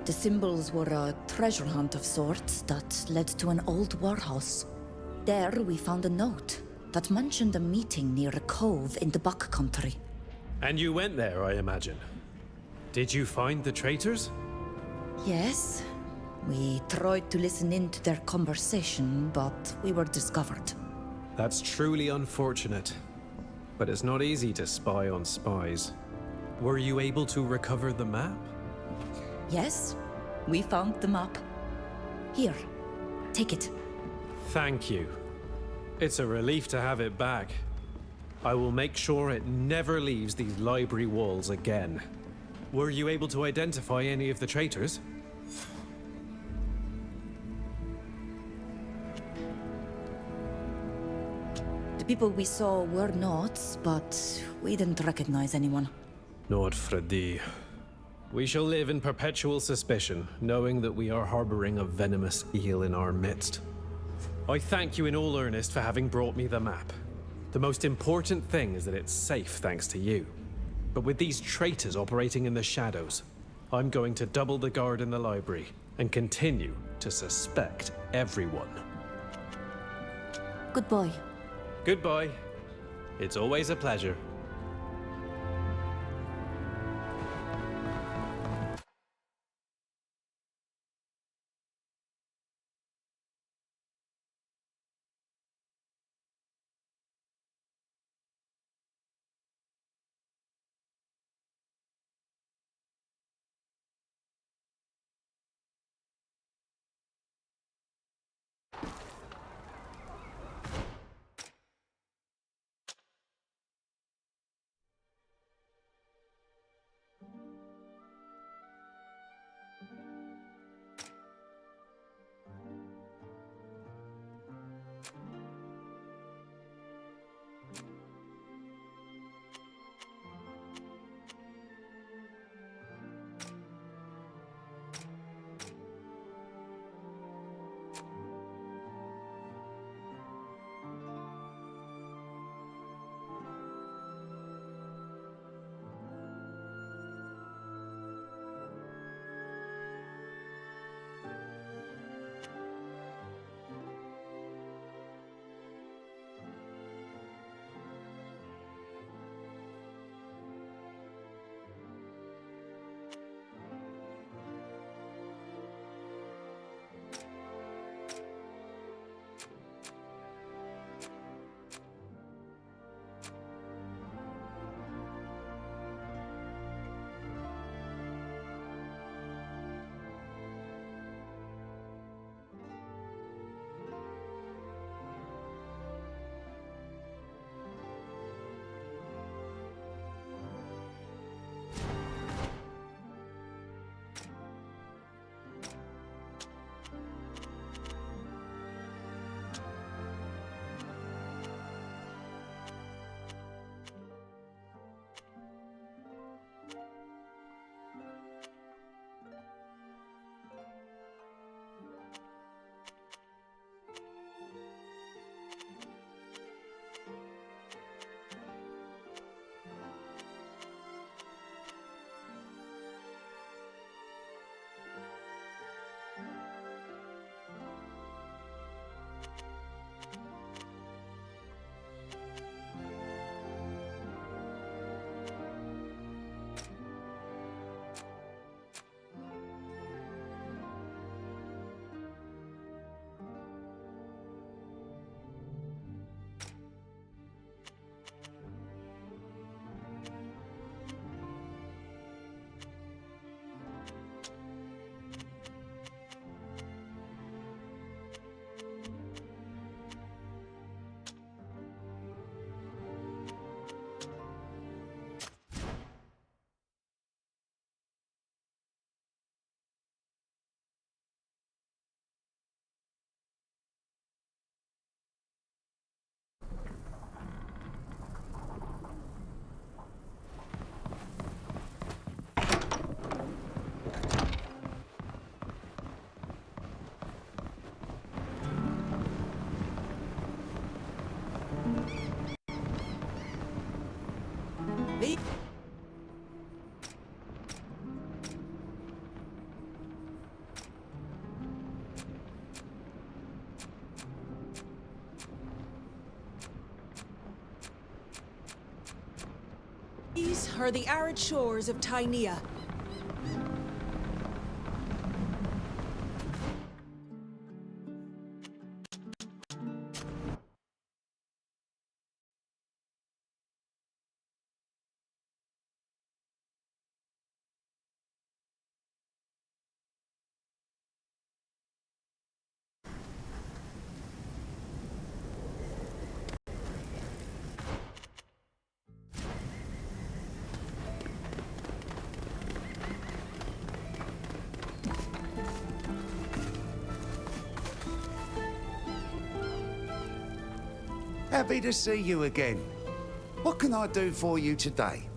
The symbols were a treasure hunt of sorts that led to an old warehouse. There we found a note that mentioned a meeting near a cove in the backcountry. And you went there, I imagine. Did you find the traitors? Yes. We tried to listen in to their conversation, but we were discovered. That's truly unfortunate. But it's not easy to spy on spies. Were you able to recover the map? Yes, we found the map. Here, take it. Thank you. It's a relief to have it back. I will make sure it never leaves these library walls again. Were you able to identify any of the traitors? The people we saw were not, but we didn't recognize anyone. Not Freddy. We shall live in perpetual suspicion, knowing that we are harboring a venomous eel in our midst. I thank you in all earnest for having brought me the map. The most important thing is that it's safe thanks to you. But with these traitors operating in the shadows, I'm going to double the guard in the library and continue to suspect everyone. Goodbye. Goodbye. It's always a pleasure. These are the arid shores of Tainea. Happy to see you again. What can I do for you today?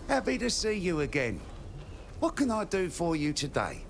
Happy to see you again. What can I do for you today?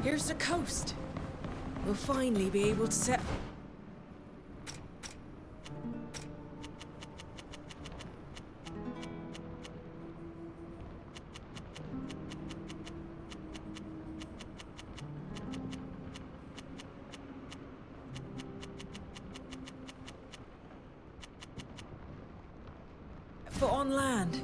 Here's the coast. We'll finally be able to set... foot on land.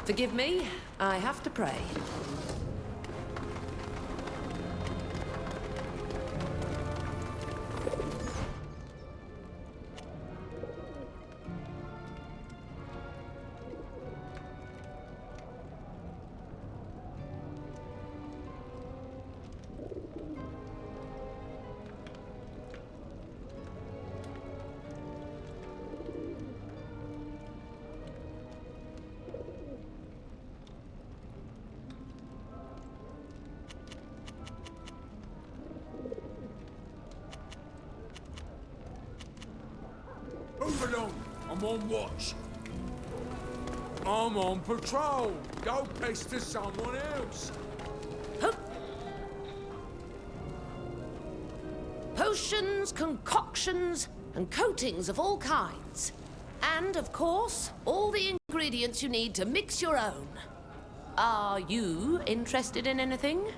Forgive me, I have to pray. Move along. I'm on watch. I'm on patrol. Go pester someone else. Potions, concoctions, and coatings of all kinds. And, of course, all the ingredients you need to mix your own. Are you interested in anything?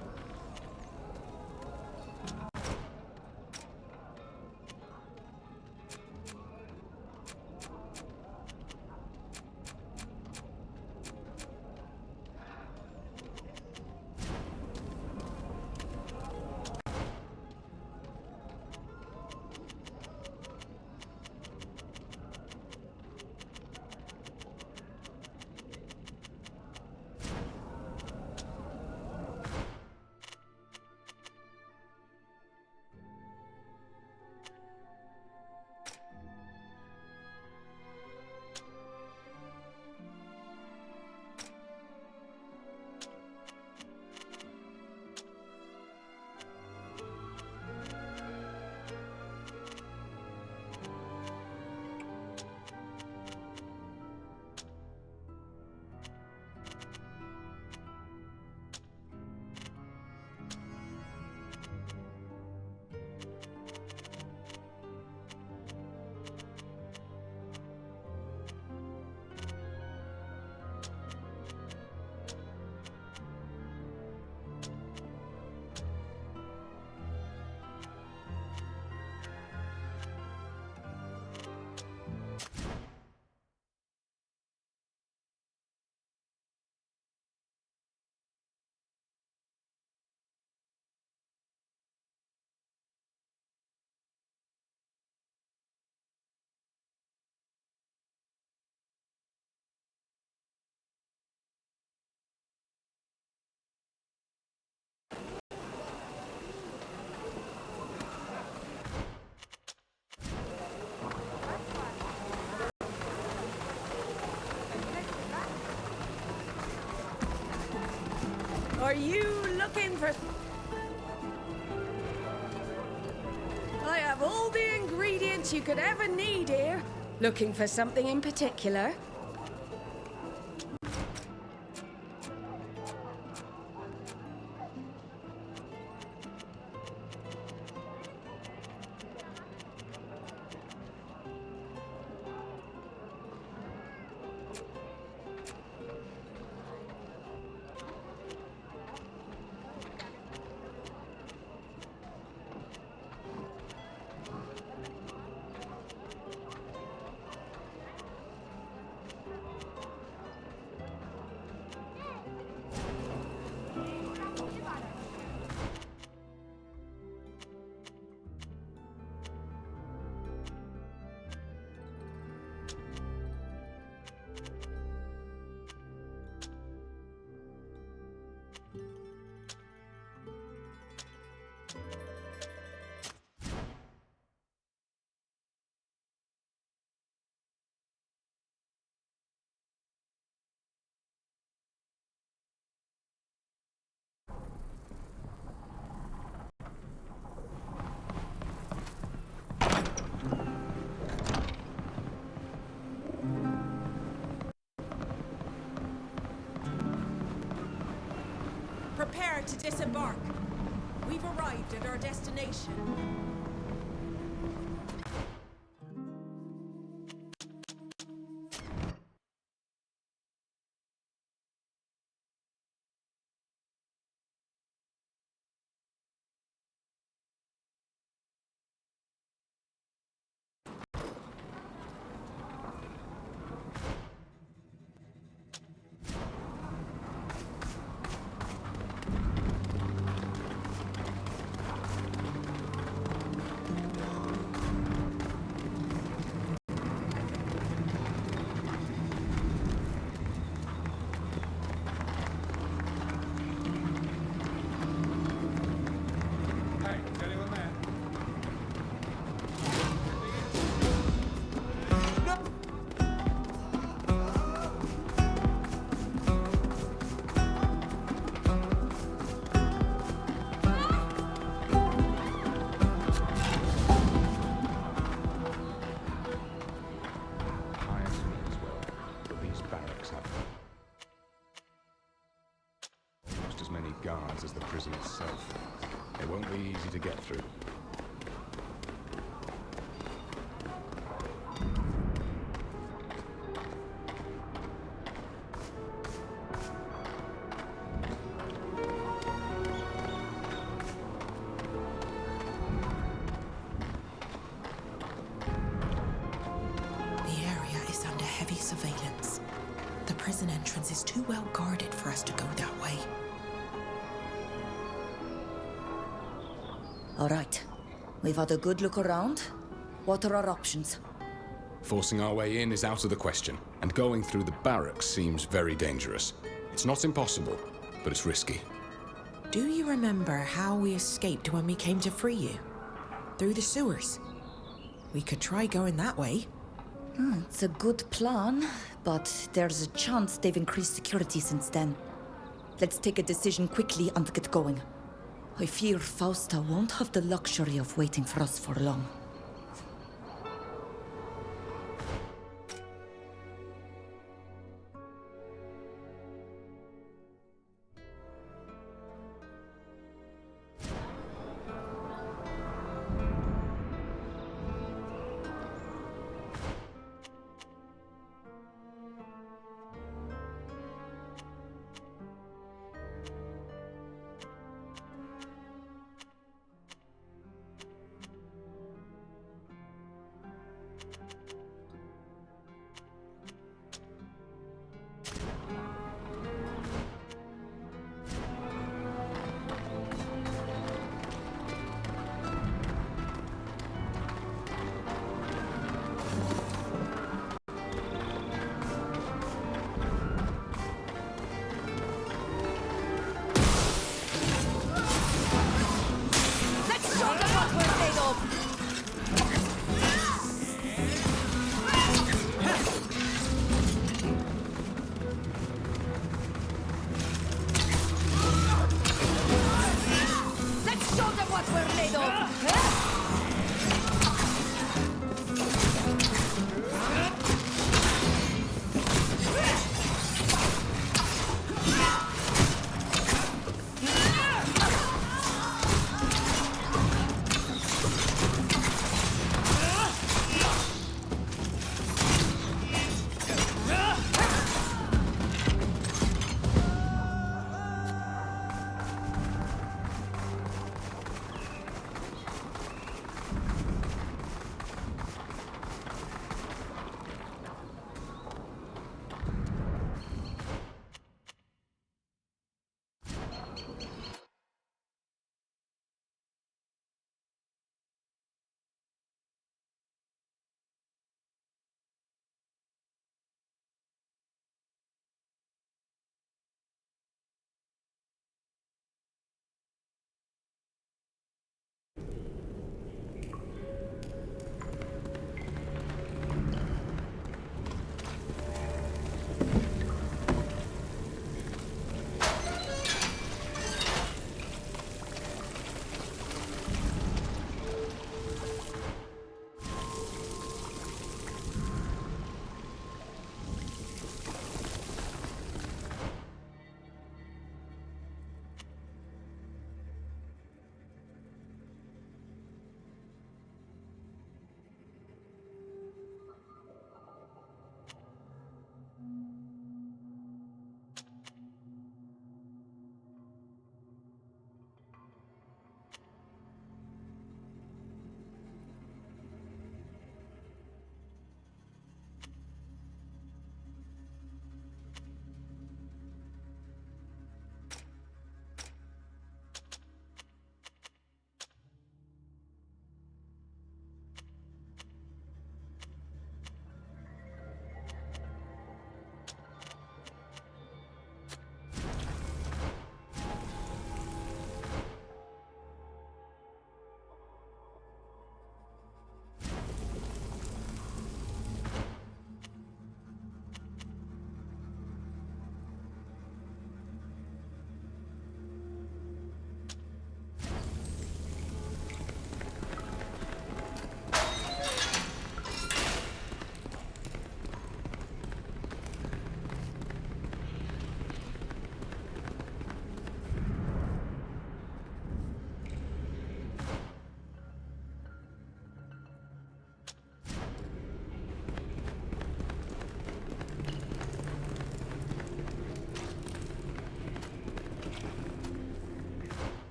Are you looking for... I have all the ingredients you could ever need here. Looking for something in particular? Prepare to disembark. We've arrived at our destination. guards as the prison itself. It won't be easy to get through. Surveillance. The prison entrance is too well guarded for us to go that way. All right. We've had a good look around. What are our options? Forcing our way in is out of the question, and going through the barracks seems very dangerous. It's not impossible, but it's risky. Do you remember how we escaped when we came to free you? Through the sewers. We could try going that way. It's a good plan, but there's a chance they've increased security since then. Let's take a decision quickly and get going. I fear Fausta won't have the luxury of waiting for us for long.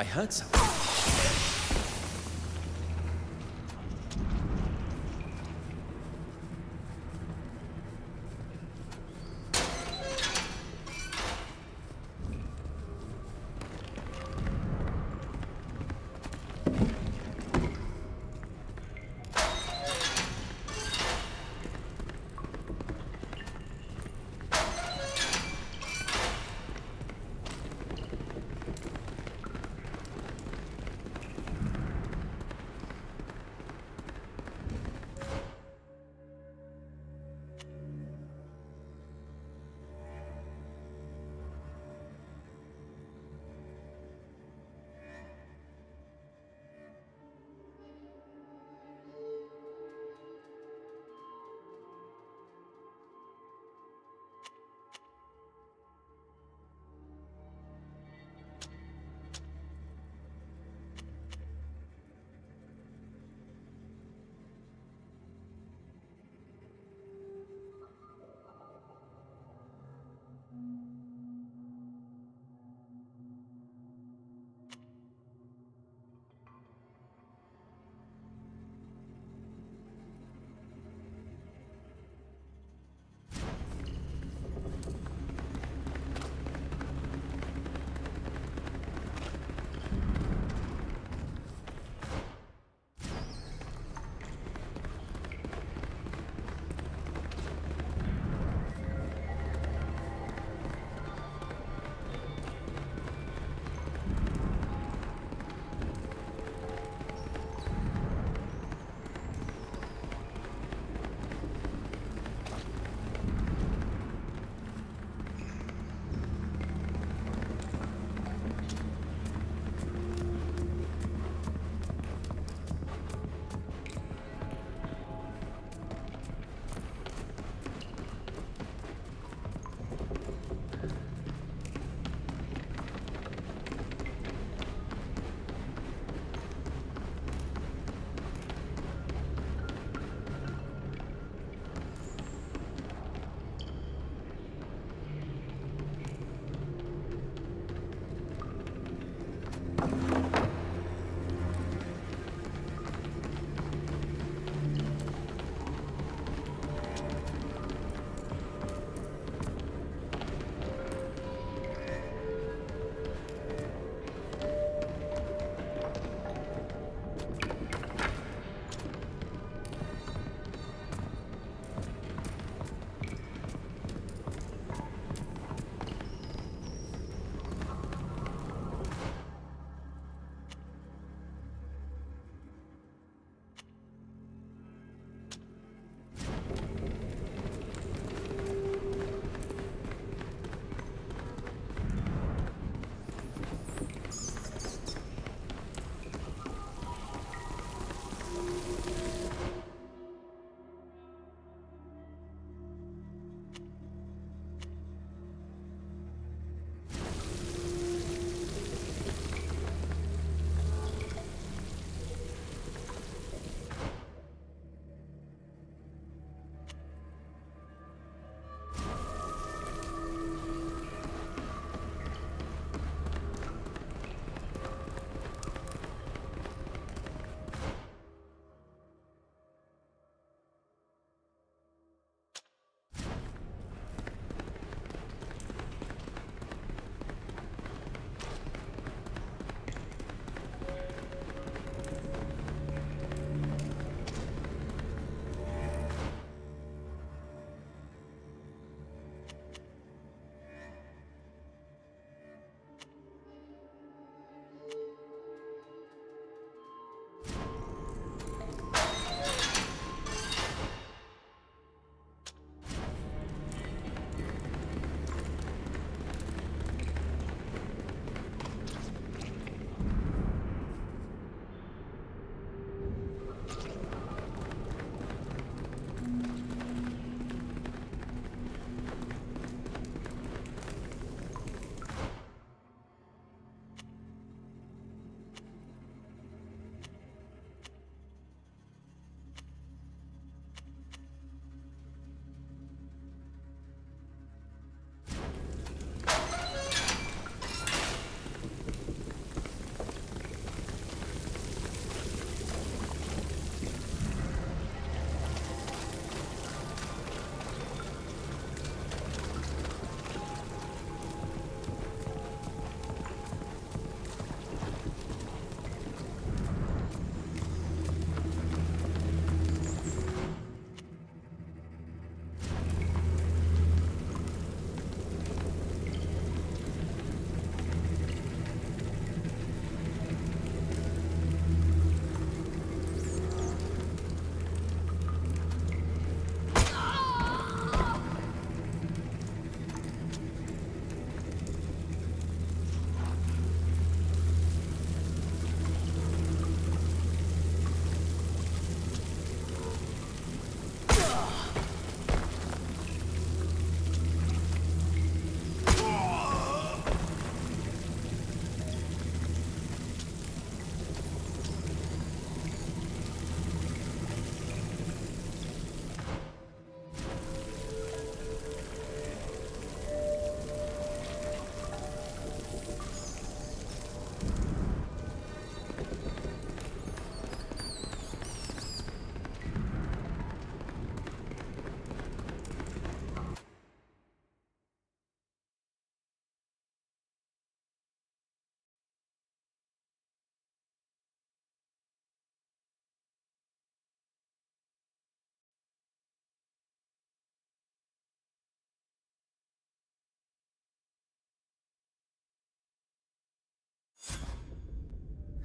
I heard something.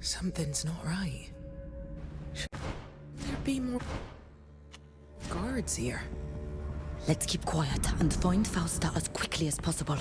Something's not right. Should there be more guards here? Let's keep quiet and find Fausta as quickly as possible.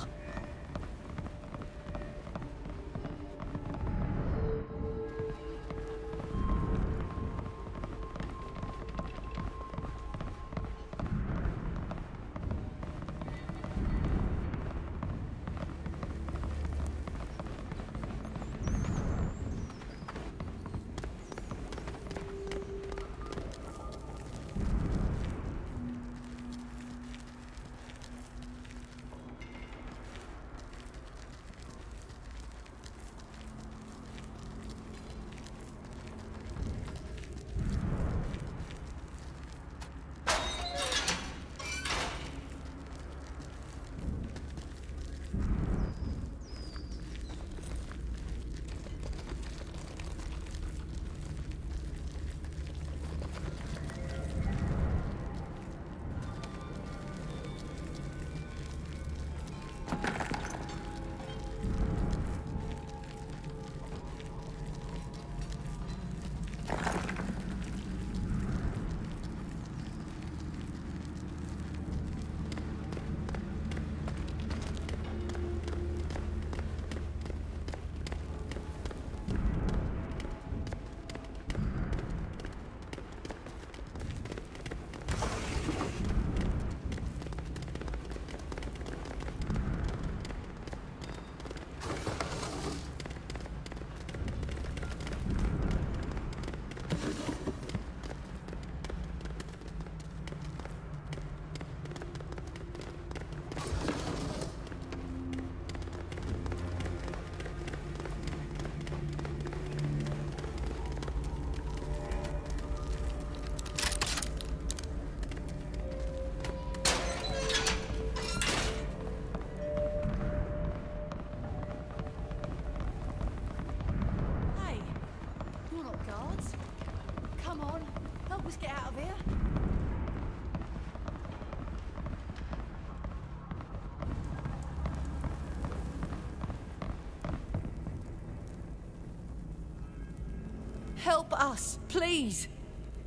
Help us, please.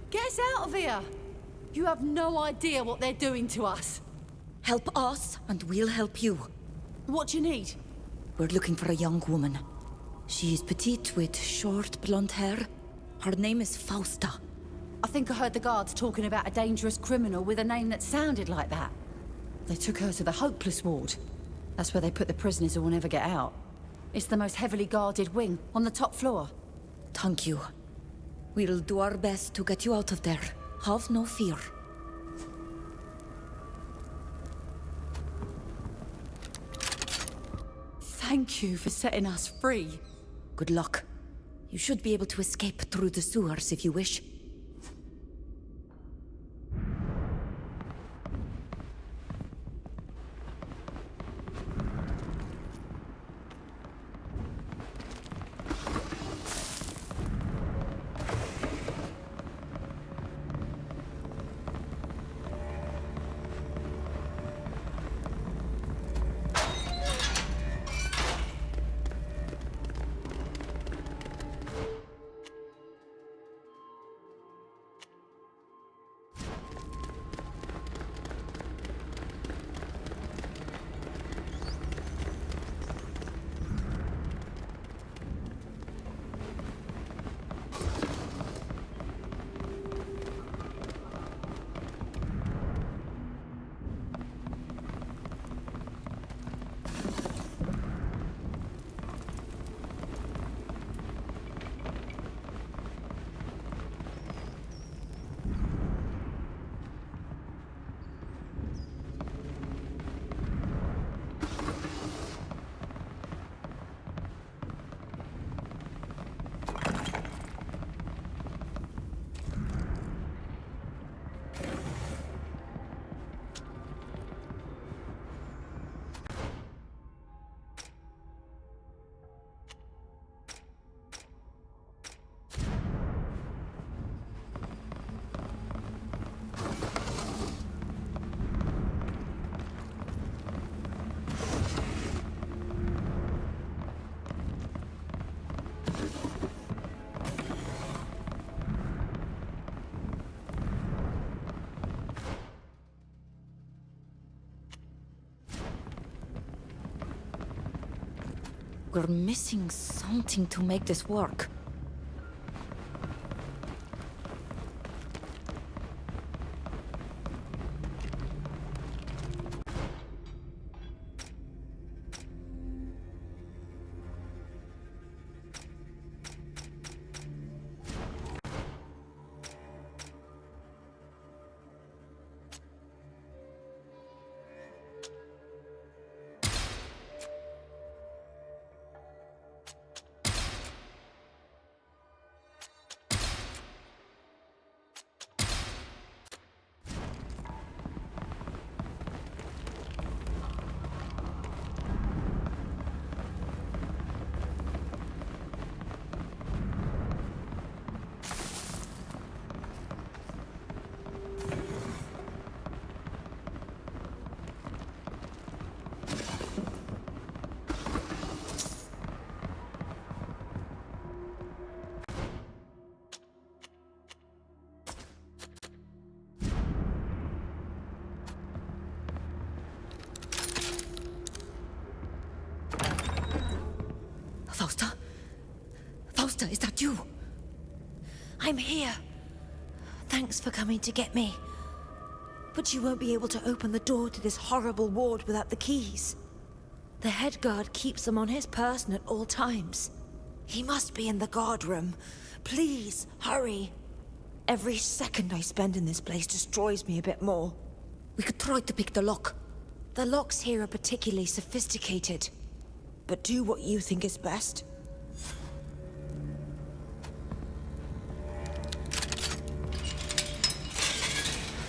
Get us out of here. You have no idea what they're doing to us. Help us, and we'll help you. What do you need? We're looking for a young woman. She is petite with short blonde hair. Her name is Fausta. I think I heard the guards talking about a dangerous criminal with a name that sounded like that. They took her to the Hopeless Ward. That's where they put the prisoners who will never get out. It's the most heavily guarded wing, on the top floor. Thank you. We'll do our best to get you out of there. Have no fear. Thank you for setting us free. Good luck. You should be able to escape through the sewers if you wish. We're missing something to make this work. Fausta? Fausta, is that you? I'm here. Thanks for coming to get me. But you won't be able to open the door to this horrible ward without the keys. The head guard keeps them on his person at all times. He must be in the guard room. Please, hurry. Every second I spend in this place destroys me a bit more. We could try to pick the lock. The locks here are particularly sophisticated. But do what you think is best.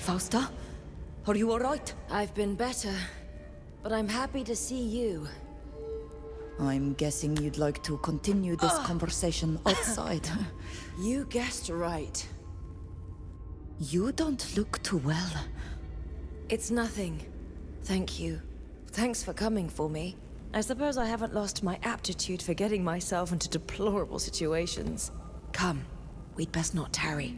Fausta? Are you alright? I've been better, but I'm happy to see you. I'm guessing you'd like to continue this conversation outside. You guessed right. You don't look too well. It's nothing. Thank you. Thanks for coming for me. I suppose I haven't lost my aptitude for getting myself into deplorable situations. Come, we'd best not tarry.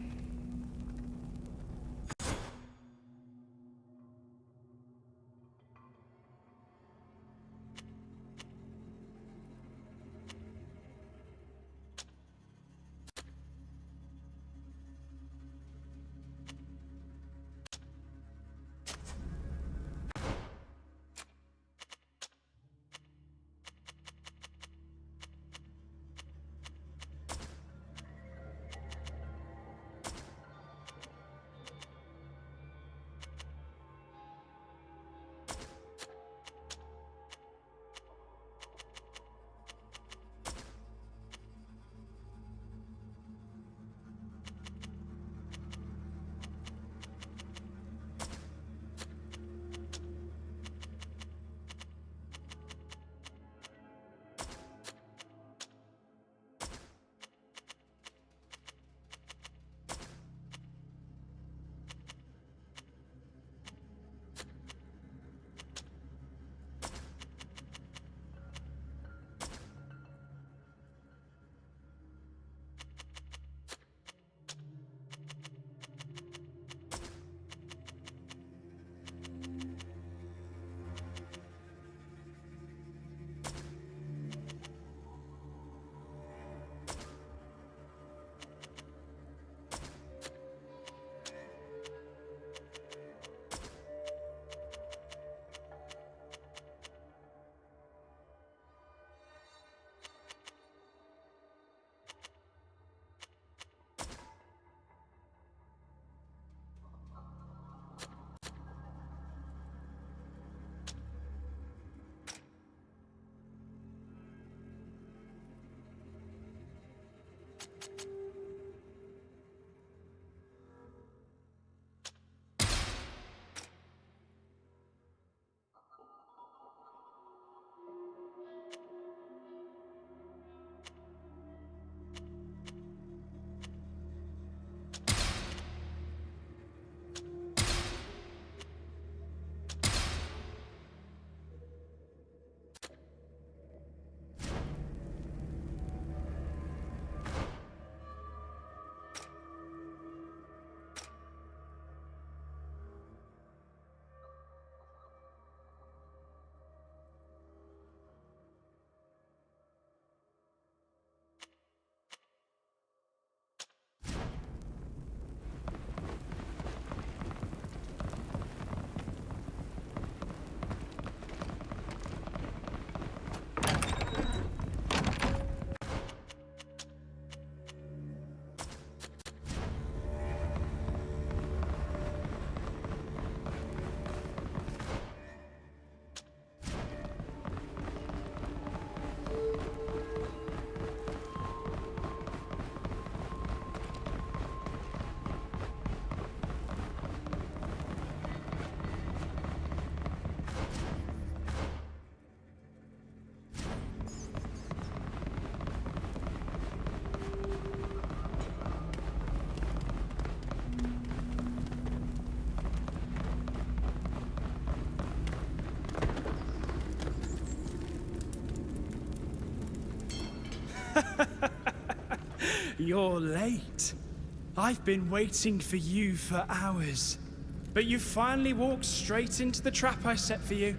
You're late. I've been waiting for you for hours. But you finally walked straight into the trap I set for you.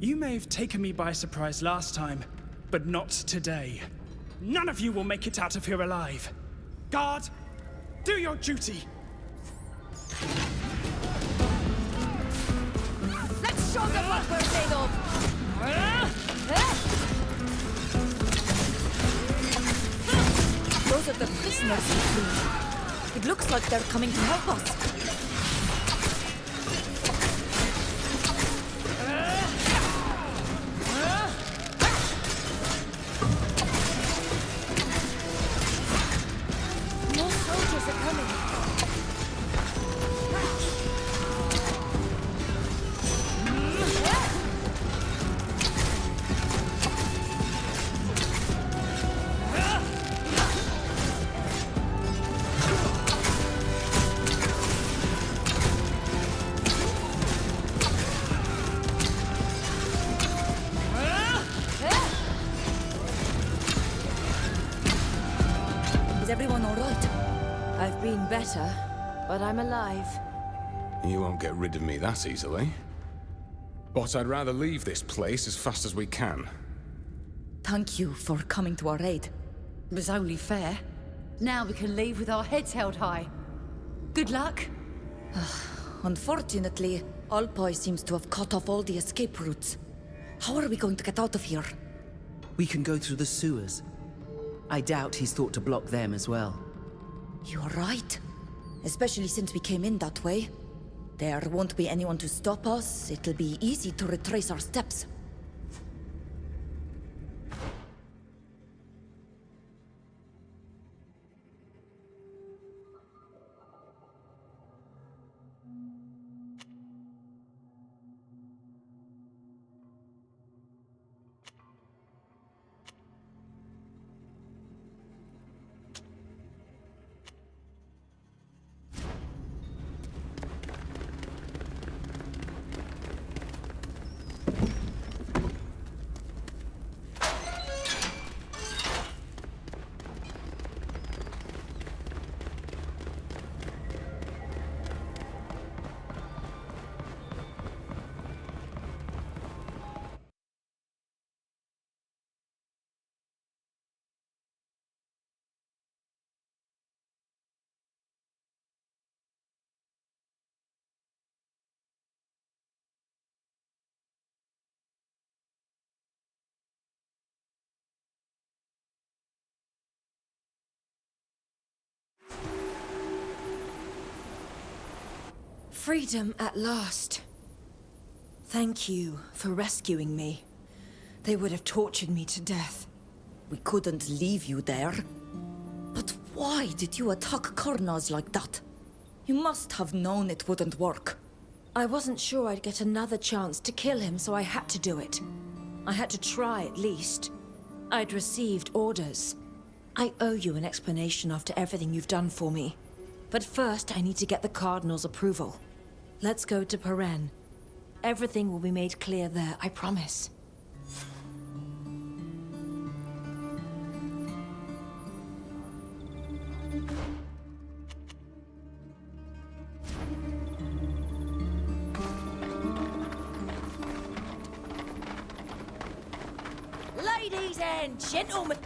You may have taken me by surprise last time, but not today. None of you will make it out of here alive. Guard, do your duty. Let's show them what we're made of! Those are the prisoners we freed. It looks like they're coming to help us. More soldiers are coming. Is everyone all right? I've been better, but I'm alive. You won't get rid of me that easily. But I'd rather leave this place as fast as we can. Thank you for coming to our aid. It was only fair. Now we can leave with our heads held high. Good luck. Unfortunately, Alpoi seems to have cut off all the escape routes. How are we going to get out of here? We can go through the sewers. I doubt he's thought to block them as well. You're right. Especially since we came in that way. There won't be anyone to stop us. It'll be easy to retrace our steps. Freedom at last. Thank you for rescuing me. They would have tortured me to death. We couldn't leave you there. But why did you attack Karnaz like that? You must have known it wouldn't work. I wasn't sure I'd get another chance to kill him, so I had to do it. I had to try at least. I'd received orders. I owe you an explanation after everything you've done for me. But first, I need to get the Cardinal's approval. Let's go to Peren. Everything will be made clear there, I promise. Ladies and gentlemen,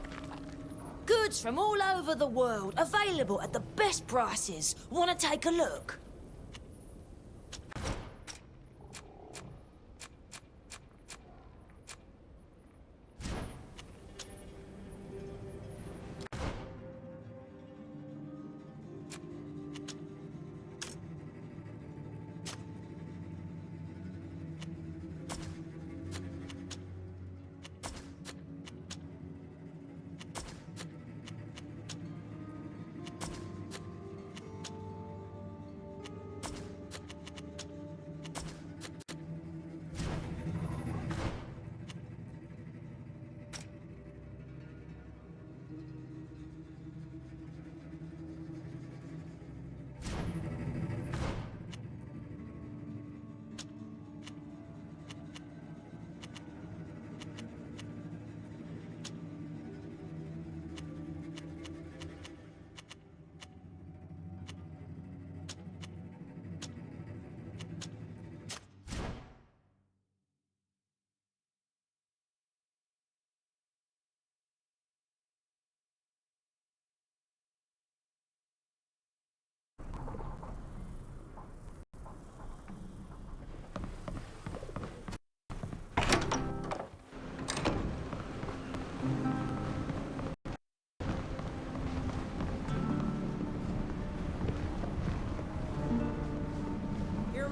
goods from all over the world, available at the best prices. Want to take a look?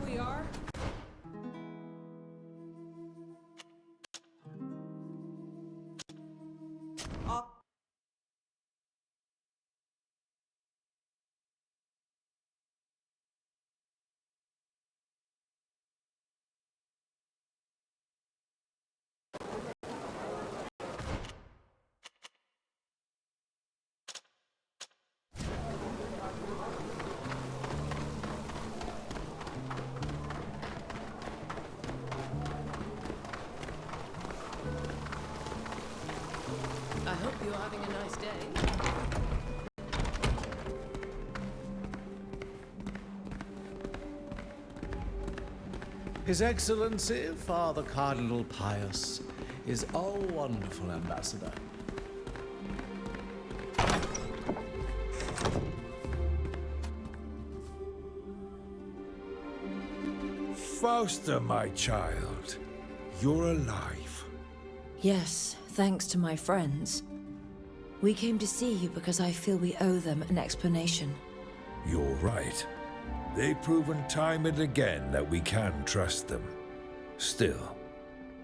we are. I hope you're having a nice day. His Excellency, Father Cardinal Pius, is a wonderful ambassador. Fausta, my child, you're alive. Yes, thanks to my friends. We came to see you because I feel we owe them an explanation. You're right. They've proven time and again that we can trust them. Still,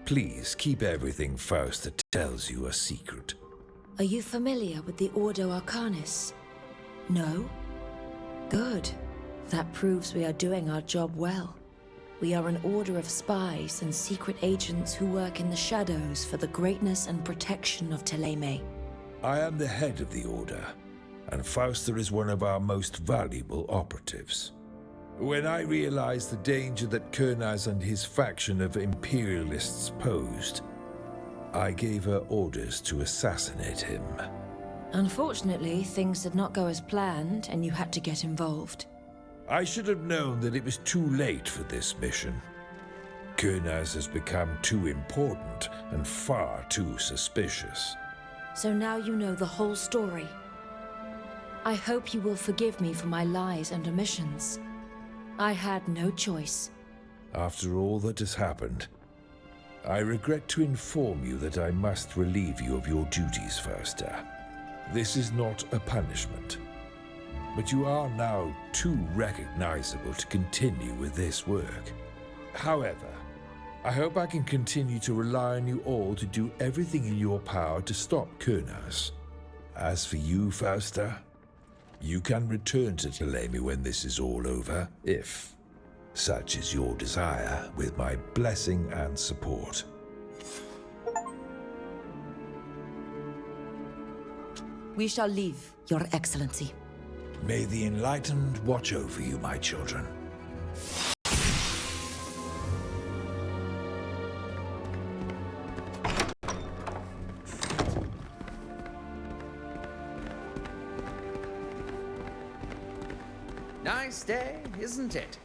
please keep everything Fausta tells you a secret. Are you familiar with the Ordo Arcanis? No? Good. That proves we are doing our job well. We are an order of spies and secret agents who work in the shadows for the greatness and protection of Thélème. I am the head of the Order, and Fausta is one of our most valuable operatives. When I realized the danger that Kurnaz and his faction of imperialists posed, I gave her orders to assassinate him. Unfortunately, things did not go as planned, and you had to get involved. I should have known that it was too late for this mission. Kurnaz has become too important and far too suspicious. So now you know the whole story. I hope you will forgive me for my lies and omissions. I had no choice. After all that has happened, I regret to inform you that I must relieve you of your duties, Fausta. This is not a punishment, but you are now too recognizable to continue with this work. However, I hope I can continue to rely on you all to do everything in your power to stop Kurnaz. As for you, Fausta, you can return to Thélème when this is all over, if such is your desire, with my blessing and support. We shall leave, Your Excellency. May the Enlightened watch over you, my children. Nice day, isn't it?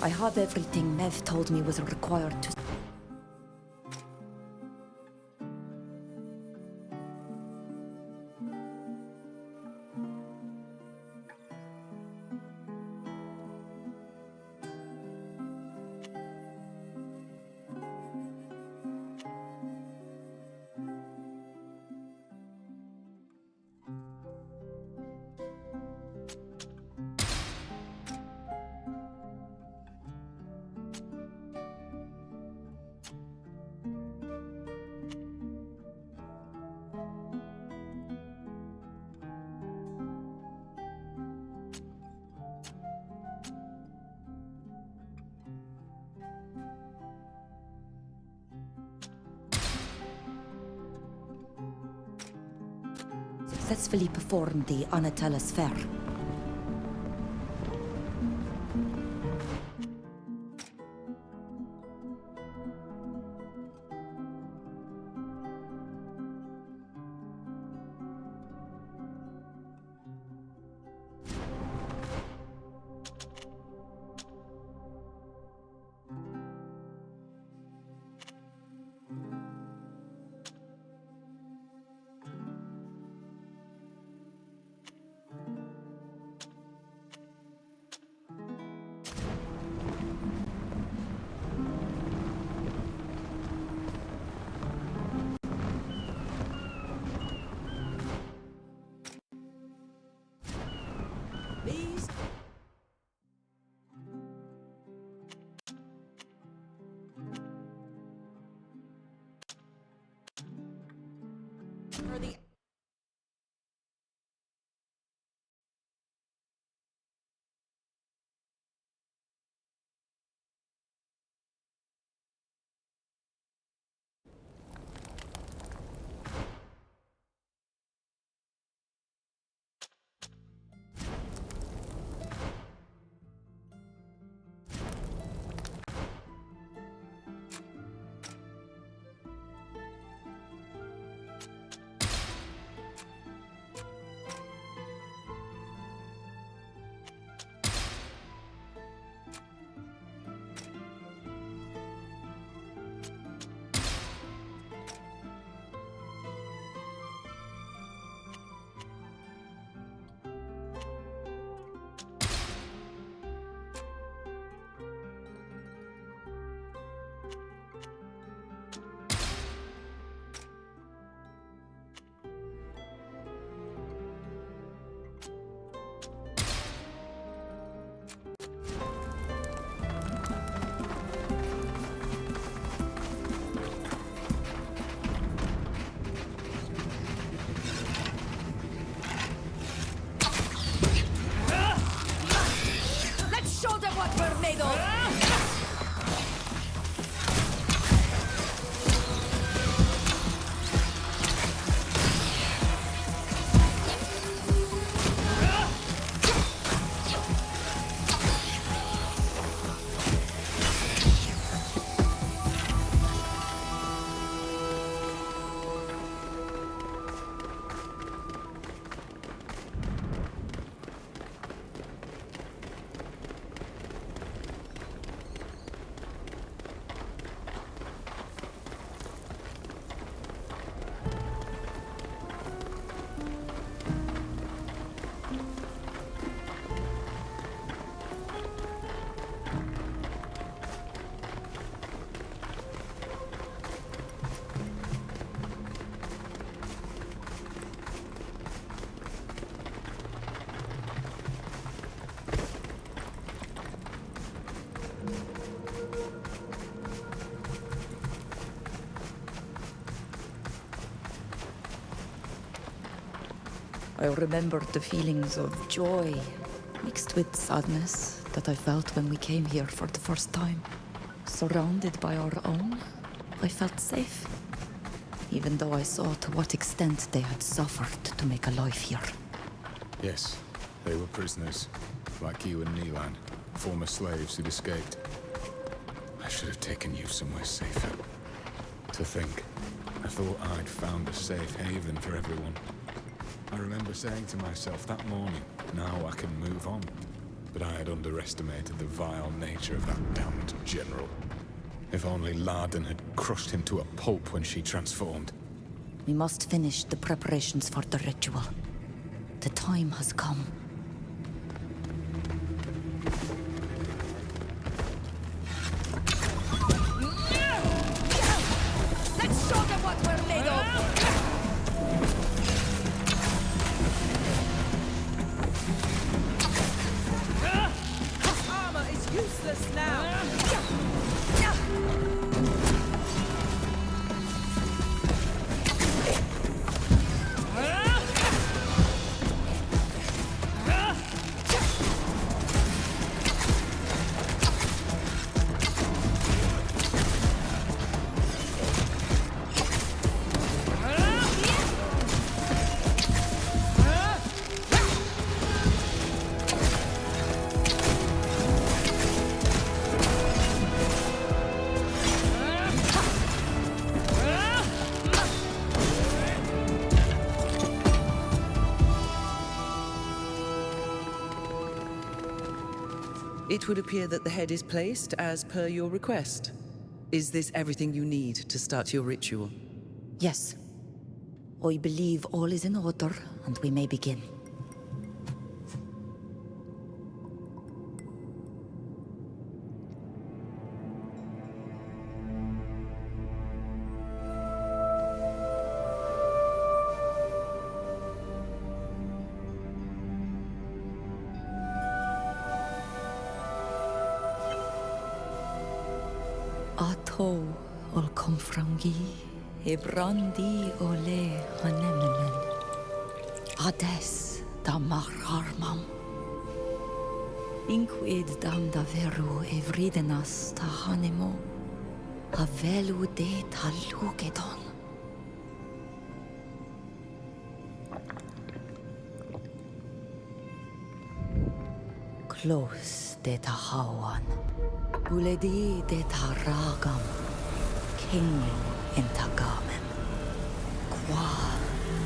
I have everything Nev told me was required to... successfully performed the Anadellas fair. These are the I remembered the feelings of joy mixed with sadness that I felt when we came here for the first time. Surrounded by our own, I felt safe, even though I saw to what extent they had suffered to make a life here. Yes, they were prisoners, like you and Nilan, former slaves who'd escaped. I should have taken you somewhere safer. To think, I thought I'd found a safe haven for everyone. I remember saying to myself that morning, now I can move on. But I had underestimated the vile nature of that damned general. If only Larden had crushed him to a pulp when she transformed. We must finish the preparations for the ritual. The time has come. Let's show them what we're made of! Armor is useless now. It would appear that the head is placed as per your request. Is this everything you need to start your ritual? Yes. I believe all is in order, and we may begin. Ato ol komfrangi, ebrandi ole hanemenen. Ades da mararmam. Inquid dam da veru evridenas ta hanemo. Havelu de talugedon. Close de tahawan. Uledi de taragam, king in tagamem. Qua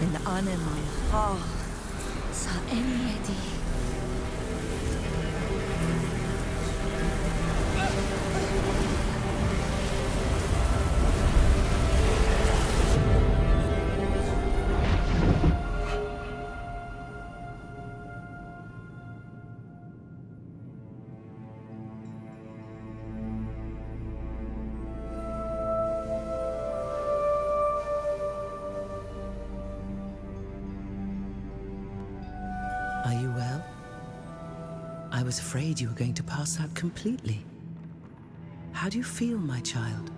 in anemai ha sa emedi. Are you well? I was afraid you were going to pass out completely. How do you feel, my child?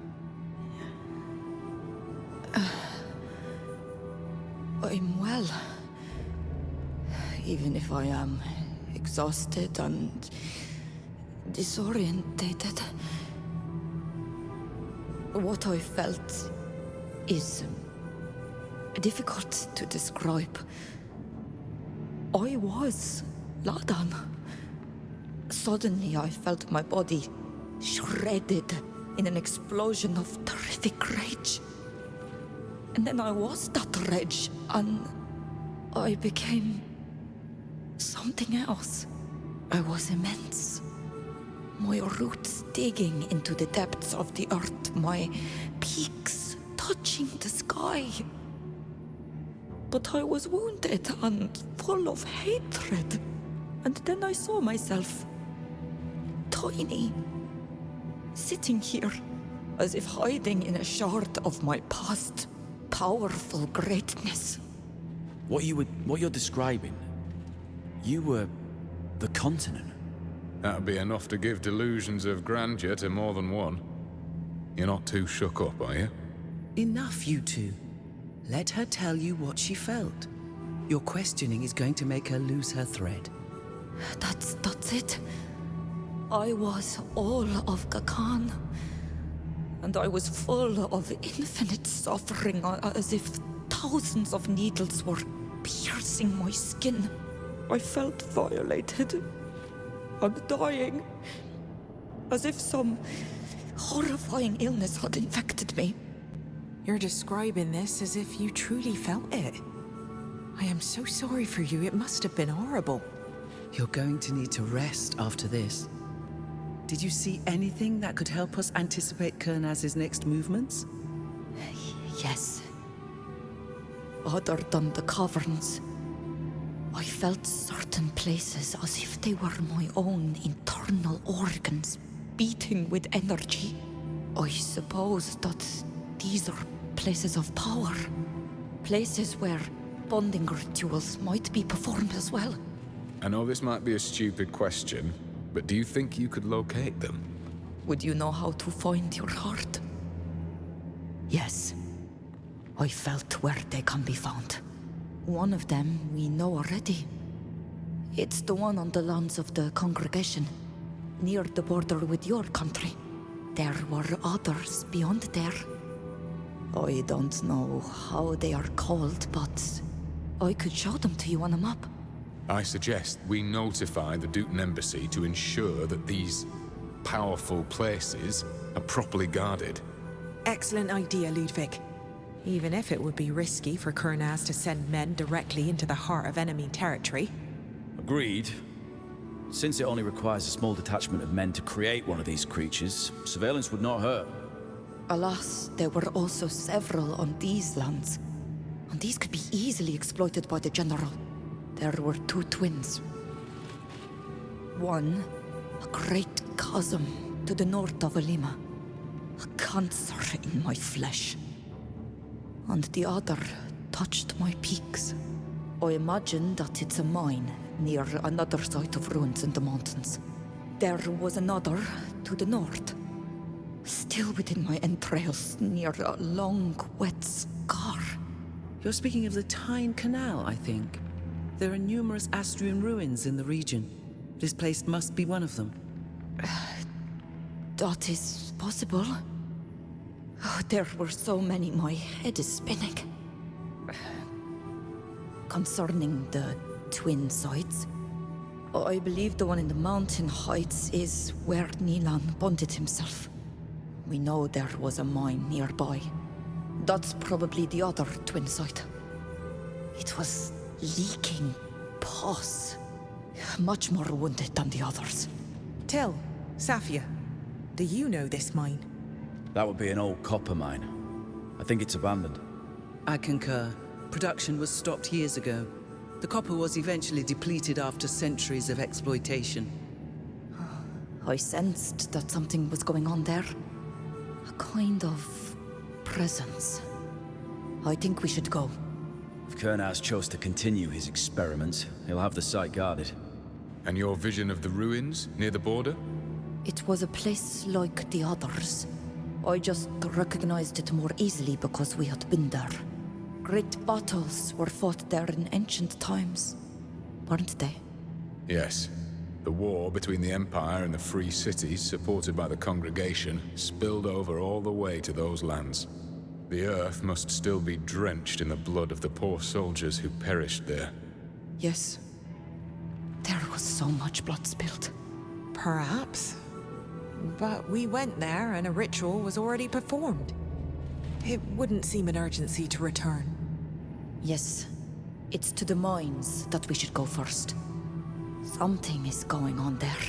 I'm well. Even if I am exhausted and disorientated. What I felt is difficult to describe. I was Ladan. Suddenly I felt my body shredded in an explosion of terrific rage. And then I was that rage, and I became something else. I was immense. My roots digging into the depths of the earth, my peaks touching the sky. But I was wounded and full of hatred. And then I saw myself, tiny, sitting here, as if hiding in a shard of my past powerful greatness. What you're describing, you were the continent. That'd be enough to give delusions of grandeur to more than one. You're not too shook up, are you? Enough, you two. Let her tell you what she felt. Your questioning is going to make her lose her thread. That's it. I was all of Gakan. And I was full of infinite suffering, as if thousands of needles were piercing my skin. I felt violated and dying, as if some horrifying illness had infected me. You're describing this as if you truly felt it. I am so sorry for you. It must have been horrible. You're going to need to rest after this. Did you see anything that could help us anticipate Kernaz's next movements? Yes. Other than the caverns, I felt certain places as if they were my own internal organs beating with energy. I suppose that these are places of power. Places where bonding rituals might be performed as well. I know this might be a stupid question, but do you think you could locate them? Would you know how to find your heart? Yes. I felt where they can be found. One of them we know already. It's the one on the lands of the congregation, near the border with your country. There were others beyond there. I don't know how they are called, but I could show them to you on a map. I suggest we notify the Dutan Embassy to ensure that these powerful places are properly guarded. Excellent idea, Ludwig. Even if it would be risky for Kernaz to send men directly into the heart of enemy territory. Agreed. Since it only requires a small detachment of men to create one of these creatures, surveillance would not hurt. Alas, there were also several on these lands, and these could be easily exploited by the General. There were two twins. One, a great chasm to the north of Alima, a cancer in my flesh. And the other touched my peaks. I imagine that it's a mine near another site of ruins in the mountains. There was another to the north, still within my entrails, near a long, wet scar. You're speaking of the Tyne Canal, I think. There are numerous Astrian ruins in the region. This place must be one of them. That is possible. Oh, there were so many, my head is spinning. Concerning the twin sites, I believe the one in the mountain heights is where Nilan bonded himself. We know there was a mine nearby. That's probably the other twin site. It was leaking pus. Much more wounded than the others. Till, Safia, do you know this mine? That would be an old copper mine. I think it's abandoned. I concur. Production was stopped years ago. The copper was eventually depleted after centuries of exploitation. I sensed that something was going on there. A kind of presence. I think we should go. If Kernaz chose to continue his experiments, he'll have the site guarded. And your vision of the ruins near the border? It was a place like the others. I just recognized it more easily because we had been there. Great battles were fought there in ancient times, weren't they? Yes. The war between the Empire and the free cities, supported by the congregation, spilled over all the way to those lands. The earth must still be drenched in the blood of the poor soldiers who perished there. Yes. There was so much blood spilled. Perhaps. But we went there and a ritual was already performed. It wouldn't seem an urgency to return. Yes. It's to the mines that we should go first. Something is going on there.